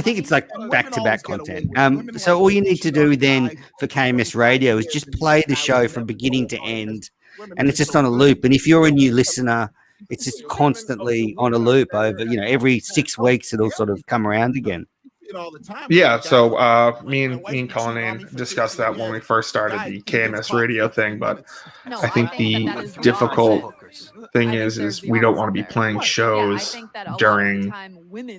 think it's like back-to-back content. So all you need to do then for KMS Radio is just play the show from beginning to end, and it's just on a loop. And if you're a new listener, it's just constantly on a loop over, every 6 weeks it'll sort of come around again. All the time. Yeah, so me and Colleen discussed that when we first started the KMS radio thing, but I think the difficult thing is we don't want to be playing shows during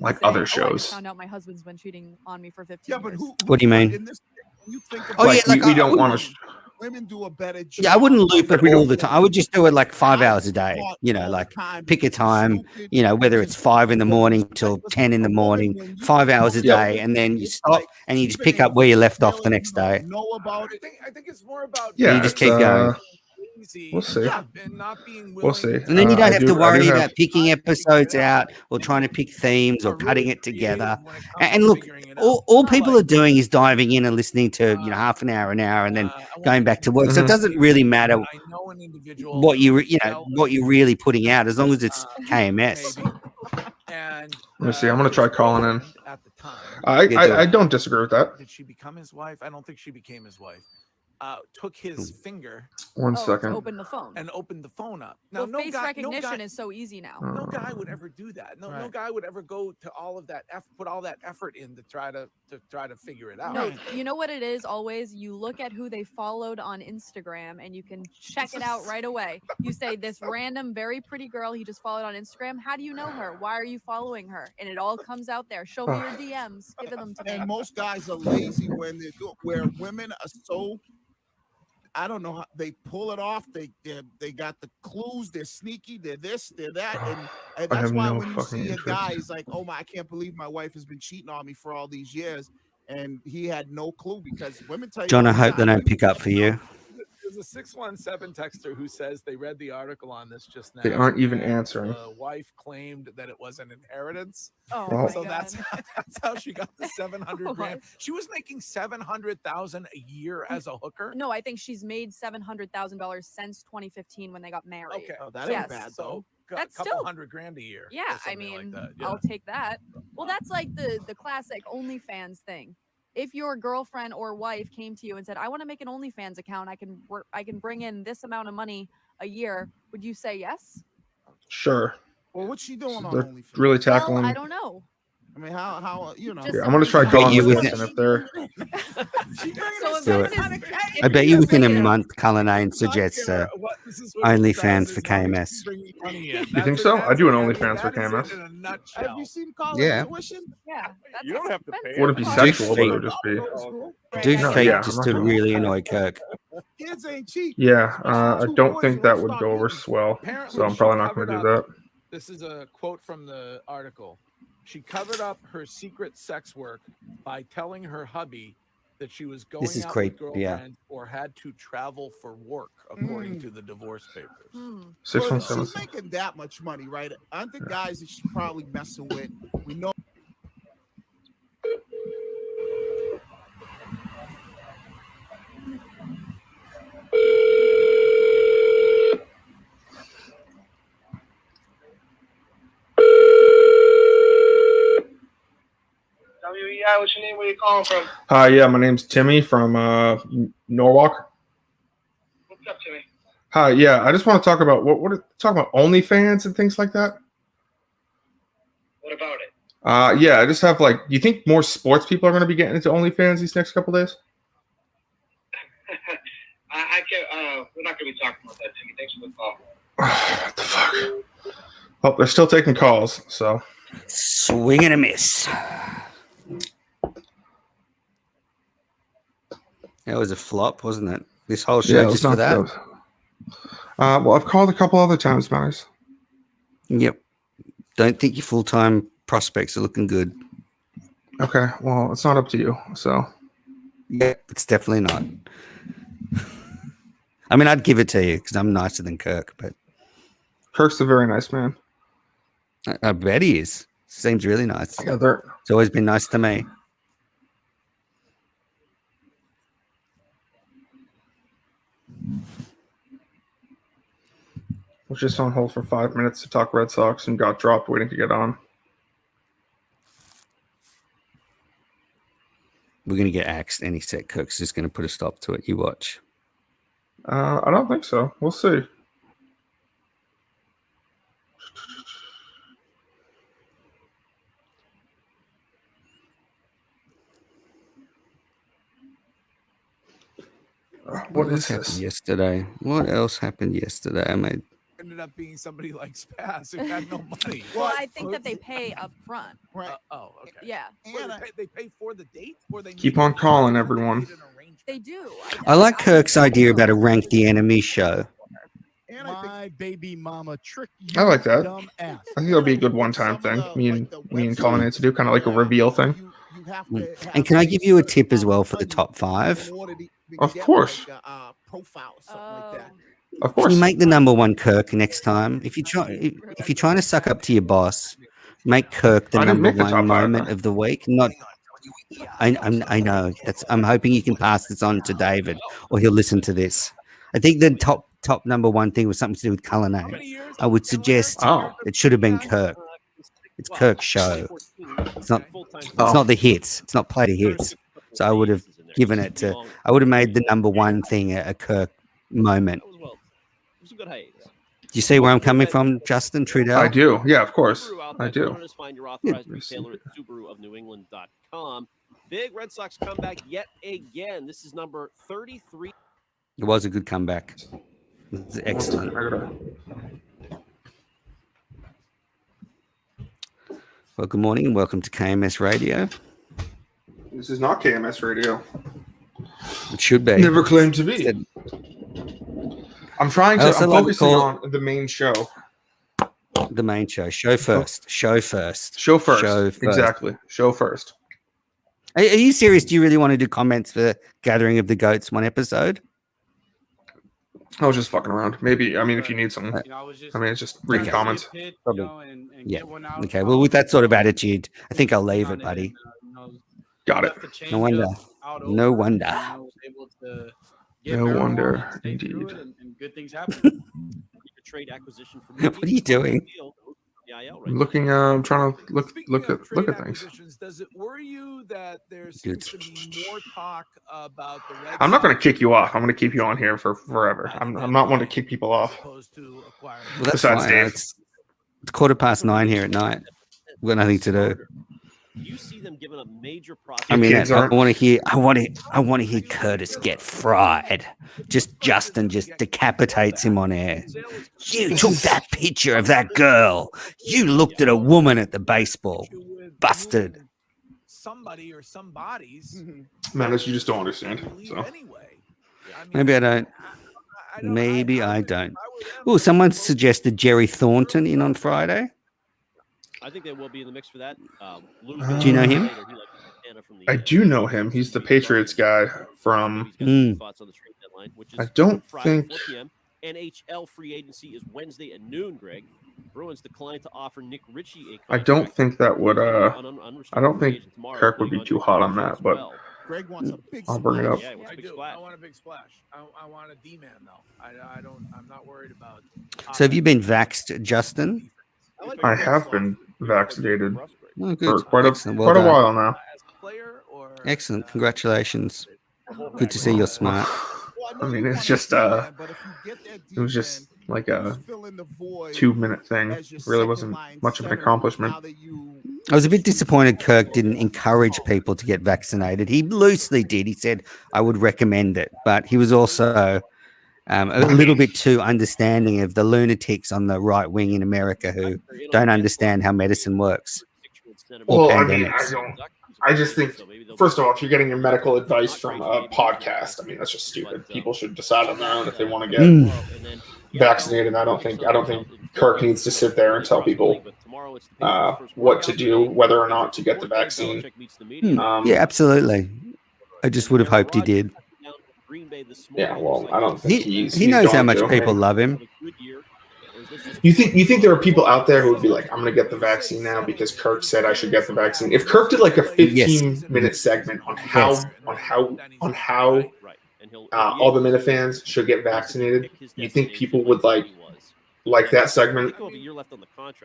like other shows. Found out my husband's been cheating on me for 15 years. What do you mean? We don't want to. Women do a better job. Yeah, I wouldn't loop it all the time. I would just do it like 5 hours a day. Like pick a time, whether it's 5 in the morning till 10 in the morning, 5 hours a day, and then you stop and you just pick up where you left off the next day. I think it's more about. Yeah, you just keep going. We'll see. We'll see. And then you don't have to worry about picking episodes out or trying to pick themes or cutting it together. And look, all people are doing is diving in and listening to half an hour, and then going back to work. So it doesn't really matter what you're really putting out as long as it's KMS. Let me see. I'm gonna try calling in. I don't disagree with that. Did she become his wife? I don't think she became his wife. Took his finger. One second. Open the phone. And opened the phone up. Now, Well, face recognition is so easy now. No guy would ever do that. No guy would ever go to all of that put all that effort in to try to figure it out. No, you know what it is always? You look at who they followed on Instagram and you can check it out right away. You say, this random, very pretty girl he just followed on Instagram. How do you know her? Why are you following her? And it all comes out there. Show me your DMs. Give them to me. And most guys are lazy when they do it, where women are so, I don't know how they pull it off. They got the clues. They're sneaky. They're this. They're that. And that's why when you see a guy, he's like, "Oh my, I can't believe my wife has been cheating on me for all these years," and he had no clue because women tell you. John, I hope they don't pick up for you. There's a 617 texter who says they read the article on this just now. They aren't even answering. The wife claimed that it was an inheritance. Oh, so that's how she got the 700 grand. She was making 700,000 a year as a hooker. No, I think she's made $700,000 since 2015 when they got married. Okay, that ain't bad though. That's a couple still $100 grand a year. Yeah, I mean, I'll take that. Well, that's like the classic OnlyFans thing. If your girlfriend or wife came to you and said, "I want to make an OnlyFans account. I can bring in this amount of money a year," would you say yes? Sure. Well, what's she doing on They're OnlyFans? really tackling. Well, I don't know. I mean, how you know? Yeah, I'm gonna try calling this person if they're. Do it. I bet you within a month, Cullinane suggests OnlyFans for KMS. You think so? I do an OnlyFans for KMS. Have you seen college Yeah. tuition? Yeah, that's You don't have to pay. Wouldn't be Do sexual, but it fake. would just be. Do No, fake yeah, just I'm to not- really annoy Kirk. Kids ain't cheap. Yeah, I don't think that would go over swell, so I'm probably not going to do that. This is a quote from the article. She covered up her secret sex work by telling her hubby that she was going is out great, with yeah. girlfriends or had to travel for work, according to the divorce papers. Well, 617. she's making that much money, right? Aren't the guys that she's probably messing with? We know. WEI, what's your name? Where you calling from? Hi, yeah, my name's Timmy from Norwalk. What's up, Timmy? Hi, yeah, I just want to talk about talk about OnlyFans and things like that. What about it? Yeah, I just have do you think more sports people are going to be getting into OnlyFans these next couple days? I can't. We're not going to be talking about that, Timmy. Thanks for the call. What the fuck? Oh, they're still taking calls, so. Swing and a miss. That was a flop, wasn't it? This whole show it was just for not that. good. Well, I've called a couple other times, guys. Yep. Don't think your full-time prospects are looking good. Okay, well, it's not up to you, so. Yeah, it's definitely not. I mean, I'd give it to you because I'm nicer than Kirk, but Kirk's a very nice man. I bet he is. Seems really nice. Yeah, it's always been nice to me. Was just on hold for 5 minutes to talk Red Sox and got dropped waiting to get on. We're going to get axed any sec. Kirk's just going to put a stop to it. You watch. I don't think so. We'll see. What else happened yesterday? What else happened yesterday? I made. Ended up being somebody like Spaz who had no money. Well, I think that they pay up front. Right. Oh, okay. Yeah. They pay for the date, or they Keep on calling, everyone. They do. I like Kirk's idea about a rank the enemy show. My baby mama trick you. I like that. Dumb ass. I think that'll be a good one-time thing. Me and Colin need to do kind of like a reveal thing. And can I give you a tip as well for the top 5? Of course. Profile or something like that. Of course. Can you make the number 1 Kirk next time? If you're trying to suck up to your boss, make Kirk the I didn't number make the top 1 5. moment of the week. Not. I know. I'm hoping you can pass this on to David, or he'll listen to this. I think the top number 1 thing was something to do with Cullinane. I would suggest it should have been Kirk. It's Kirk's show. It's not. It's not the hits. It's not play the hits. So I would have given it to. I would have made the number 1 thing a Kirk moment. Do you see where I'm coming from, Justin Trudell? I do. Yeah, of course. I do. Find your authorized retailer at SubaruofNewEngland.com. Big Red Sox comeback yet again. This is number 33. It was a good comeback. It's excellent. Well, good morning and welcome to KMS Radio. This is not KMS Radio. It should be. Never claimed to be. I'm trying to. I'm focusing on the main show. The main show. Show first. Show first. Show first. Show first. Exactly. Show first. Are you serious? Do you really want to do comments for Gathering of the Goats 1 episode? I was just fucking around. Maybe. I mean, if you need something. I mean, it's just reading comments. Yeah. Okay. Well, with that sort of attitude, I think I'll leave it, buddy. Got it. No wonder. No wonder. No wonder, indeed. And good things happen. Trade acquisition for What are you doing? I'm looking. I'm trying to look at things. Does it worry you that there seems to be more talk about the Red I'm not going to kick you off. I'm going to keep you on here for forever. I'm not one to kick people off. Well, that's Besides fine. Dave. It's It's 9:15 here at night. We've got nothing to do. You see them giving up major I mean, kids I aren't- want to hear Curtis get fried. Justin just decapitates him on air. You took that picture of that girl. You looked at a woman at the baseball. Busted. Somebody or some bodies. Madness, you just don't understand. So Maybe I don't. Maybe I don't. Oh, someone suggested Jerry Thornton in on Friday. I think they will be in the mix for that. Do you know him? I do know him. He's the Patriots guy from. I don't think. NHL free agency is Wednesday at noon, Greg. Bruins declined to offer Nick Ritchie a I don't think that would. I don't think Kirk would be too hot on that, but Greg wants a big I'll bring it up. Yeah, I do. I want a big splash. I want a D-man though. I'm not worried about. So have you been vaxxed, Justin? I have been vaccinated Oh, for good. quite a Excellent. Well quite a done. while now. Excellent. Congratulations. Good to see you're smart. I mean, it's just it was just like a 2-minute thing. Really wasn't much of an accomplishment. I was a bit disappointed Kirk didn't encourage people to get vaccinated. He loosely did. He said, I would recommend it. But he was also a little bit too understanding of the lunatics on the right wing in America who don't understand how medicine works. Or Well, I mean, pandemics. I just think, first of all, if you're getting your medical advice from a podcast, I mean, that's just stupid. People should decide on their own if they want to get vaccinated. I don't think Kirk needs to sit there and tell people what to do, whether or not to get the vaccine. Yeah, absolutely. I just would have hoped he did. Yeah, well, I don't think He knows how much people love him. You think there are people out there who would be like, I'm going to get the vaccine now because Kirk said I should get the vaccine? If Kirk did like a 15-minute segment on how all the Minifans should get vaccinated, you think people would like that segment?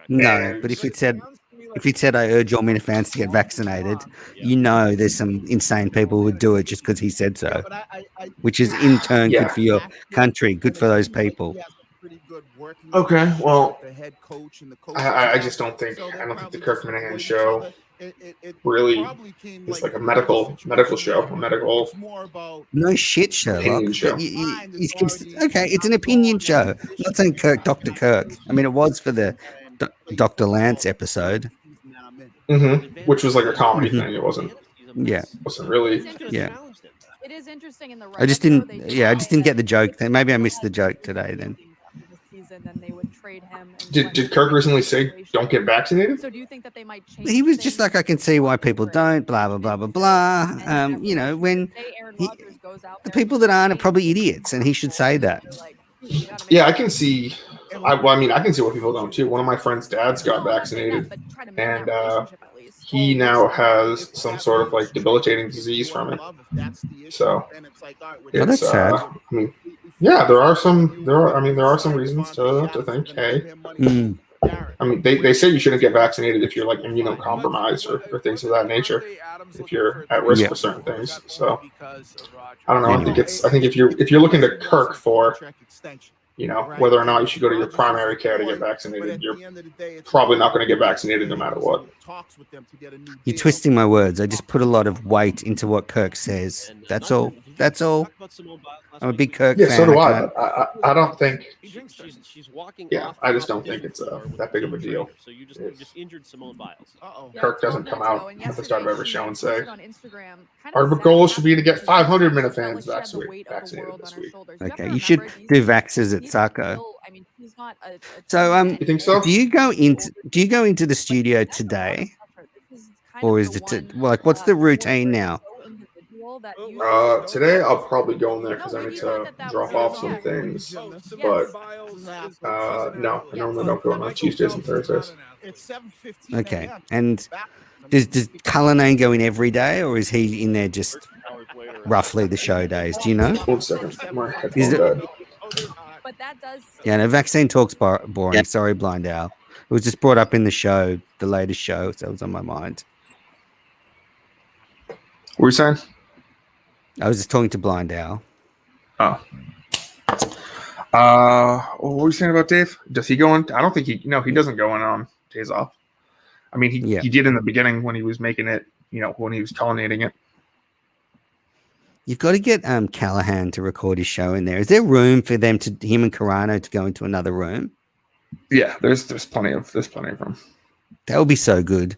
No, but if he said I urge all Minifans to get vaccinated, you know there's some insane people who would do it just because he said so, which is in turn good for your country, good for those people. Okay, well, I just don't think the Kirk Minahan show really is like a medical show, a medical No shit, Sherlock. opinion show. Okay, it's an opinion show. I'm not saying Dr. Kirk. I mean, it was for the Dr. Lance episode. Which was like a comedy thing. It wasn't. Yeah. Wasn't really. Yeah. It is interesting in the I just didn't. Yeah, I just didn't get the joke. Maybe I missed the joke today. Then. Then they would trade him. Did Kirk recently say don't get vaccinated? So do you think that they might change? He was just like, I can see why people don't. Blah blah blah blah blah. You know, when the people that aren't are probably idiots, and he should say that. Yeah, I can see. I can see what people don't too. One of my friend's dads got vaccinated, and he now has some sort of like debilitating disease from it. So that's sad. I mean, yeah, there are some reasons to think, hey, I mean, they say you shouldn't get vaccinated if you're like immunocompromised or things of that nature, if you're at risk for certain things. So I don't know. I think if you're looking to Kirk for, whether or not you should go to your primary care to get vaccinated, you're probably not going to get vaccinated no matter what. You're twisting my words. I just put a lot of weight into what Kirk says. That's all. That's all. I'm a big Kirk fan. Yeah, so do I. But I don't think. Yeah, I just don't think it's that big of a deal. So you just injured Simone Biles. Kirk doesn't come out at the start of every show and say, our goal should be to get 500 Minifans vaccinated this week. Okay, you should do vaxxers at Sarko. So, you think so? Do you go into the studio today, or is it what's the routine now? Today I'll probably go in there because I need to drop off some things. But no, I normally don't go in on Tuesdays and Thursdays. Okay, and does Cullinane go in every day, or is he in there just roughly the show days? Do you know? 1 second, my headphone Is it? died. Yeah, no, vaccine talk's boring. Yep. Sorry, Blind Owl. It was just brought up in the show, the latest show, so it was on my mind. What were you saying? I was just talking to Blind Owl. Oh. What were you saying about Dave? Does he go in? I don't think he doesn't go in on days off. I mean, he did in the beginning when he was making it, when he was culminating it. You've got to get Callahan to record his show in there. Is there room for him and Carano to go into another room? Yeah, there's plenty of room. That would be so good.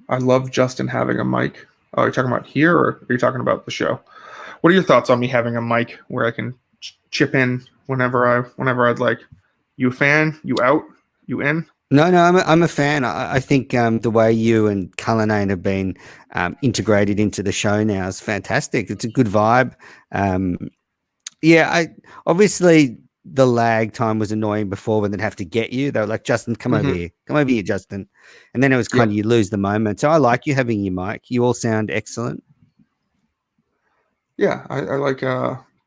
I love Justin having a mic. Oh, are you talking about here, or are you talking about the show? What are your thoughts on me having a mic where I can chip in whenever I'd like? You a fan? You out? You in? No, I'm a fan. I think the way you and Cullinane have been integrated into the show now is fantastic. It's a good vibe. Obviously the lag time was annoying before when they'd have to get you. They were like, Justin, come over here, Justin. And then it was kind of you lose the moment. So I like you having your mic. You all sound excellent. Yeah, I like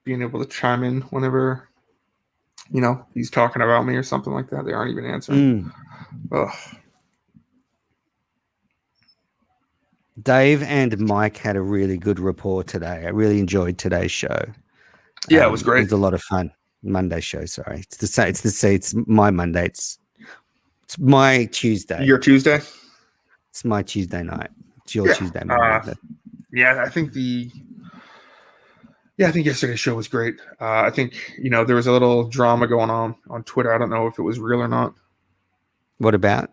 being able to chime in whenever he's talking about me or something like that. They aren't even answering. Ugh. Dave and Mike had a really good rapport today. I really enjoyed today's show. Yeah, it was great. It was a lot of fun. Monday show, sorry. It's my Monday. It's my Tuesday. Your Tuesday? It's my Tuesday night. It's your Tuesday night. I think yesterday's show was great. I think, there was a little drama going on Twitter. I don't know if it was real or not. What about?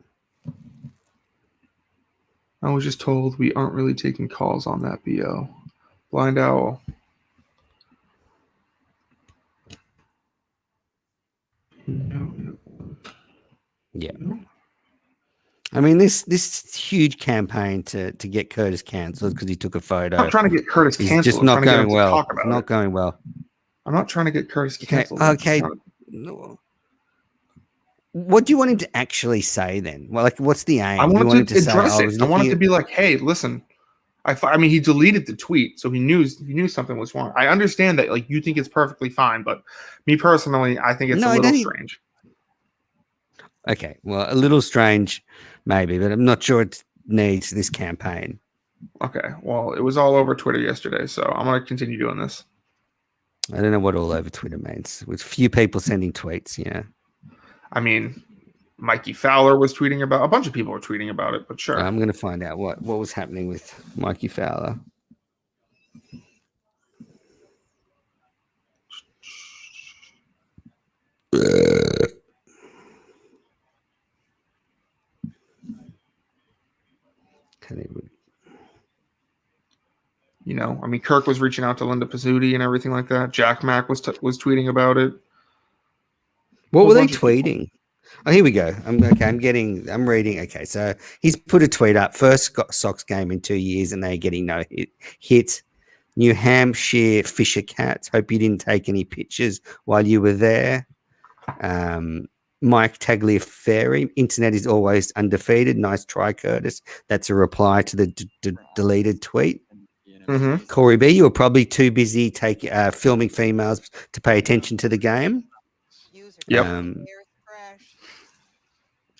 I was just told we aren't really taking calls on that, BO. Blind Owl. Yeah. I mean, this huge campaign to get Curtis cancelled because he took a photo. I'm not trying to get Curtis canceled. It's just not going well. Not going well. I'm not trying to get Curtis canceled. Okay. What do you want him to actually say then? Well, what's the aim? I want him to address it. I want him to be like, "Hey, listen." I mean, he deleted the tweet, so he knew something was wrong. I understand that, you think it's perfectly fine, but me personally, I think it's a little strange. Okay, well, a little strange, maybe, but I'm not sure it needs this campaign. Okay, well, it was all over Twitter yesterday, so I'm going to continue doing this. I don't know what all over Twitter means. With few people sending tweets, I mean, Mikey Fowler was tweeting about. A bunch of people were tweeting about it, but sure. I'm going to find out what was happening with Mikey Fowler. I mean, Kirk was reaching out to Linda Pizzuti and everything like that. Jack Mack was tweeting about it. What were they tweeting? Oh, here we go. I'm reading. Okay, so he's put a tweet up. First Sox game in 2 years, and they're getting no hit. New Hampshire Fisher Cats. Hope you didn't take any pictures while you were there. Mike Tagliaferri. Internet is always undefeated. Nice try, Curtis. That's a reply to the deleted tweet. Mm-hmm. Corey B, you were probably too busy filming females to pay attention to the game. Yep.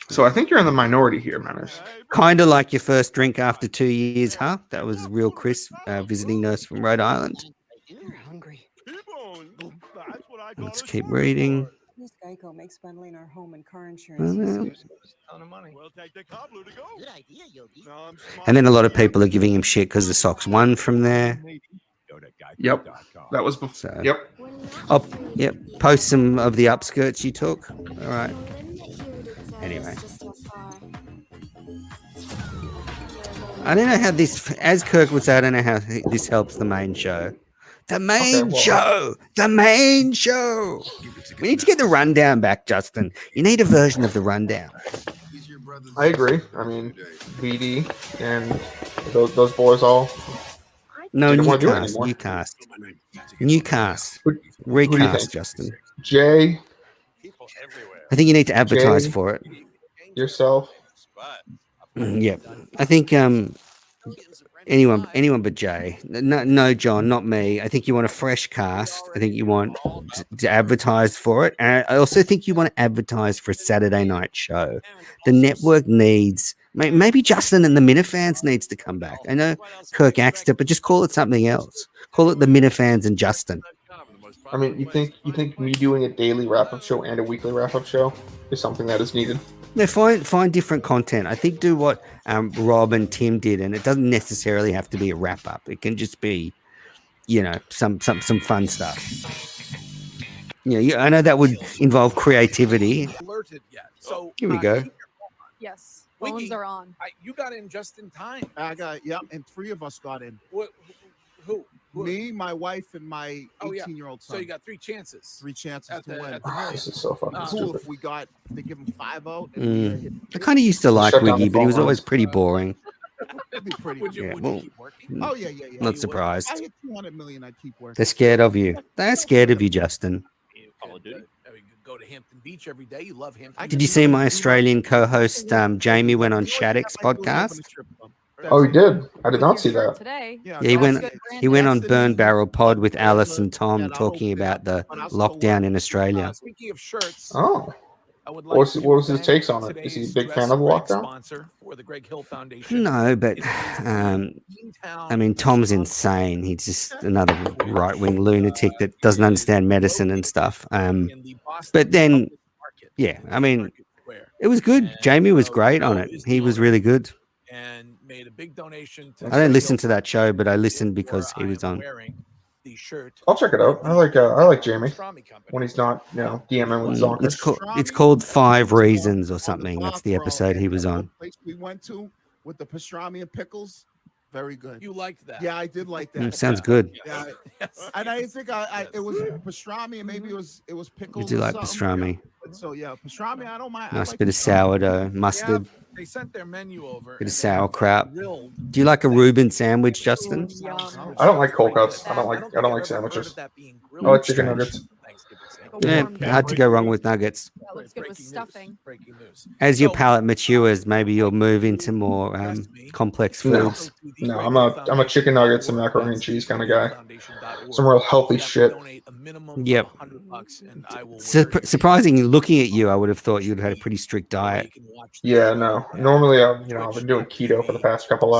So I think you're in the minority here, Manners. Kind of like your first drink after 2 years, huh? That was real Chris, visiting nurse from Rhode Island. You're hungry. Let's keep reading. This Geico makes bundling our home and car insurance. And then a lot of people are giving him shit because the Sox won from there. Yep. That was before. So, yep. Oh, yep. Post some of the upskirts you took. All right. Anyway. I don't know how this, as Kirk would say, I don't know how this helps the main show. The main show. We need to get the rundown back, Justin. You need a version of the rundown. I agree. I mean, BD and those boys all. No, Newcast. Recast, Justin. Jay. I think you need to advertise for it. Yourself. Yep. I think anyone but Jay. No, John, not me. I think you want a fresh cast. I think you want to advertise for it. And I also think you want to advertise for a Saturday night show. The network needs, maybe Justin and the Minifans needs to come back. I know Kirk axed it, but just call it something else. Call it the Minifans and Justin. I mean, you think me doing a daily wrap-up show and a weekly wrap-up show is something that is needed? No, find different content. I think do what Rob and Tim did, and it doesn't necessarily have to be a wrap-up. It can just be, some fun stuff. I know that would involve creativity. Alerted yet? So Here we go. Yes, phones are on. You got in just in time. I got and 3 of us got in. Who? Me, my wife, and my 18-year-old son. So you got 3 chances. 3 chances to win. This is so fucking Cool stupid. if they give him 5 out. And I kind of used to like Shut down Wiggy, the but he was phone always pretty boring. It'd be pretty. Would you keep working? Oh yeah. Not surprised. If I hit 200 million, I'd keep working. They're scared of you. They're scared of you, Justin. Call of Duty. Go to Hampton Beach every day. You love Hampton. Did you see my Australian co-host Jamie went on Shattuck's podcast? Oh, he did. I did not see that. Today. Yeah, he went on Burn Barrel Pod with Alice and Tom talking about the lockdown in Australia. Speaking of shirts, Oh. What was his takes on it? Is he a big fan of the lockdown? sponsor for the Greg Hill Foundation. No, but I mean, Tom's insane. He's just another right-wing lunatic that doesn't understand medicine and stuff. But then, yeah, I mean, it was good. Jamie was great on it. He was really good. And made a big donation to I don't listen to that show, but I listened because he was on. the shirt. I'll check it out. I like Jamie when he's not, DMing with Zonkers. It's called 5 Reasons or something. That's the episode he was on. Place we went to with the pastrami and pickles, very good. You liked that? Yeah, I did like that. Sounds good. Yeah, and I think it was pastrami and maybe it was pickles. You do or like something. pastrami. So yeah, pastrami. I don't mind. I Nice like bit of pastrami. sourdough, mustard, They sent their menu over. bit of sauerkraut. Do you like a Reuben sandwich, Justin? I don't like cold cuts. I don't like sandwiches. I like chicken nuggets. Yeah, hard to go wrong with nuggets. Yeah, let's get with stuffing. As your palate matures, maybe you'll move into more complex foods. No, I'm a chicken nuggets and macaroni and cheese kind of guy. Some real healthy shit. Yep. Surprising, looking at you, I would have thought you'd had a pretty strict diet. Yeah, no. Normally, I've been doing keto for the past couple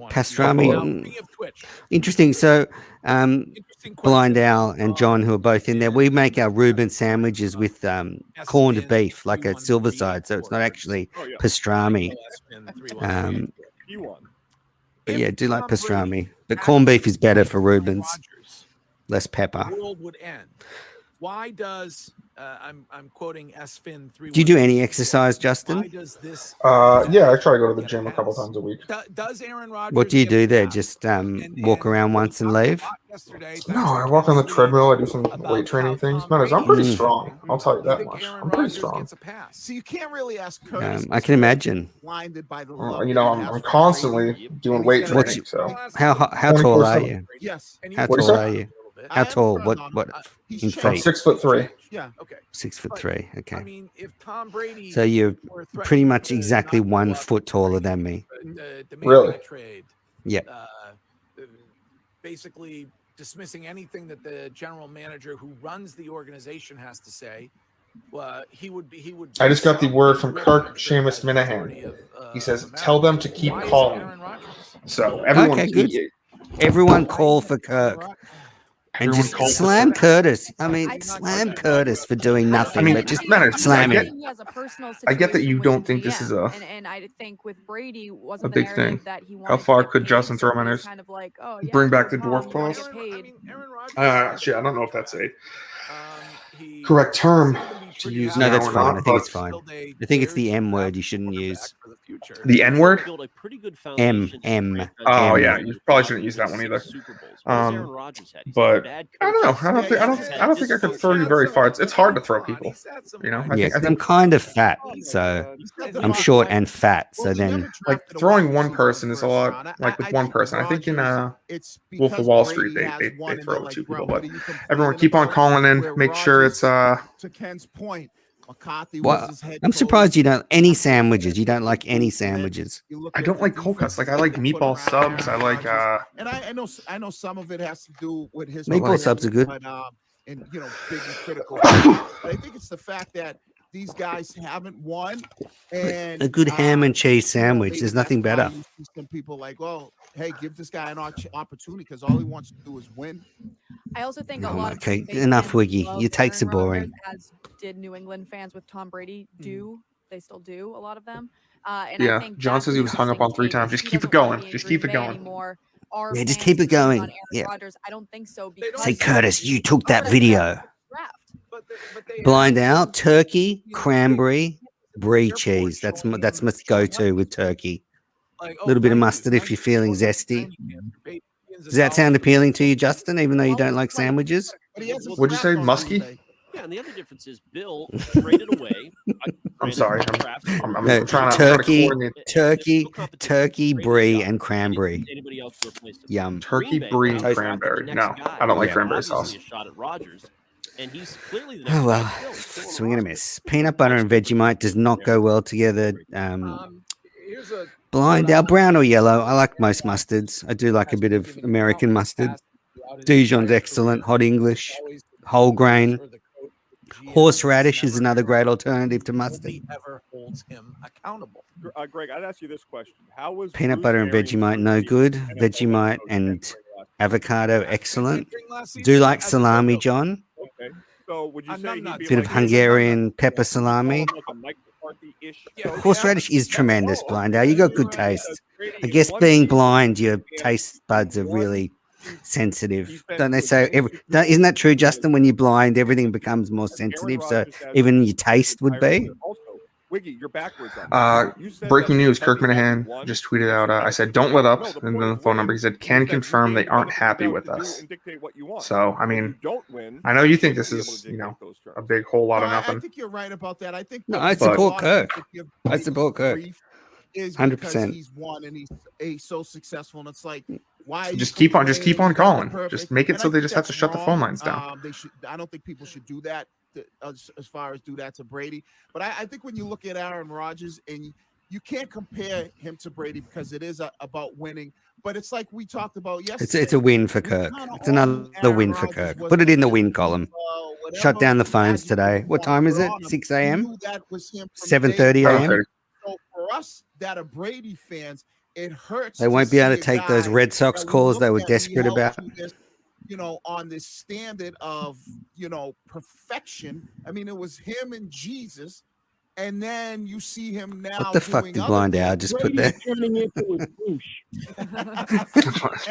pastrami. Interesting. So, Blind Owl and John, who are both in there, we make our Reuben sandwiches with corned beef, like a silver side. So it's not actually pastrami. But yeah, I do like pastrami. But corned beef is better for Reubens. Less pepper. World would end. Why does I'm quoting SFin 3? Do you do any exercise, Justin? Why does this? Yeah, I try to go to the gym a couple times a week. Does Aaron Rodgers? What do you do there? Just walk around once and leave? No, I walk on the treadmill. I do some weight training things. Man, I'm pretty strong. I'll tell you that much. I'm pretty strong. So you can't really ask Curtis. I can imagine. Blinded by the I'm constantly doing weight training. So how tall are you? Yes. How tall are you? How tall? What in feet? I'm 6'3". Yeah. Okay. 6'3". Okay. I mean, if Tom Brady. So you're pretty much exactly 1 foot taller than me. Really? Yeah. Basically dismissing anything that the general manager who runs the organization has to say. He would. I just got the word from Kirk Seamus Minahan. He says, "Tell them to keep calling." So everyone, okay, good. Everyone call for Kirk. And just slam Curtis. I mean, slam Curtis for doing nothing. But just slam him. I get that you don't think this is and I think with Brady wasn't a big thing. That he How far could Justin Throw-Miners bring back the dwarf pause? Shit, I don't know if that's a correct term to use. No, now that's or fine. not, I think it's fine. I think it's the M word you shouldn't use. The N word? M. Oh yeah, you probably shouldn't use that one either. But I don't know. I don't think I could throw you very far. It's hard to throw people. I think I'm kind of fat, so I'm short and fat. So then, like throwing one person is a lot. Like with one person, I think in Wolf of Wall Street they throw 2 people. But everyone keep on calling in. Make sure it's To Ken's point, McCarthy was his head I'm coach. surprised you don't any sandwiches. You don't like any sandwiches. I don't like cold cuts. Like I like meatball subs. I like And I know some of it has to do with his Meatball subs are good. but, and big and critical. But I think it's the fact that these guys haven't won, and A good ham and cheese sandwich. There's nothing better. You see some people like, oh, hey, give this guy an opportunity because all he wants to do is win. I also think a Oh, lot okay, of Green Bay enough, fans Wiggy. love Your takes are Aaron Rodgers, boring. as did New England fans with Tom Brady. They still do, a lot of them. And Yeah, I think John that's says he was hung up on 3 interesting times. take. Just He keep it doesn't wanna going. be in Just Green keep it Bay going. anymore. Are Yeah, just fans keep it turning going. on Aaron Yeah. Rodgers? I don't think so because Say, Curtis, you took that Curtis video. Blind out, turkey, cranberry, brie cheese. That's my go-to with turkey. A little bit of mustard if you're feeling zesty. Does that sound appealing to you, Justin, even though you don't like sandwiches? What'd you say, musky? Yeah, and the other difference is Bill traded away. I'm sorry. I'm No, trying to turkey, brie, and cranberry. Anybody else to replace him? Yum. Turkey, Green Bay brie, now and drafted cranberry. the next No, guy. I don't like Yeah. cranberry Obviously sauce. a shot at Rodgers, and he's clearly the next Oh, well, guy still. He's still on the swing and a miss. Peanut butter and Vegemite does not go well together. Blind out, brown or yellow. I like most mustards. I do like a bit of American mustard. Dijon's excellent. Hot English, whole grain. Horseradish is another great alternative to mustard. Ever holds him accountable. Greg, I'd ask you this question: how was Peanut Bruce butter and Arians Vegemite no good. Vegemite and avocado excellent. Do like salami, John? Okay, so would you say he'd be Bit of like Hungarian pepper salami. like a Mike McCarthy-ish coach? Horseradish is tremendous, Blind. You got good taste. I guess being blind, your taste buds are really sensitive. Don't they say? Isn't that true, Justin? When you're blind, everything becomes more sensitive. So even your taste would be. Also, Wiggy, you're backwards on this. You said Breaking that news, because Kirk he hasn't Minahan won, just tweeted out, I said, don't let up, No, and then the phone number. He said, can confirm they aren't happy with us. So, I mean, I know you think this is, a big whole lot of I nothing. think you're right about that. I think No, that I a support lot of Kirk. people give I Brady support Kirk. grief is 100%. because he's won and he's so successful, and it's like, why? Just keep on calling. Just make it so they just have to shut the phone lines down. They should. I don't think people should do that as far as do that to Brady. But I think when you look at Aaron Rodgers, and you can't compare him to Brady because it is about winning. But it's like we talked about yesterday. It's a win for Kirk. It's another win for Kirk. Put it in the win column. Shut down the phones today. What time is it? 6 a.m. 7:30 a.m. So for us that are Brady fans, it hurts. They won't be able to take those Red Sox calls they were desperate about. On this standard of perfection. I mean, it was him and Jesus, and then you see him now. What the fuck did Blind Owl just put there? And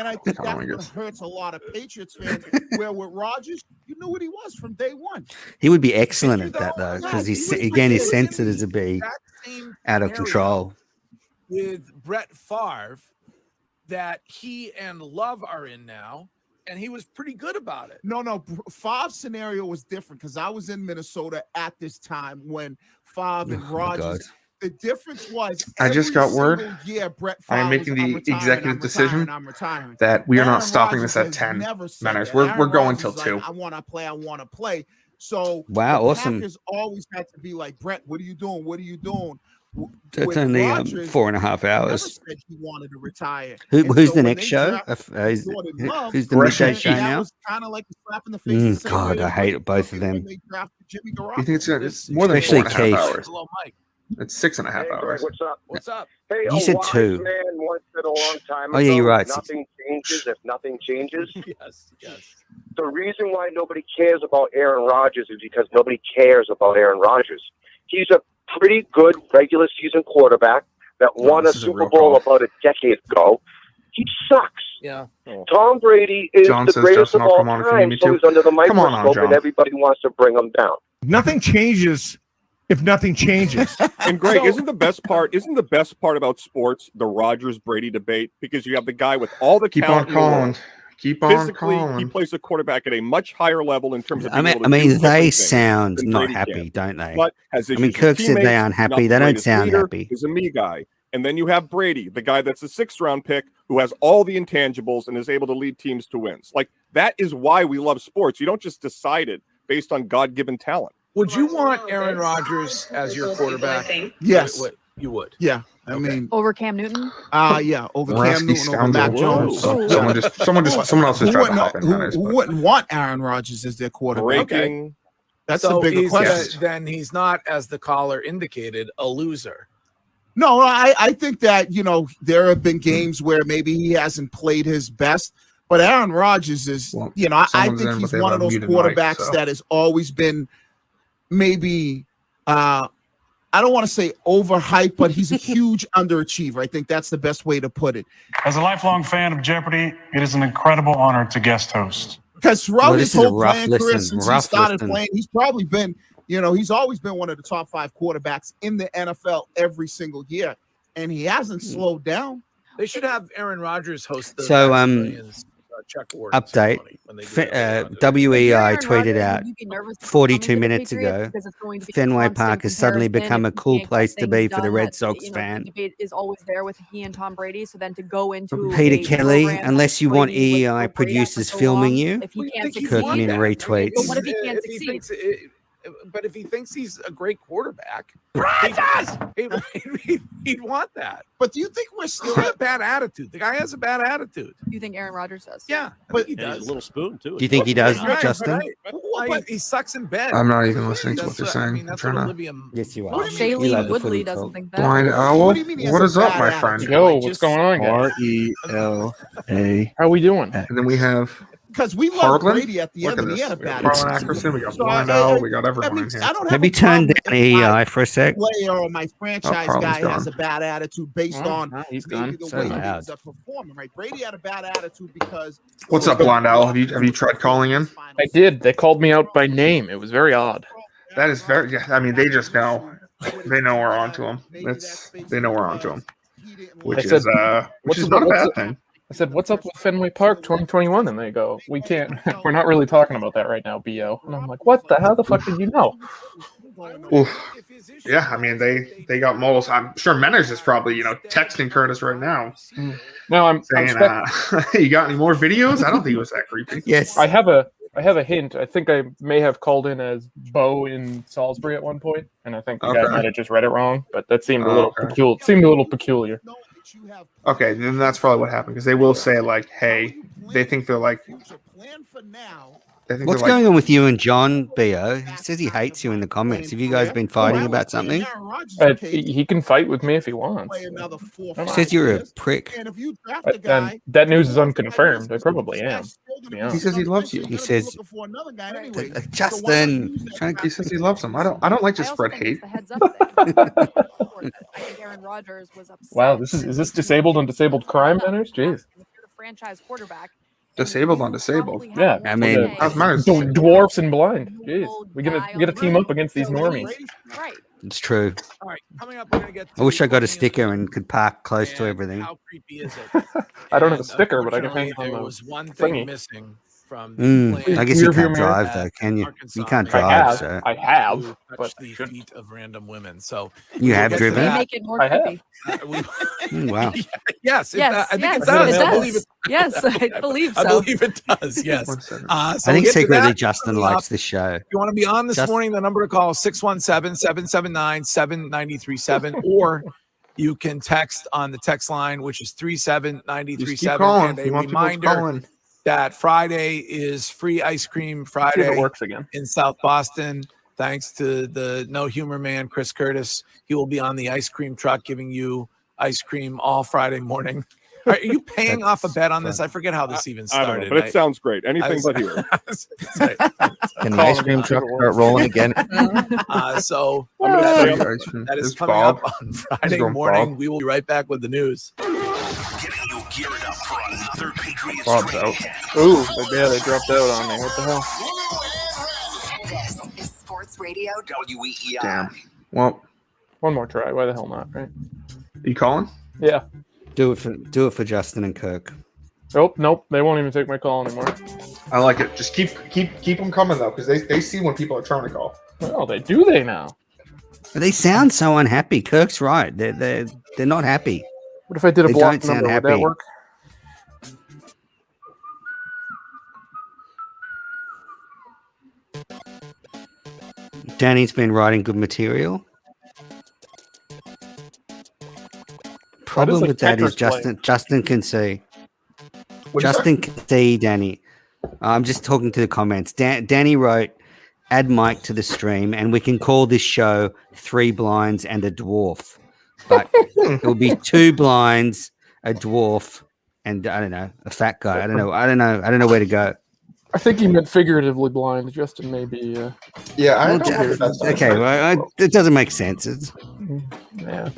I think that's what hurts a lot of Patriots fans. Where with Rodgers, you knew what he was from day one. He would be excellent at that though, because he's censored as a bee, out of control. With Brett Favre, that he and Love are in now, and he was pretty good about it. No, Favre's scenario was different because I was in Minnesota at this time when Favre and Rodgers. The difference was I just got word. Yeah, Brett I am making the executive decision that we are not stopping this at 10 minutes. We're going till 2. I want to play. So wow, the awesome. Packers always had to be like, Brett, what are you doing? That's only 4.5 hours. Said he wanted to retire. Who's the next show? Who's the midday show now? Kind of like a slap in the face. God, I hate both of them. You think it's more than 4.5 hours? It's 6.5 hours. What's up? Hey, you said 2. Man once said a long time ago, yeah, you're right. Nothing changes if nothing changes. Yes. The reason why nobody cares about Aaron Rodgers is because nobody cares about Aaron Rodgers. He's a pretty good regular season quarterback that won a Super Bowl about a decade ago. He sucks. Yeah. Tom Brady is John the says, greatest Justin, of I'll all come on if you need time, me so to. he's under the Come on, microscope, John. and everybody wants to bring him down. Nothing changes if nothing changes. And Greg, isn't the best part about sports the Rodgers Brady debate? Because you have the guy with all the Keep talent on calling. Keep on physically, calling. he plays a quarterback at a much higher level in terms of. I mean, they sound not happy, don't they? But has I mean, issues with Kirk said they teammates, aren't not happy. the They don't greatest sound leader, happy. Is a me guy, and then you have Brady, the guy that's a 6th-round pick who has all the intangibles and is able to lead teams to wins. Like that is why we love sports. You don't just decide it based on God-given talent. Would you want Aaron Rodgers as your quarterback? Yes. You would. Yeah. I mean, over Cam Newton. Yeah, over Cam Newton, over Mac Jones. Someone else just tried to hop in. Who wouldn't want Aaron Rodgers as their quarterback? Breaking That's so the bigger question. Then he's not, as the caller indicated, a loser. No, I think that, there have been games where maybe he hasn't played his best, but Aaron Rodgers is, I think he's one of those quarterbacks that has always been maybe, I don't want to say overhyped, but he's a huge underachiever. I think that's the best way to put it. As a lifelong fan of Jeopardy, it is an incredible honor to guest host. Because throughout his whole playing career since he started playing, he's probably been, he's always been one of the top 5 quarterbacks in the NFL every single year, and he hasn't slowed down. They should have Aaron Rodgers host the update. WEI tweeted out 42 minutes ago. Fenway Park has suddenly become a cool place to be for the Red Sox fan. Debate is always there with he and Tom Brady. So then to go into Peter Kelly, unless you want EEI producers filming you, Kirkman retweets. But what if he can't succeed? But if he thinks he's a great quarterback, he'd want that. But do you think we're still a bad attitude? The guy has a bad attitude. You think Aaron Rodgers does? Yeah, but he does. He's a little spoon too. Do you think he does, Justin? Right. He sucks in bed. I'm not even listening to what they're saying. I'm trying to. Yes, you are. Shailene Woodley doesn't think that. Blind Owl. What is up, my friend? Yo, what's going on, guys? RELA. How we doing? And then we have. Because we love Brady at the end, and he had a bad We got Blind Owl. We got everyone here. Maybe turn down EEI for a sec. Player or my franchise guy has a bad attitude based on he's maybe gone. the So way loud. he's performing. Right? Brady had a bad attitude because. What's up, Blind Owl? Have you tried calling in? I did. They called me out by name. It was very odd. That is very. Yeah, I mean, they just know. They know we're onto them. They know we're onto them, which is not a bad thing. I said, "What's up with Fenway Park 2021?" And they go, "We can't. We're not really talking about that right now, BO." And I'm like, "What the? How the fuck did you know?" Oof. Yeah, I mean they got moles. I'm sure Menners is probably texting Curtis right now. No, I'm saying, "You got any more videos?" I don't think it was that creepy. Yes, I have a hint. I think I may have called in as Bo in Salisbury at one point, and I think the guy might have just read it wrong. But that seemed a little peculiar. Seemed a little peculiar. Okay, then that's probably what happened because they will say like, "Hey," they think they're like. What's going on with you and John, BO? He says he hates you in the comments. Have you guys been fighting about something? He can fight with me if he wants. He says you're a prick. That news is unconfirmed. I probably am. He says he loves you. He says, Justin. He says he loves him. I don't like to spread hate. Wow, is this disabled on disabled crime, Menners? Jeez. Franchise quarterback. Disabled on disabled. Yeah, I mean, dwarfs and blind. Jeez, we gotta team up against these normies. Right. It's true. All right, coming up, we're gonna get. I wish I got a sticker and could park close to everything. How creepy is it? I don't have a sticker, but I can hang on There the was one thing thingy. missing from. I guess you can't drive though, can you? You can't drive, so I have, but the feet of random women. So you have driven. Make it more I have. creepy. Wow. Yes, Yes, I think yes, it does. it I does. believe it. Yes, I believe so. I believe it does. Yes. So I think we'll get to secretly that. Justin likes this show. If you want to be on this morning, the number to call is 617-779-7937, or you can text on the text line, which is 37937. And a reminder that Friday is free ice cream Friday. See if it works again. In South Boston. Thanks to the No Humor Man, Chris Curtis. He will be on the ice cream truck giving you ice cream all Friday morning. Are you paying off a bet on this? I forget how this even started. I don't know, but it sounds great. Anything but here. Can the ice cream truck start rolling again? So that is coming up on Friday morning. We will be right back with the news. Getting you geared up for another Patriots Bob's training out. camp. Ooh, they dropped out on me. What the hell? This is Sports Radio WEEI. Damn. Well, one more try. Why the hell not? Right? You calling? Yeah. Do it for Justin and Kirk. Nope. They won't even take my call anymore. I like it. Just keep them coming though, because they see when people are trying to call. Oh, they do they now? They sound so unhappy. Kirk's right. They're not happy. What if I did a They block don't sound number? Would that happy. work? Danny's been writing good material. Problem with that is Justin can see. Justin can see Danny. I'm just talking to the comments. Danny wrote, add Mike to the stream, and we can call this show 3 Blinds and a Dwarf. But it will be 2 blinds, a dwarf, and I don't know, a fat guy. I don't know where to go. I think he meant figuratively blind. Justin maybe. Yeah, I Well, don't think that's okay, well, it doesn't make sense. Yeah.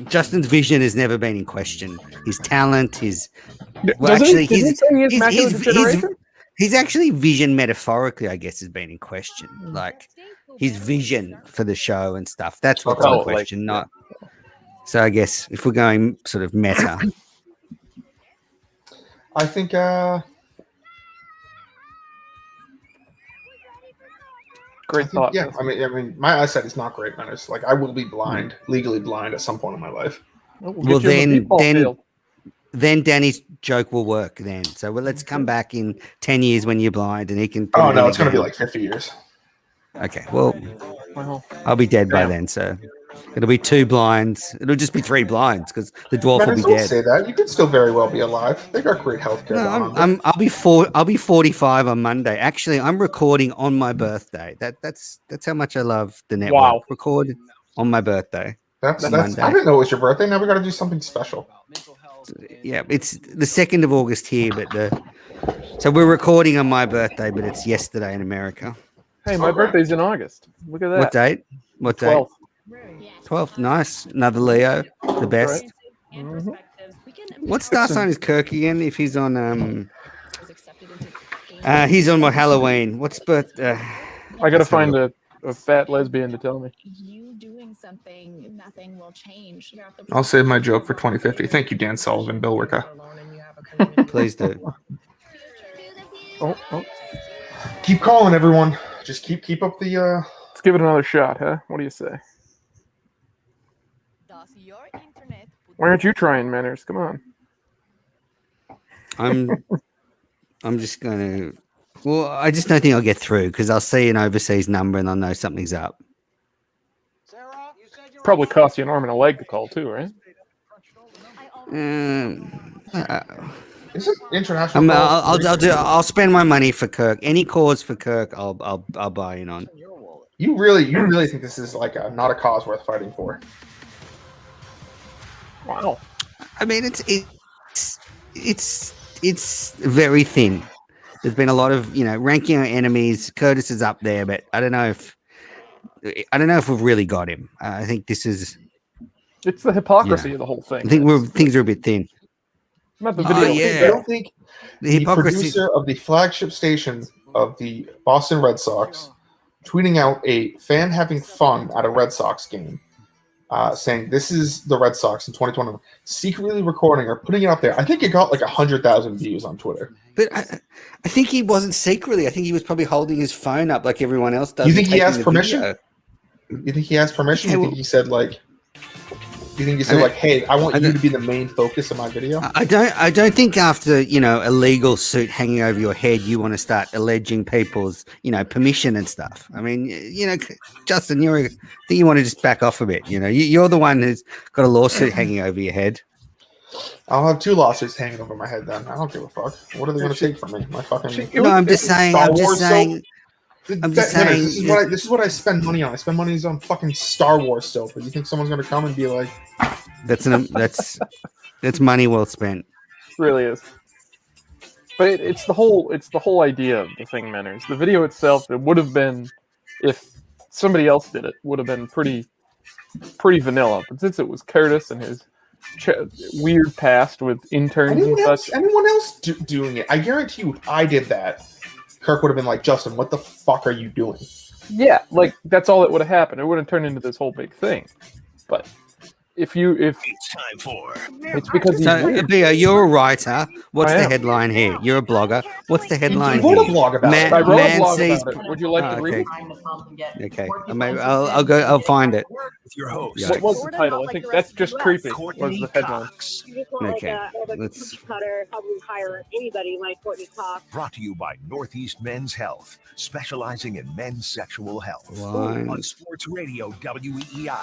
Justin's vision has never been in question. His talent, his he's actually vision metaphorically, I guess, has been in question. Like his vision for the show and stuff. That's what's in question, not. So I guess if we're going sort of meta, I think. Great thought. Yeah, I mean, my eyesight is not great, man. It's like I will be blind, legally blind, at some point in my life. well then Danny's joke will work then. So let's come back in 10 years when you're blind, and he can. Oh no, it's going to be like 50 years. Okay, well, I'll be dead by then, so it'll be 2 blinds. It'll just be 3 blinds because the dwarf will be don't dead. say that. You could still very well be alive. They got great healthcare. No, I'll be 45 on Monday. Actually, I'm recording on my birthday. That's how much I love the network. Wow. Record on my birthday. That's Monday. I didn't know it was your birthday. Now we got to do something special. Yeah, it's the 2nd of August here, but so we're recording on my birthday, but it's yesterday in America. Hey, my birthday's in August. Look at that. What date? What date? 12th. 12th. Nice. Another Leo. The best. Mm-hmm. What star sign is Kirk again? If he's on he's on what Halloween? What's I gotta find a fat lesbian to tell me. You doing something, nothing will change. I'll save my joke for 2050. Thank you, Dan Sullivan, Bill Wicca. Please do. Oh. Keep calling, everyone. Just keep up the. Let's give it another shot, huh? What do you say? Why aren't you trying, Manners? Come on. I'm just gonna. Well, I just don't think I'll get through because I'll see an overseas number and I'll know something's up. Probably cost you an arm and a leg to call too, right? Is it international? I'll spend my money for Kirk. Any cause for Kirk, I'll buy in on. You really think this is like not a cause worth fighting for? Wow. I mean, it's very thin. There's been a lot of ranking our enemies. Curtis is up there, but I don't know if we've really got him. I think this is. It's the hypocrisy of the whole thing. I think things are a bit thin. Not the video. I don't think the producer of the flagship station of the Boston Red Sox tweeting out a fan having fun at a Red Sox game, saying this is the Red Sox in 2021, secretly recording or putting it out there. I think it got like 100,000 views on Twitter. But I think he wasn't secretly. I think he was probably holding his phone up like everyone else does. You think he asked permission? You think he asked permission? You think he said like? You think he said like, "Hey, I want you to be the main focus of my video"? I don't think after a legal suit hanging over your head, you want to start alleging people's permission and stuff. I mean, Justin, I think you want to just back off a bit. You're the one who's got a lawsuit hanging over your head. I'll have 2 lawsuits hanging over my head then. I don't give a fuck. What are they going to take from me? My fucking. No, I'm just saying. This is what I spend money on. I spend money on fucking Star Wars soap. But you think someone's gonna come and be like, "That's money well spent." It really is. But it's the whole idea of the thing, Manners. The video itself, it would have been, if somebody else did it, would have been pretty vanilla. But since it was Curtis and his weird past with interns and such, anyone else doing it, I guarantee you, if I did that, Kirk would have been like, Justin, what the fuck are you doing? Yeah, like that's all that would have happened. It wouldn't turn into this whole big thing. But it's time for. It's because he's weird. Bio, you're a writer. What's the headline here? You're a blogger. What's the headline? You wrote a blog about it. I wrote a blog about it. Would you like to read it? Okay, I'll go. I'll find it. With your host. What was the title? I think that's just creepy. Was the headline? Okay, let's cutter. Probably hire anybody like Courtney Cox. Brought to you by Northeast Men's Health, specializing in men's sexual health. Blind. On Sports Radio WEEI.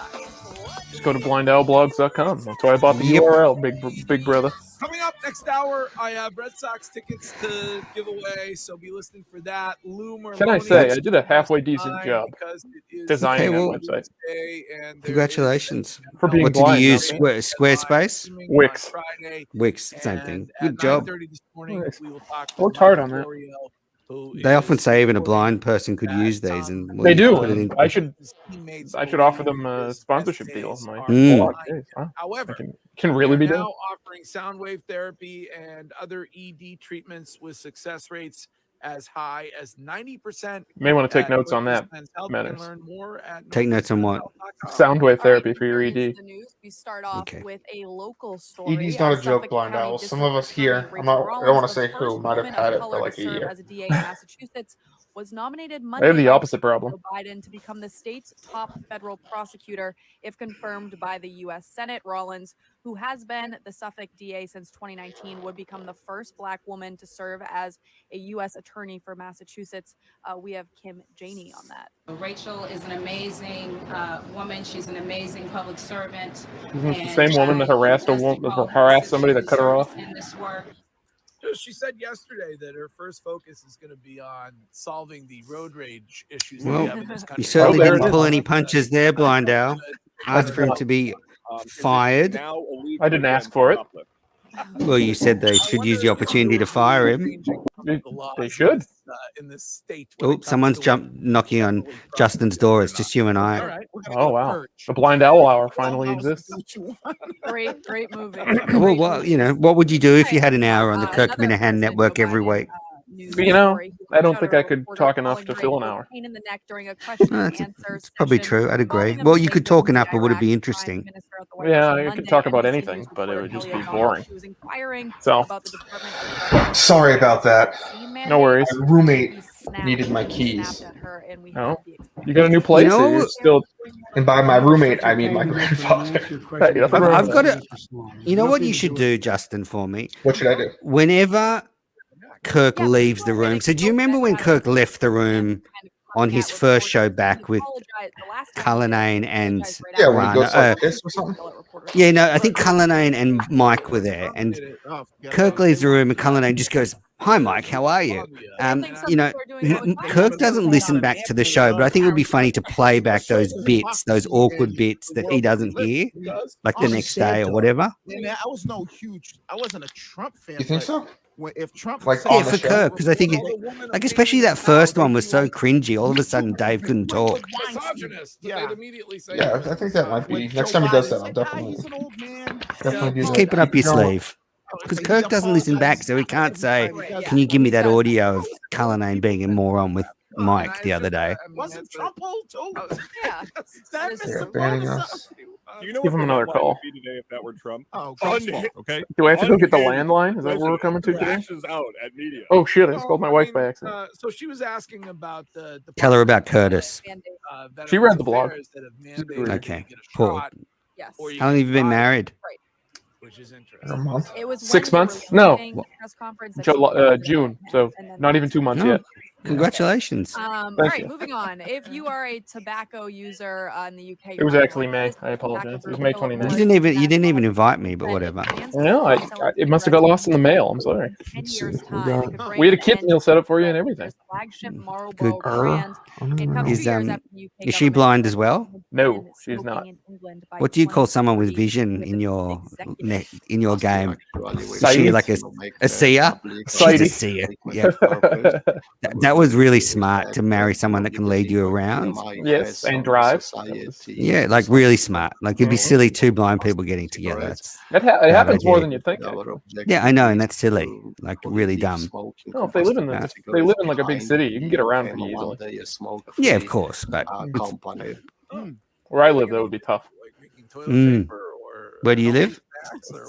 Just go to blindowlblogs.com. That's why I bought the URL, big brother. Coming up Next hour, I have Red Sox tickets to give away, so be listening for that. Lou Merlone. Can I say I did a halfway decent job because it is designing Okay, well, that website. and Congratulations. For being What did you blind, use? not me. Squarespace? Wix. Wix, same thing. Good At job. 9:30 this morning, we will talk I worked hard on that. They often say even a blind person could use these, and They do. put it in. I should offer them a sponsorship deal. On my blog. Jeez, wow. However, can really be now done. offering sound wave therapy and other ED treatments with success rates as high as 90%. You may want to take at notes on that, Northeast Men's Health. Manners. You can learn more at Take notes on what? Sound wave therapy for your ED. We start off Okay. with a local story. ED's not a joke, Suffolk Blind County Owl. Some District of us Attorney here, I Rachel don't Rollins, want to the say who, first might have woman had of it for color like to a serve year. as a DA in Massachusetts, was nominated They Monday have the by opposite problem. Joe Biden to become the state's top federal prosecutor, if confirmed by the U.S. Senate. Rollins, who has been the Suffolk DA since 2019, would become the first Black woman to serve as a U.S. attorney for Massachusetts. We have Kim Janey on that. Rachel is an amazing woman. She's an amazing public servant. Isn't it the same woman that harassed somebody that cut her off? In this work. She said yesterday that her first focus is going to be on solving the road rage issues that we Well, have in this country. you certainly didn't pull any punches there, Blind Owl. Asked for him to be fired. I didn't ask for it. Well, you said they should use the opportunity to fire him. They should. In this state. Oh, someone's knocking on Justin's door. It's just you and I. Oh wow! The Blind Owl Hour finally exists. Great movie. Well, what would you do if you had an hour on the Kirk Minahan network every week? You know, I don't think I could talk enough to fill an hour. Pain in the neck during a question and answer It's probably true. I'd agree. Well, you could talk enough, but would it be interesting? Yeah, I could talk about anything, but it would just be boring. So, Sorry about that. No worries. My roommate needed my keys. No, you got a new place. You know, You're still. And by my roommate, I mean my grandfather. I've got a. You know what you should do, Justin, for me? What should I do? Whenever Kirk leaves the room. So do you remember when Kirk left the room on his first show back with Cullinane and Yeah, when he goes like this or something. yeah, no, I think Cullinane and Mike were there, and Kirk leaves the room, and Cullinane just goes, "Hi, Mike, how are you?" You know, Kirk doesn't listen back to the show, but I think it would be funny to play back those bits, those awkward bits that he doesn't hear, like the next day or whatever. I was no huge. I wasn't a Trump fan. You think so? If Trump, like yeah, for Kirk, because I think, like, especially that first one was so cringy. All of a sudden, Dave couldn't talk. Yeah, Yeah, I think that might be. Next time he does that, I'll definitely do Just that. keep it up your sleeve. Because Kirk doesn't listen back, so he can't say, "Can you give me that audio of Cullinane being a moron with Mike the other day?" wasn't Trump old too? Yeah, They're banning us. Do you know Give what him the another headline call. would be today if that were Trump? Oh, okay. Do I have to go get the Unhinged landline? Is that where we're coming to today? crashes out at media. Oh shit! I just called my wife by accident. So she was asking about the Tell her about Curtis. She read the blog. Okay, Paul. Yes. How long have you been married? Which is interesting. A month. It was 6 when we months? were No, leaving the press conference that she June. So not even 2 months No. yet. Congratulations. All Thank right, you. moving on. If you are a tobacco user in the UK, It was actually May. I apologize. It was May 29th. You didn't even invite me, but whatever. No, it must have got lost in the mail. I'm sorry. We had a kit meal set up for you and everything. flagship Marlboro Good. brand. It comes 2 Is years after the UK is she government blind as well? No, she's not. in England by What do you call someone with vision in your game? Is she like a seer? She's a Sighty. seer. Yeah. That was really smart to marry someone that can lead you around. Yes, and drive. Yeah, like really smart. Like it'd be silly two blind people getting together. It happens more than you'd think. Yeah, I know, and that's silly. Like really dumb. No, if they live in like a big city, you can get around pretty easily. Yeah, of course, but Where I live, that would be tough. Where do you live?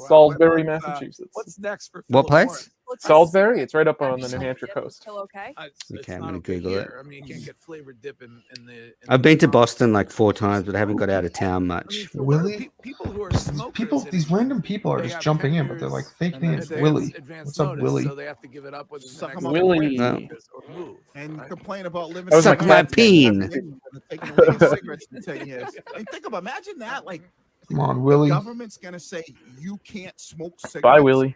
Salisbury, Massachusetts. What's next for What place? Salisbury. It's right up on the New Hampshire coast. Okay. Okay, I'm gonna Google it. I mean, you can't get flavored dip in the. I've been to Boston like 4 times, but I haven't got out of town much. Willie? People who are smokers. These random people are just jumping in, but they're like fake names. Willie. What's up, Willie? So they have to give it up within the next Willie. and complain about living. That was Suck my peen. Taking away cigarettes in 10 years. And think about, imagine that. Like, Come on, Willie. the government's gonna say you can't smoke cigarettes. Bye, Willie.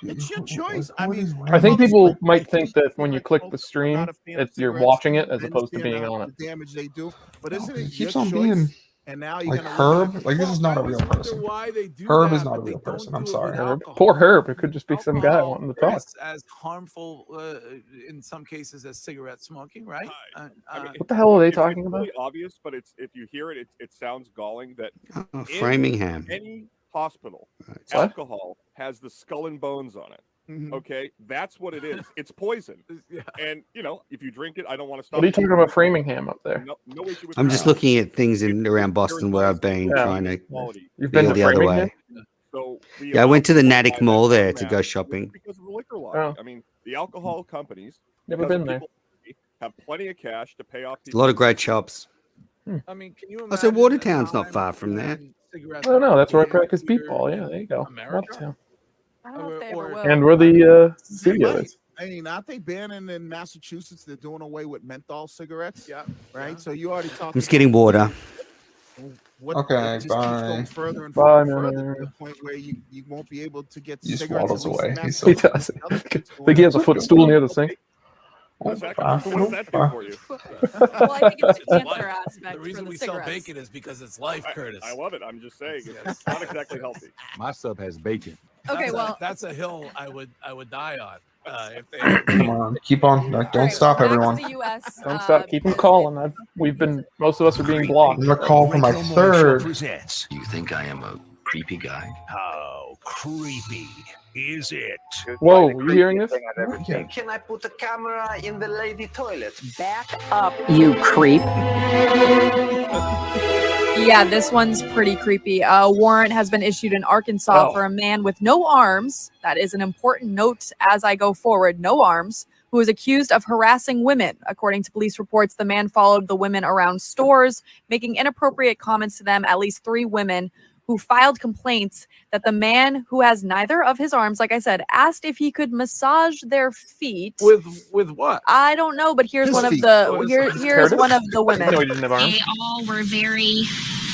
It's your choice. I mean, I think people might think that when you click the stream, you're watching it as opposed to being on it. The damage they do, but isn't it He keeps your on choice? being And now you're like gonna Herb. Like this is not a real person. Herb is not a real person. I'm sorry. Herb. Poor Herb. It could just be some guy wanting to talk. As harmful in some cases as cigarette smoking, right? What the hell are they It's talking about? really obvious, but it's if you hear it, it sounds galling that in Framingham. any hospital, What? alcohol has the skull and bones on it. Mm-hmm. Okay, that's what it is. It's poison. And you know, if you drink it, I don't want to stop. What are you talking about Framingham up there? No issue with I'm just that. looking at things in around Boston where I've been trying to You've feel been to the other Framingham? way. So Yeah, I went to the Natick Mall there to go shopping. because of the liquor lobby. I mean, the alcohol companies Never because been there. people have plenty of cash to pay off. A lot of great shops. I mean, can you I said Watertown's not far from there. Oh no, that's where I practice beatball. Yeah, there you go. Watertown. I don't know if they ever will. And where the studio is. I mean, aren't they banning in Massachusetts? They're doing away with menthol cigarettes. Yeah. Right. So you already talked. I'm just getting water. Okay, it just keeps going bye. further and Bye, further man. to the point where you won't be able to get He just cigarettes. waddles at least in away. He's Massachusetts. He does. I think he has a footstool near the sink. What does that do for you? Well, I think it's the cancer aspect The reason for we the sell cigarettes. bacon is because it's life, Curtis. I love it. I'm just saying it's not exactly healthy. My sub has bacon. Okay, well, that's a hill I would die on. If they Come on, keep on. Like, don't stop, back to everyone. the US. Don't stop. Keep them calling. Most of us are being blocked. I'm gonna call for my third. You think I am a creepy guy? How creepy is it? Whoa, you hearing this? Can I put a camera in the lady toilet? Back up, you creep. Yeah, this one's pretty creepy. A warrant has been issued in Arkansas Oh. for a man with no arms. That is an important note as I go forward. No arms. Who is accused of harassing women. According to police reports, the man followed the women around stores, making inappropriate comments to them. At least 3 women who filed complaints that the man who has neither of his arms, like I said, asked if he could massage their feet. With what? I don't know, but here's His one of feet. the What is here's this? here's one of the women. No, he didn't have arms. They all were very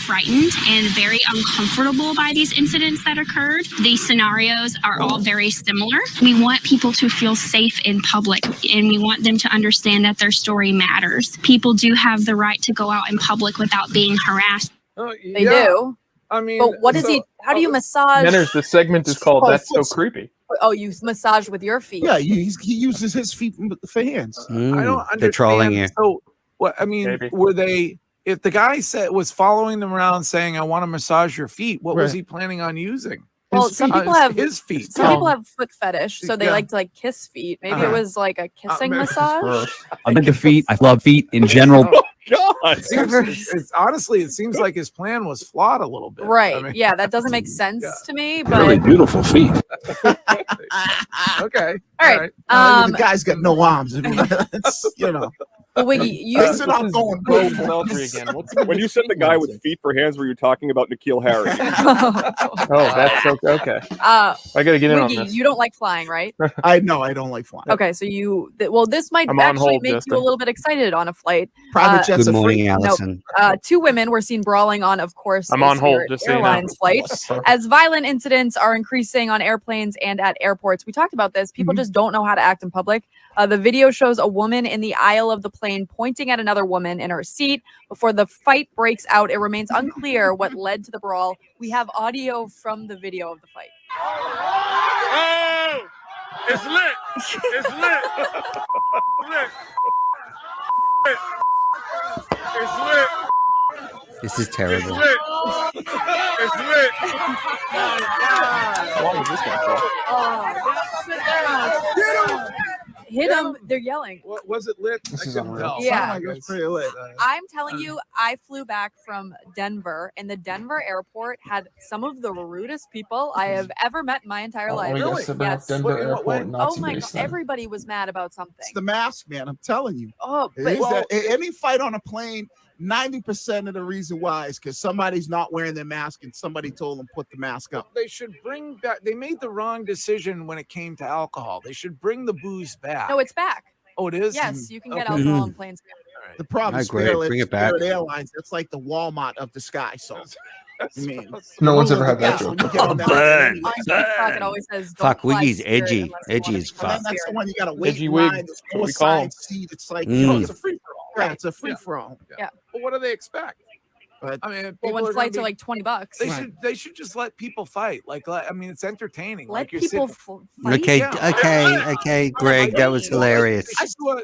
frightened and very uncomfortable by these incidents that occurred. These scenarios are all very similar. We want people to feel safe in public, and we want them to understand that their story matters. People do have the right to go out in public without being harassed. They do. I mean, but what is he? How do you massage? Manners, the segment is called "That's So Creepy." Oh, you massage with your feet. Yeah, he uses his feet for hands. I don't understand. They're trolling you. So, what I mean, were they? If the guy was following them around saying, "I want to massage your feet," what was Right. he planning on using? Well, His some feet. people have his feet. Some people have foot fetish, so they Yeah. like to kiss feet. Maybe Uh-huh. it was like a kissing massage. I'm into feet. I love feet in general. God, it's honestly, it seems like his plan was flawed a little bit. Right. I mean, Yeah, that doesn't make sense to me. But Really beautiful feet. okay. all right. The guy's got no arms. I mean, that's, you know. Well, Wiggy, you This is not going Go good. Beltry again. What's When you said the guy with feet for hands, were you talking about Nikhil Harry? Oh, that's okay. I gotta get in on Wiggy, this. you don't like flying, right? I don't like flying. Okay, so well, this might I'm on actually hold, make you Justin. a little bit excited on a flight. Private jets Good are morning, free. Allison. 2 women were seen brawling on, of course, I'm a on hold, Spirit just so you know. Airlines flight. As violent incidents are increasing on airplanes and at airports. We talked about this. People just don't know how to act in public. The video shows a woman in the aisle of the plane pointing at another woman in her seat. Before the fight breaks out, it remains unclear what led to the brawl. We have audio from the video of the fight. Oh, it's lit. It's lit. Lit. It's lit. This is terrible. It's lit. It's lit. How long is this going for? Hit him. They're yelling. What was it lit? This I is couldn't unreal. tell. Yeah. Sounded like it was pretty lit. I'm telling you, I flew back from Denver, and the Denver airport had some of the rudest people I have ever met in my entire life. Oh, yes, about Yes. Denver Airport, Oh Nazi my base God! then. Everybody was mad about something. It's the mask, man. I'm telling you. Oh, It but is that- any fight on a plane, 90% of the reason why is because somebody's not wearing their mask and somebody told them put the mask up. They should bring back. They made the wrong decision when it came to alcohol. They should bring the booze back. no, it's back. Oh, it is. Yes, you can get Okay. alcohol on planes. The problem I is agree. Spirit, Bring it back. Spirit Airlines. That's like the Walmart of the sky. So No one's ever had that When joke. you get on that On TikTok, it always says, "Don't Fuck, fly Wiggy's Spirit edgy. unless you Edgy wanna as fly fuck. That's the Spirit." one you got to wait Edgy in wig. line. There's That's what we four call 'em. side seat. It's like Mm. It's a free for all. yeah, it's a free for all. Yeah. But what do they expect? But I mean, Well, people when are gonna flights be- are like $20, They should just let people fight. I mean, it's entertaining. let like you're people sitting. fight. Okay, Yeah. okay, Greg, that was hilarious.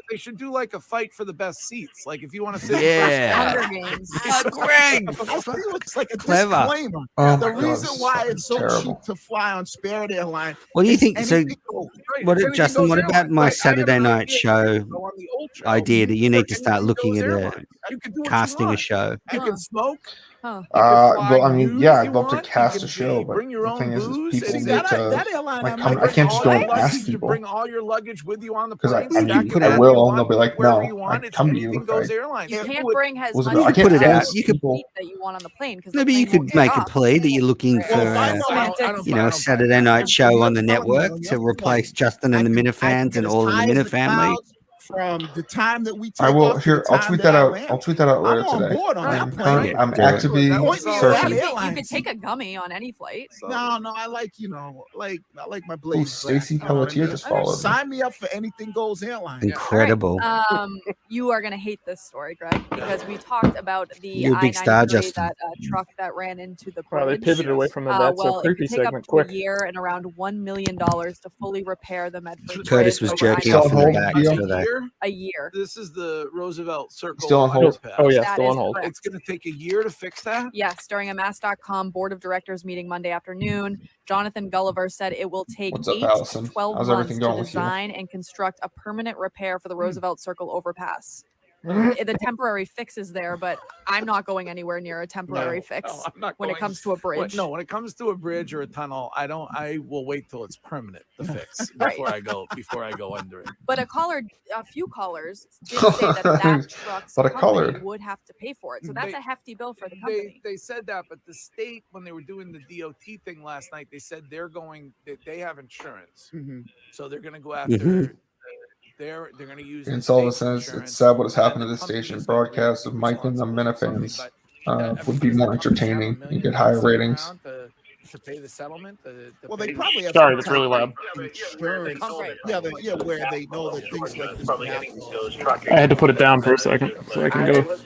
They should do like a fight for the best seats. Like if you want to sit Yeah. Hunger Games. Greg, I feel it's like a clever. disclaimer. Oh The my God, reason this is why fucking it's so terrible. cheap to fly on Spirit Airline. What do you is think? So, anything goes. what, If anything Justin? goes What about airline, my right, I have Saturday an night idea. show Go on the old show. idea that you need to start Anything looking goes at airline. You can do what you casting a want. show? You can smoke. Huh. Well, I mean, yeah, if I'd you love to want. You cast can a show, but bring your the own thing is booze. people and need that- to. That airline, Like, I come, might I can't just go and allows ask you to people bring all your luggage with you on the because plane. I stack mean, it I wherever will, you and they'll want, be like, wherever "No, you want. I It's come to you anything if goes I." airline. You People can't would- bring as Elizabeth, much I You can't put it out. force You could people. that you want on the plane because maybe you could make a plea that you're looking for, Saturday night show on the network to replace Justin and the Minifans and all of the Minifamily. From the time that we take I will off to here. the I'll time tweet that I out. land. I'll tweet that out later I'm on today. board on that I'm plane. I'm Do it. actively Point me at searching. that You airline. could take a gummy on any flight. No, I like I like my Ooh, blades. Stacy back, you know what I Pelletier mean? just followed me. Sign me up for anything goes airline. Incredible. You are gonna hate this story, Greg, because we talked about the You're a big star, I-93, Justin. that truck that ran into the Wow, they bridge. pivoted away from the That's So well, it Creepy could take segment up to a quick. year and around $1 million to fully repair the Medford Curtis Bridge was over jerking I-93. off in the back. A So that year? A year. This is the Roosevelt Circle. Still on hold? underpass. Oh, yeah, That still is on hold. correct. It's going to take a year to fix that. Yes, during a Mass.com board of directors meeting Monday afternoon, Jonathan Gulliver said it will take What's up, 8 Allison? to 12 How's months everything to going with you? design and construct a permanent repair for the Roosevelt Circle overpass. The temporary fix is there, but I'm not going anywhere near a temporary fix I'm not when it going- comes to a bridge. No, when it comes to a bridge or a tunnel, I will wait till it's permanent to fix Right. before I go under it. But a few callers did say that truck's But a company colored. would have to pay for it. So that's They- a hefty bill for the company. They said that, but the state, when they were doing the DOT thing last night, they said they have insurance, so they're going to go after. Mhm. They're going to use. And the all of a state's sudden, insurance, it's sad what has and happened to the this station. company's gonna Broadcasts of be Mike and the responsible for something, Minifans but would be more entertaining. You get higher ratings. To pay the settlement. Well, they probably have. Sorry, some that's type really of loud. Insurance. Yeah, where they know that things like this can happen. I had to put it down for a second so I can go.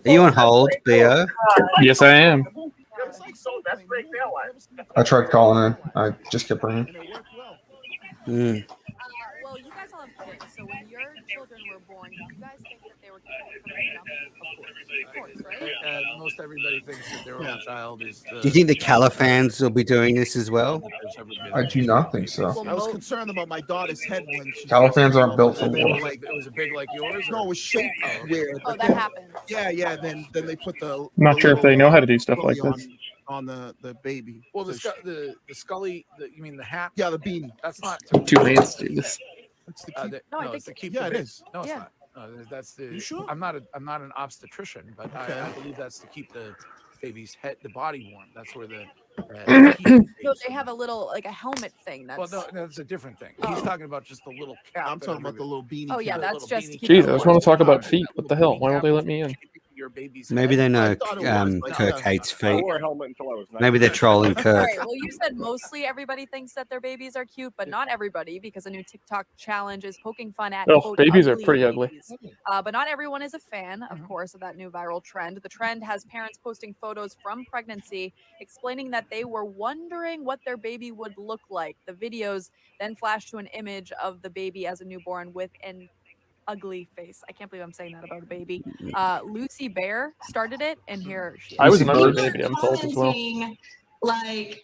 Are you on hold, Bo? Yes, I am. I tried calling in. I just kept ringing. Mm. Well, you guys all have kids, so when your children were born, did you guys think that they were killed from the jump? Of course, right? Most everybody thinks that their own child is. Do you think the Califans will be doing this as well? I do not think so. I was concerned about my daughter's head when she. Califans aren't built for They were war. like, it was a big like yours. No, it was shaped weird. Oh, but that then- happened. Yeah. Then they put the. Not sure if they know how to do stuff like Scully this. on the baby. Well, the Scully, you mean the hat? Yeah, the beanie. That's not Two hands do this. It's the No, I it's think to keep yeah, the it baby. is. No, it's Yeah. not. No, that's the. You sure? I'm not an obstetrician, but Okay. I believe that's to keep the baby's head, the body warm. That's where the. No, they have a little like a helmet thing. That's. Well, no, that's a different thing. He's talking about just the little cap. I'm talking about the little beanie. Oh yeah, cap. that's just. To keep Jeez, them I just warm. want to talk about feet. What the hell? Why won't they let me in? Your baby's Maybe they know thought it was, but Kirk yeah. hates I feet. wore a helmet until I was 9. Maybe they're trolling All Kirk. right. Well, you said mostly everybody thinks that their babies are cute, but not everybody, because a new TikTok challenge is poking fun at. Oh, quote, babies are pretty ugly. babies. But not everyone is a fan, of course, of that new viral trend. The trend has parents posting photos from pregnancy, explaining that they were wondering what their baby would look like. The videos then flash to an image of the baby as a newborn with an ugly face. I can't believe I'm saying that about a baby. Lucy Bear started it, and here she is. I was an ugly Lucy baby, I'm told as well. Commenting, like,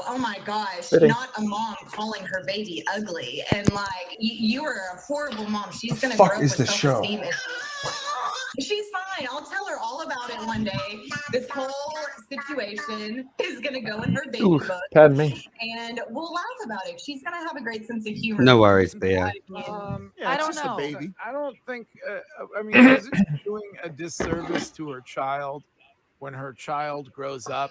oh my gosh, Fitting. not a mom calling her baby ugly. And like, you are a horrible mom. She's going to fuck grow up is with this show? self-esteem. She's fine. I'll tell her all about it one day. This whole situation is going to go in her baby Ooh, book. pardon me. And we'll laugh about it. She's going to have a great sense of humor. No worries, Bo. Yeah, I it's don't just know. a baby. I don't think. I mean, isn't she doing a disservice to her child when her child grows up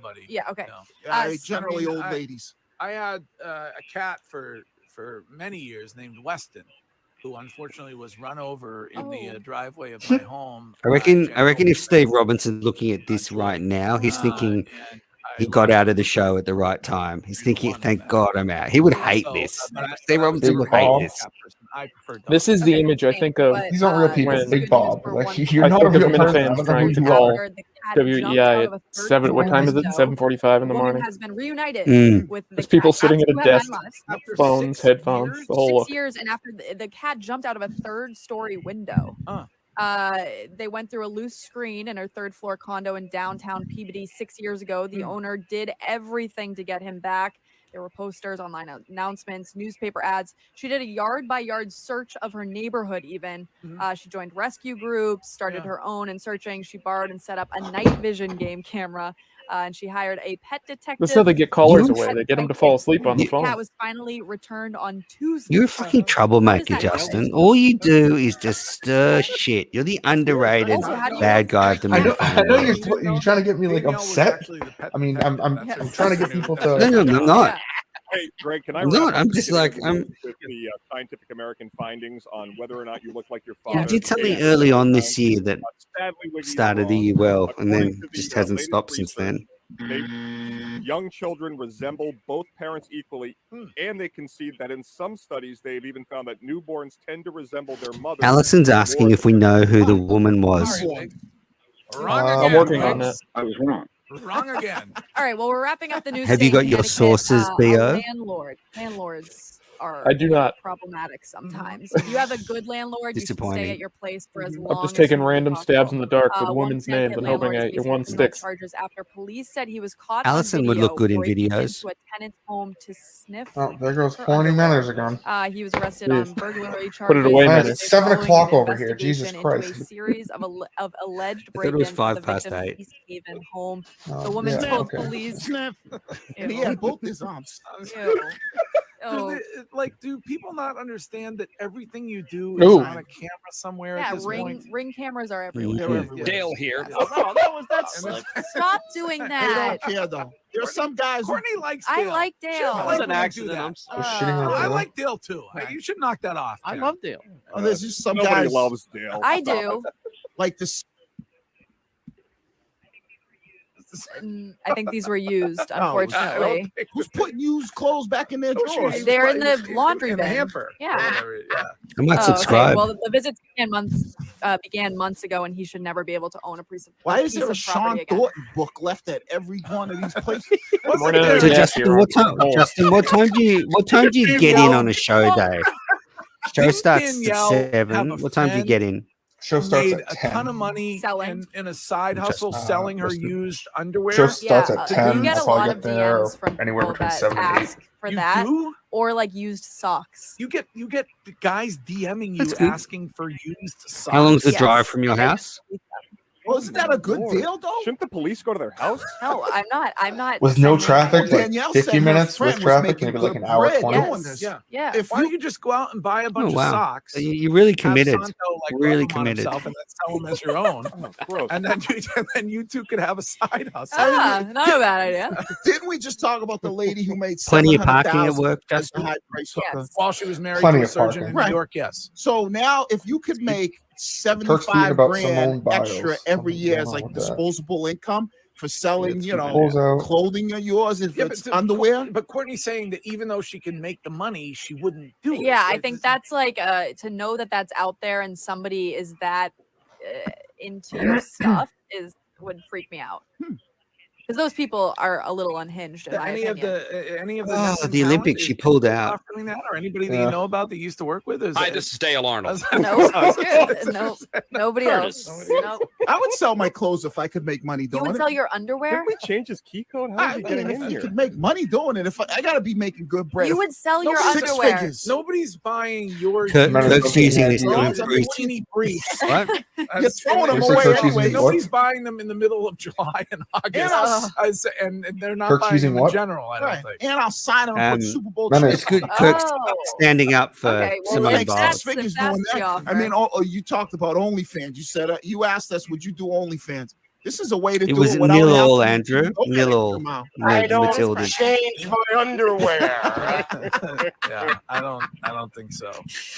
nobody. Yeah. Okay. No. Generally old ladies. I had a cat for many years named Weston, who unfortunately was run over in the driveway of my home. I reckon if Steve Robinson's looking at this right now, he's thinking he got out of the show at the right time. He's thinking, thank God I'm out. He would hate this. Steve Robinson would hate this. This is the image I think of. These aren't real people. when Big Bob. Like, you're I not a think real of person. I Minifans don't know trying who to you call are. WEI at 7. What time is it? 7:45 in the morning. Has been reunited with the There's people cat sitting at a after desk, 9 months. phones, headphones, the whole 6 look. years, and after the cat jumped out of a 3rd-story window. They went through a loose screen in her 3rd-floor condo in downtown Peabody 6 years ago. The owner did everything to get him back. There were posters, online announcements, newspaper ads. She did a yard-by-yard search of her neighborhood even. She joined rescue groups, started her own in searching. She borrowed and set up a night vision game camera. And she hired a pet detective. That's how they get callers away. They get them to fall asleep on the The phone. cat was finally returned on Tuesday. You're a fucking troublemaker, Justin. All you do is just stir shit. You're the underrated bad guy of the I know movie. you're trying to get me like upset. I mean, I'm trying to get people to. No, I'm not. Hey, Greg, can I? No, wrap up I'm this just like, interview I'm. with the Scientific American findings on whether or not you look like your You father. did something early on this year that Sadly, Wiggy, started the year well, and then just hasn't latest stopped since then. Young children resemble both parents equally, and they concede that in some studies they've even found that newborns tend to resemble their mother. Allison's asking if we know who the woman was. I'm working on that. I was wrong. Wrong again. All right, well, we're wrapping up the news. Have you got your sources, B.O.? Landlords are I do not. problematic sometimes. If you have a good landlord, you should stay Disappointing. at your place for as long I'm just as taking you random possible. stabs in the dark with One women's names Connecticut and hoping landlord is one facing criminal sticks. charges after police said he was caught on Allison would video look good in breaking videos. into a tenant's home to sniff. Oh, there goes her horny underwear. manners again. He was arrested Jeez. on burglary charges. Put it away, Man, man. it's 7 following o'clock an over here. Jesus investigation into Christ. A series of alleged I thought it was break-ins to the 8:05. victim's East Haven home. Oh, The woman yeah, told okay. police. And he had both his arms. Ew. Oh. Do people not understand that everything you do is Ooh. on a camera somewhere Yeah, at this point? ring cameras are everywhere. Mhm. Dale here. Oh, no, that's Stop doing They that. don't care though. There's some guys. Who, Courtney likes I Dale. like She Dale. doesn't It like was when an I do accident, that. I'm sorry. Shitting on I Dale? like Dale too. You should knock that off. I Ken. love Dale. oh, there's just some Nobody guys loves Dale. I do. like this. I think these were used, Oh, unfortunately. Who's putting used clothes back in their drawers? They're in the laundry in the bin. hamper. Yeah. Whatever, yeah. I might Oh, subscribe. Okay. Well, the visits began months ago, and he should never be able to own a piece of. Why is there a of Sean property again. Thornton book left at every one of these places? We're not So a gas Justin, hero. what time do you get in on a show day? Show Didn't starts at Danielle have 7. a What time do you friend get in? Show starts Made at a 10. ton of money Selling. in a side Just, hustle selling her listen. used underwear. Show starts Yeah, at you 10. get I'll a probably lot get of there DMs from anywhere people between that 7 and 8. ask for You that, do? or like used socks. You get guys DMing you That's good. asking for used socks. How long's the Yes. drive from your house? Well, isn't that a good deal though? Shouldn't the police go to their house? No, I'm not. With no saying traffic, that. like Danielle 50 said her minutes friend with was traffic, making maybe like good an hour bread 20. doing this. Yeah. Yeah. If Why don't you just go out and buy a bunch Oh, wow. of socks? You're really have committed. Santo, like, Really rub them on committed. himself and then sell them as your own. Oh, gross. and then you two could have a side hustle. Not a bad idea. Didn't we just talk about the lady who made Plenty of parking at 700,000 work, as a Justin. high price hooker? Yes. While she was married Plenty to a of surgeon parking. in Right. New York, yes. So now, if you could make Kirk's tweeting 75 about Simone grand Biles. extra every Something's year going as on like with that. disposable income for selling, you know, Pulls out. clothing of yours, if Yeah, it's but underwear. But Courtney's saying that even though she can make the money, she wouldn't do it. Yeah, I think that's like to know that that's out there and somebody is that into your stuff would freak me out. Because those people are a little unhinged. In my any of opinion. the Oh, Nessun the talent Olympics is she pulled out. offering that, or anybody that Yeah. you know about that used to work with? Hi, this is Dale Arnold. No, no, nobody else. No. I would sell my clothes if I could make money You doing would it. sell your underwear? Didn't we change his key code? How I is he mean, getting if in you here? could make money doing it, if I gotta be making good bread. You If- would sell your Six underwear. figures. Nobody's buying your Kirk's using this to Those are increase. bikini briefs. What? You're throwing them Six away Kirk's anyway. using Nobody's buying them in the middle of July and August, and they're not Kirk's buying using them in what? general. I don't Right. think. And I'll sign them and put Um, Super Bowl no, chips It's good. on. Kirk's Oh. standing up for Okay, well, Simone Like that's- six Biles. figures that's doing the that. offer. I mean, you talked about OnlyFans. You said you asked us, would you do OnlyFans? This is a way to It do was it without nil having all, to Andrew. look at Nil it all. come out. I don't Matilda. change my underwear. Yeah, I don't think so.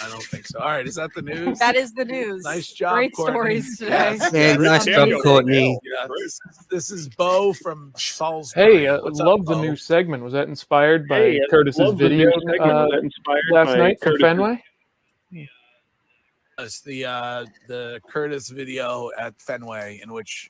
I don't think so. All right, is that the news? That is the news. Nice job, Great Courtney. stories today. Yes, Yeah, yes. nice job, Amazing. Courtney. Yeah, this is Bo from Salisbury. Hey, What's up, love the Bo? new segment. Was that inspired by Hey, Curtis's love the video new segment. Was that inspired last by night from Curtis's- Fenway? It's the Curtis video at Fenway, in which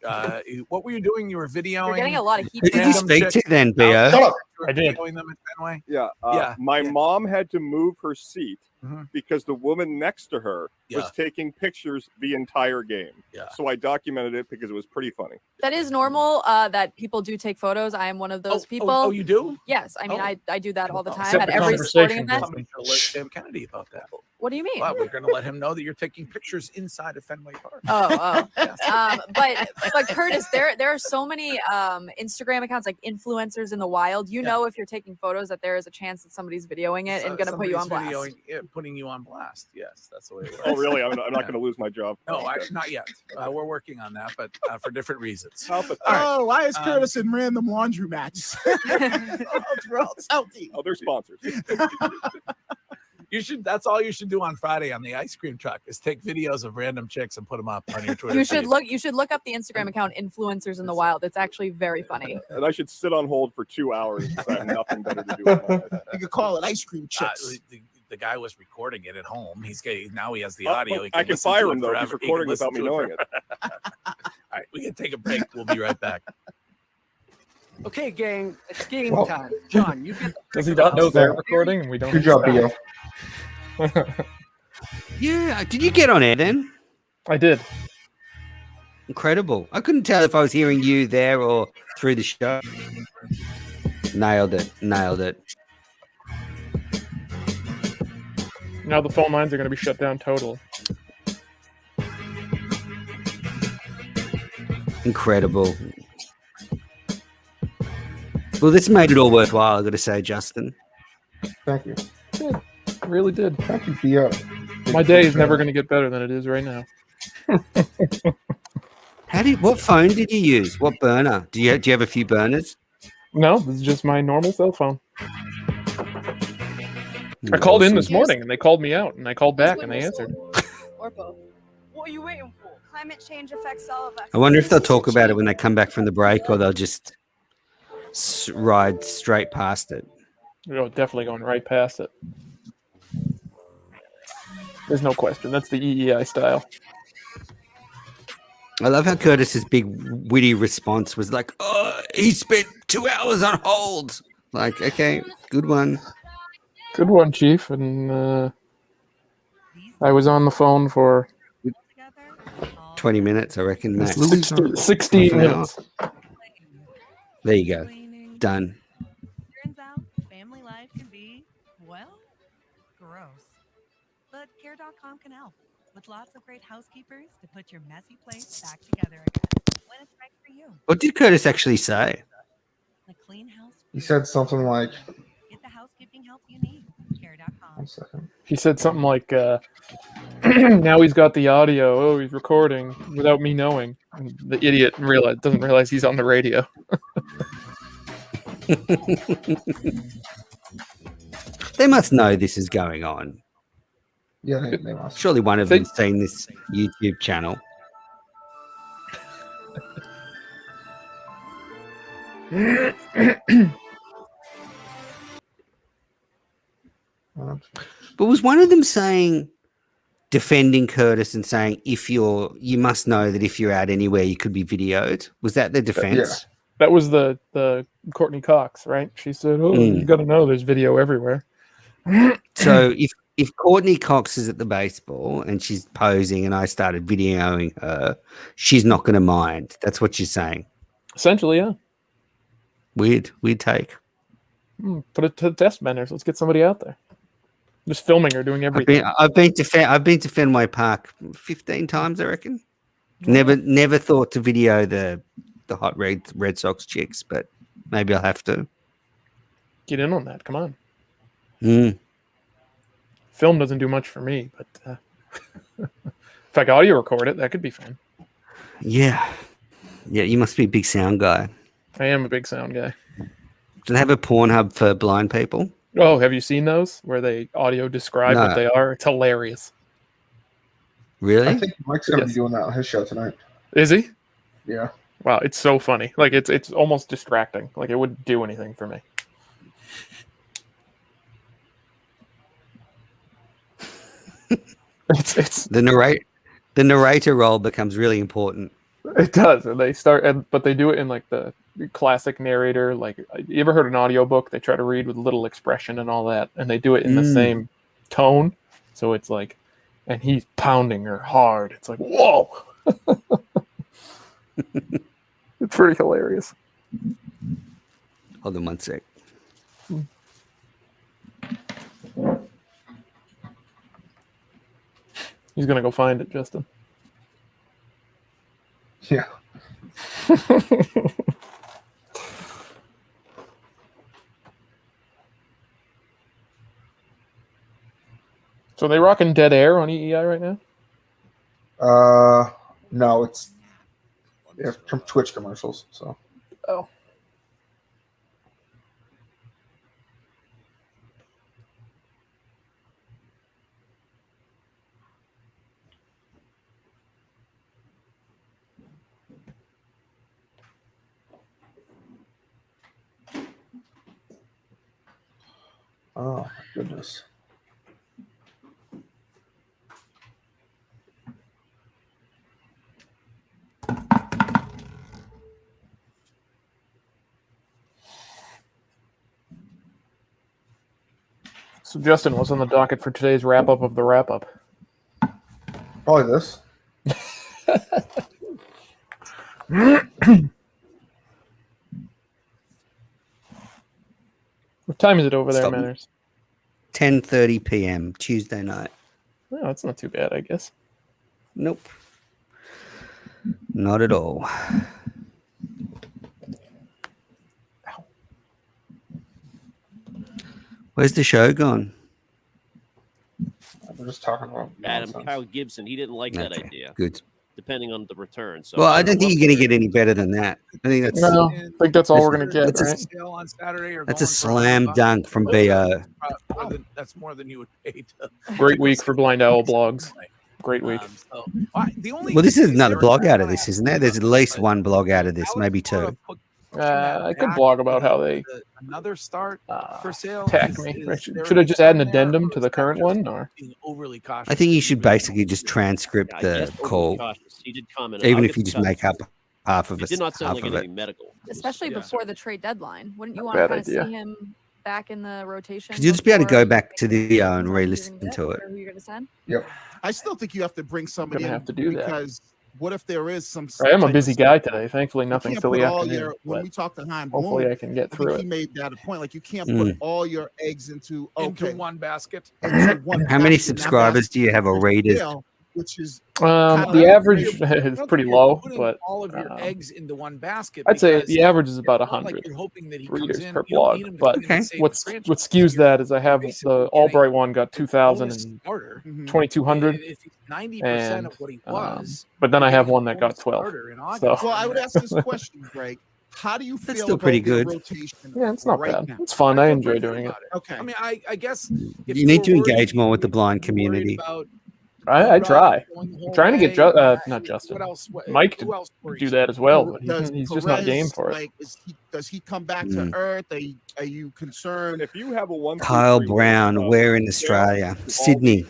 what were you doing? You were videoing. You're getting a lot of heat. Who did you random speak to chicks then, out Bo? there. I did. Videoing them at Fenway. Yeah. Yeah, My yeah. mom had to move her seat Mhm. because the woman next to her Yeah. was taking pictures the entire game. Yeah. So I documented it because it was pretty funny. That is normal. That people do take photos. I am one of those people. Oh, you do? Yes, I mean Oh. I do that all the time Set at the every sporting conversation, event. Somebody should alert Sam Kennedy about that. What do you mean? Well, we're going to let him know that you're taking pictures inside of Fenway Park. Oh. But Curtis, there are so many Instagram accounts like influencers in the wild. You know, if you're taking photos, that there is a chance that somebody's videoing it and going to put you on blast. Putting you on blast. Yes, that's the way it works. Oh, really? I'm not going to lose my job. No, actually, not yet. We're working on that, but for different reasons. Oh, why is Curtis in random laundromats? We're all salty. Oh, they're sponsors. That's all you should do on Friday on the ice cream truck is take videos of random chicks and put them up on your Twitter. You should look up the Instagram account Influencers in the Wild. It's actually very funny. And I should sit on hold for 2 hours because I have nothing better to do with my life. You could call it ice cream chips. The guy was recording it at home. Now he has the Oh, audio. He I can listen to fire it him, though. He's forever. He can recording listen without me to knowing it. All right, we can take a break. We'll be right back. Okay, gang, it's game time. John, you get. Does he not know they're recording and we don't? Good job, Bio. Yeah, did you get on air then? I did. Incredible. I couldn't tell if I was hearing you there or through the show. Nailed it. Now the phone lines are going to be shut down totally. Incredible. Well, this made it all worthwhile, I've got to say, Justin. Thank you. It really did. Thank you, Bio. My day is never going to get better than it is right now. What phone did you use? What burner? Do you have a few burners? No, this is just my normal cell phone. I called in this morning and they called me out, and I called back and they answered. Or both. What are you waiting for? Climate change affects all of us. I wonder if they'll talk about it when they come back from the break, or they'll just ride straight past it. You're definitely going right past it. There's no question. That's the EEI style. I love how Curtis's big witty response was like, "Oh, he spent 2 hours on hold." Like, okay, good one. Good one, Chief. And I was on the phone for 20 minutes, I reckon, max. 16 minutes. There you go. Done. Turns out family life can be, well, gross. But care.com can help with lots of great housekeepers to put your messy place back together again when it's right for you. What did Curtis actually say? The clean house. He said something like, Get the housekeeping help you need. Care.com. 1 second. He said something like, now he's got the audio. Oh, he's recording without me knowing. And the idiot doesn't realize he's on the radio. They must know this is going on. Yeah, they must. Surely one of them's seen this YouTube channel. But was one of them saying, defending Curtis and saying, you must know that if you're out anywhere, you could be videoed? Was that the defense? Yeah. That was the Courtney Cox, right? She said, "Oh, you got to know there's video everywhere." So if Courtney Cox is at the baseball and she's posing and I started videoing her, she's not going to mind. That's what you're saying. Essentially, yeah. Weird take. Put it to the test benders. Let's get somebody out there. Just filming her doing everything. I've been to Fenway Park 15 times, I reckon. Never thought to video the hot Red Sox chicks, but maybe I'll have to. Get in on that. Come on. Mm. Film doesn't do much for me, but if I could audio record it, that could be fun. Yeah. Yeah, you must be a big sound guy. I am a big sound guy. Do they have a Pornhub for blind people? Oh, have you seen those where they audio describe what No. they are? It's hilarious. Really? I think Mike's going to Yes. be doing that on his show tonight. Is he? Yeah. Wow, it's so funny. Like it's almost distracting. Like it wouldn't do anything for me. it's The narrator role becomes really important. It does, and they start, but they do it in like the classic narrator. Like, you ever heard an audiobook? They try to read with little expression and all that, and they do it in the same tone. So it's like, and he's pounding her hard. It's like, whoa! It's pretty hilarious. Hold on one sec. He's gonna go find it, Justin. Yeah. So are they rocking Dead Air on EEI right now? No, it's from Twitch commercials. So. Oh. Oh my goodness. So Justin, what's on the docket for today's wrap up of the wrap up? Probably this. What time is it over there, Manners? 10:30 p.m. Tuesday night. Well, that's not too bad, I guess. Nope. Not at all. Where's the show gone? We're just talking about Kyle Gibson. He didn't like that idea. Good. Depending on the return. So Well, I don't think you're going to get any better than that. I think that's. No, I think that's all we're going to get, that's right? Sale on Saturday or That's a going for slam $100. dunk from BO. That's more than you would pay to. Great week for Blind Owl blogs. Great week. Well, this is another blog out of this, isn't there? There's at least one blog out of this, maybe two. I could blog about how they Another start for sale. attack me. Should I just add an addendum to the current one, or Overly cautious. I think you should basically just transcript the call, He did comment. even I'll if get you the just cut. make up half of It it. did not sound half like of it. anything medical. Especially before the trade deadline. Wouldn't you Not want to a kind bad of see idea. him back in the rotation? Because you'll just be able to go before back to the video and who re-listen you're to it. or who you're going to send? Yep. I still think you have to bring somebody Gonna in have to do that. because what if there is some? I am a type busy of- guy today. Thankfully, You nothing can't silly put all afternoon. your- when but we talk to Hein hopefully, Bloom, I can get I think through he it. made that a point. Like you can't Mm. put all your eggs into Into one basket. into one How many basket. Now subscribers do you have or readers? Sale, which is The average is pretty low, Putting but all of your eggs into one basket. I'd say because the average is about it's not like 100 you're hoping that he readers comes in, per you don't blog. need him to But come in and save the what franchise. skews that is I have the Albright one got 2,000 Bonus and starter. 2,200, If he's 90% of what he was, but then I have one that bonus got 12. starter in August. So Well, I would ask this question, Greg. How do you feel still about pretty their good. rotation? yeah, it's not right bad. now? It's fun. I enjoy doing it. Okay. I mean, I guess if You need to were worried- engage more with the blind worried community. about I try. going the whole I'm trying to get way, not Justin, what else- what- Mike who to else worries do you? that as well, but Does he's just not Perez, game for it. Like, does he come back to earth? Are you concerned? If you have a one, Kyle Brown, where in Australia? Sydney,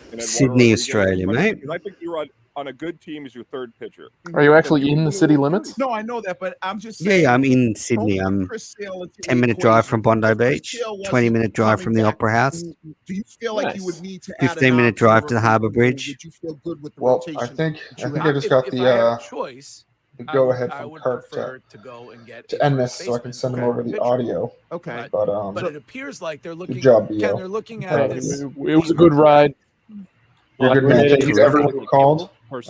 Australia, mate. I think you're on a good team as your third pitcher. Are you actually in the city limits? No, I know that, but I'm just Yeah, saying. yeah, I'm in Sydney. I'm 10-minute drive from Bondi Beach, 20-minute drive from the Opera House, Do you feel like you would need to add 15-minute drive to the Harbour Bridge. Would you feel good with the Well, rotation? I think that you I have? just got If I had a the choice, go ahead I from would Kirk prefer to go and get a to end first this so I can baseman send him or over a the pitcher. audio. Okay. But it appears like they're looking. job, Ken, Bio. they're looking at this. It was a good ride. You're a good We man. made it Thank you terrific. everyone who called, Bring him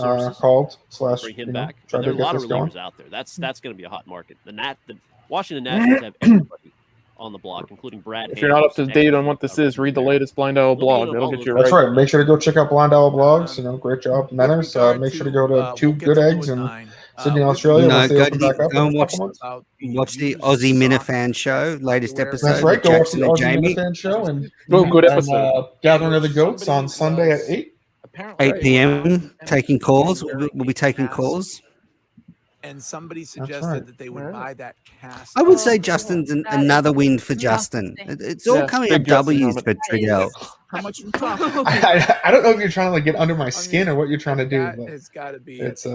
you know, back. try There to are a get lot of this going. relievers out there. That's going to be a hot market. The Washington Nationals have everybody on the block, including Brad. If you're not up to date on what this is, read the latest Blind Owl blog. That'll get you That's right. right. Make sure to go check out Blind Owl blogs. You know, great job, Manners. Make sure to go to Two Good Eggs and Sydney, Australia. No, once they go open to back up go in and a watch couple months. the Aussie Minifan show, latest episode. That's right. with Go watch the Jackson and Aussie Jamie. Minifan show and good episode. Gathering of the Goats on Sunday at 8. 8 p.m. Taking calls. We'll be taking calls. And somebody suggested that they would buy that cast. I would say Justin's another win for Justin. It's all coming up W's for Trigel. How much we talking? I don't know if you're trying to like get under my skin or what you're trying to do. But It's got to be. it's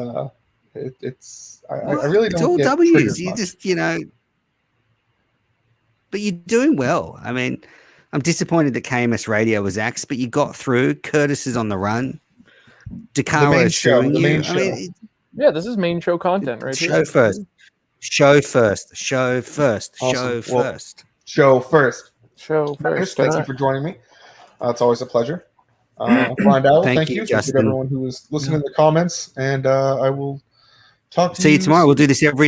I really don't. It's all get W's. triggered You much. just but you're doing well. I mean, I'm disappointed that KMS Radio was axed, but you got through. Curtis is on the run. Dakara is suing you. I mean, yeah, this is main show content, right? show first. Show first. Show first. Awesome. Show Well, first. Show first. Show Chris, first. thank you for joining me. It's always a pleasure. Blind Owl, thank you. Thank you to Justin. everyone who was listening to the comments, and I will talk to See you tomorrow. We'll do this every day.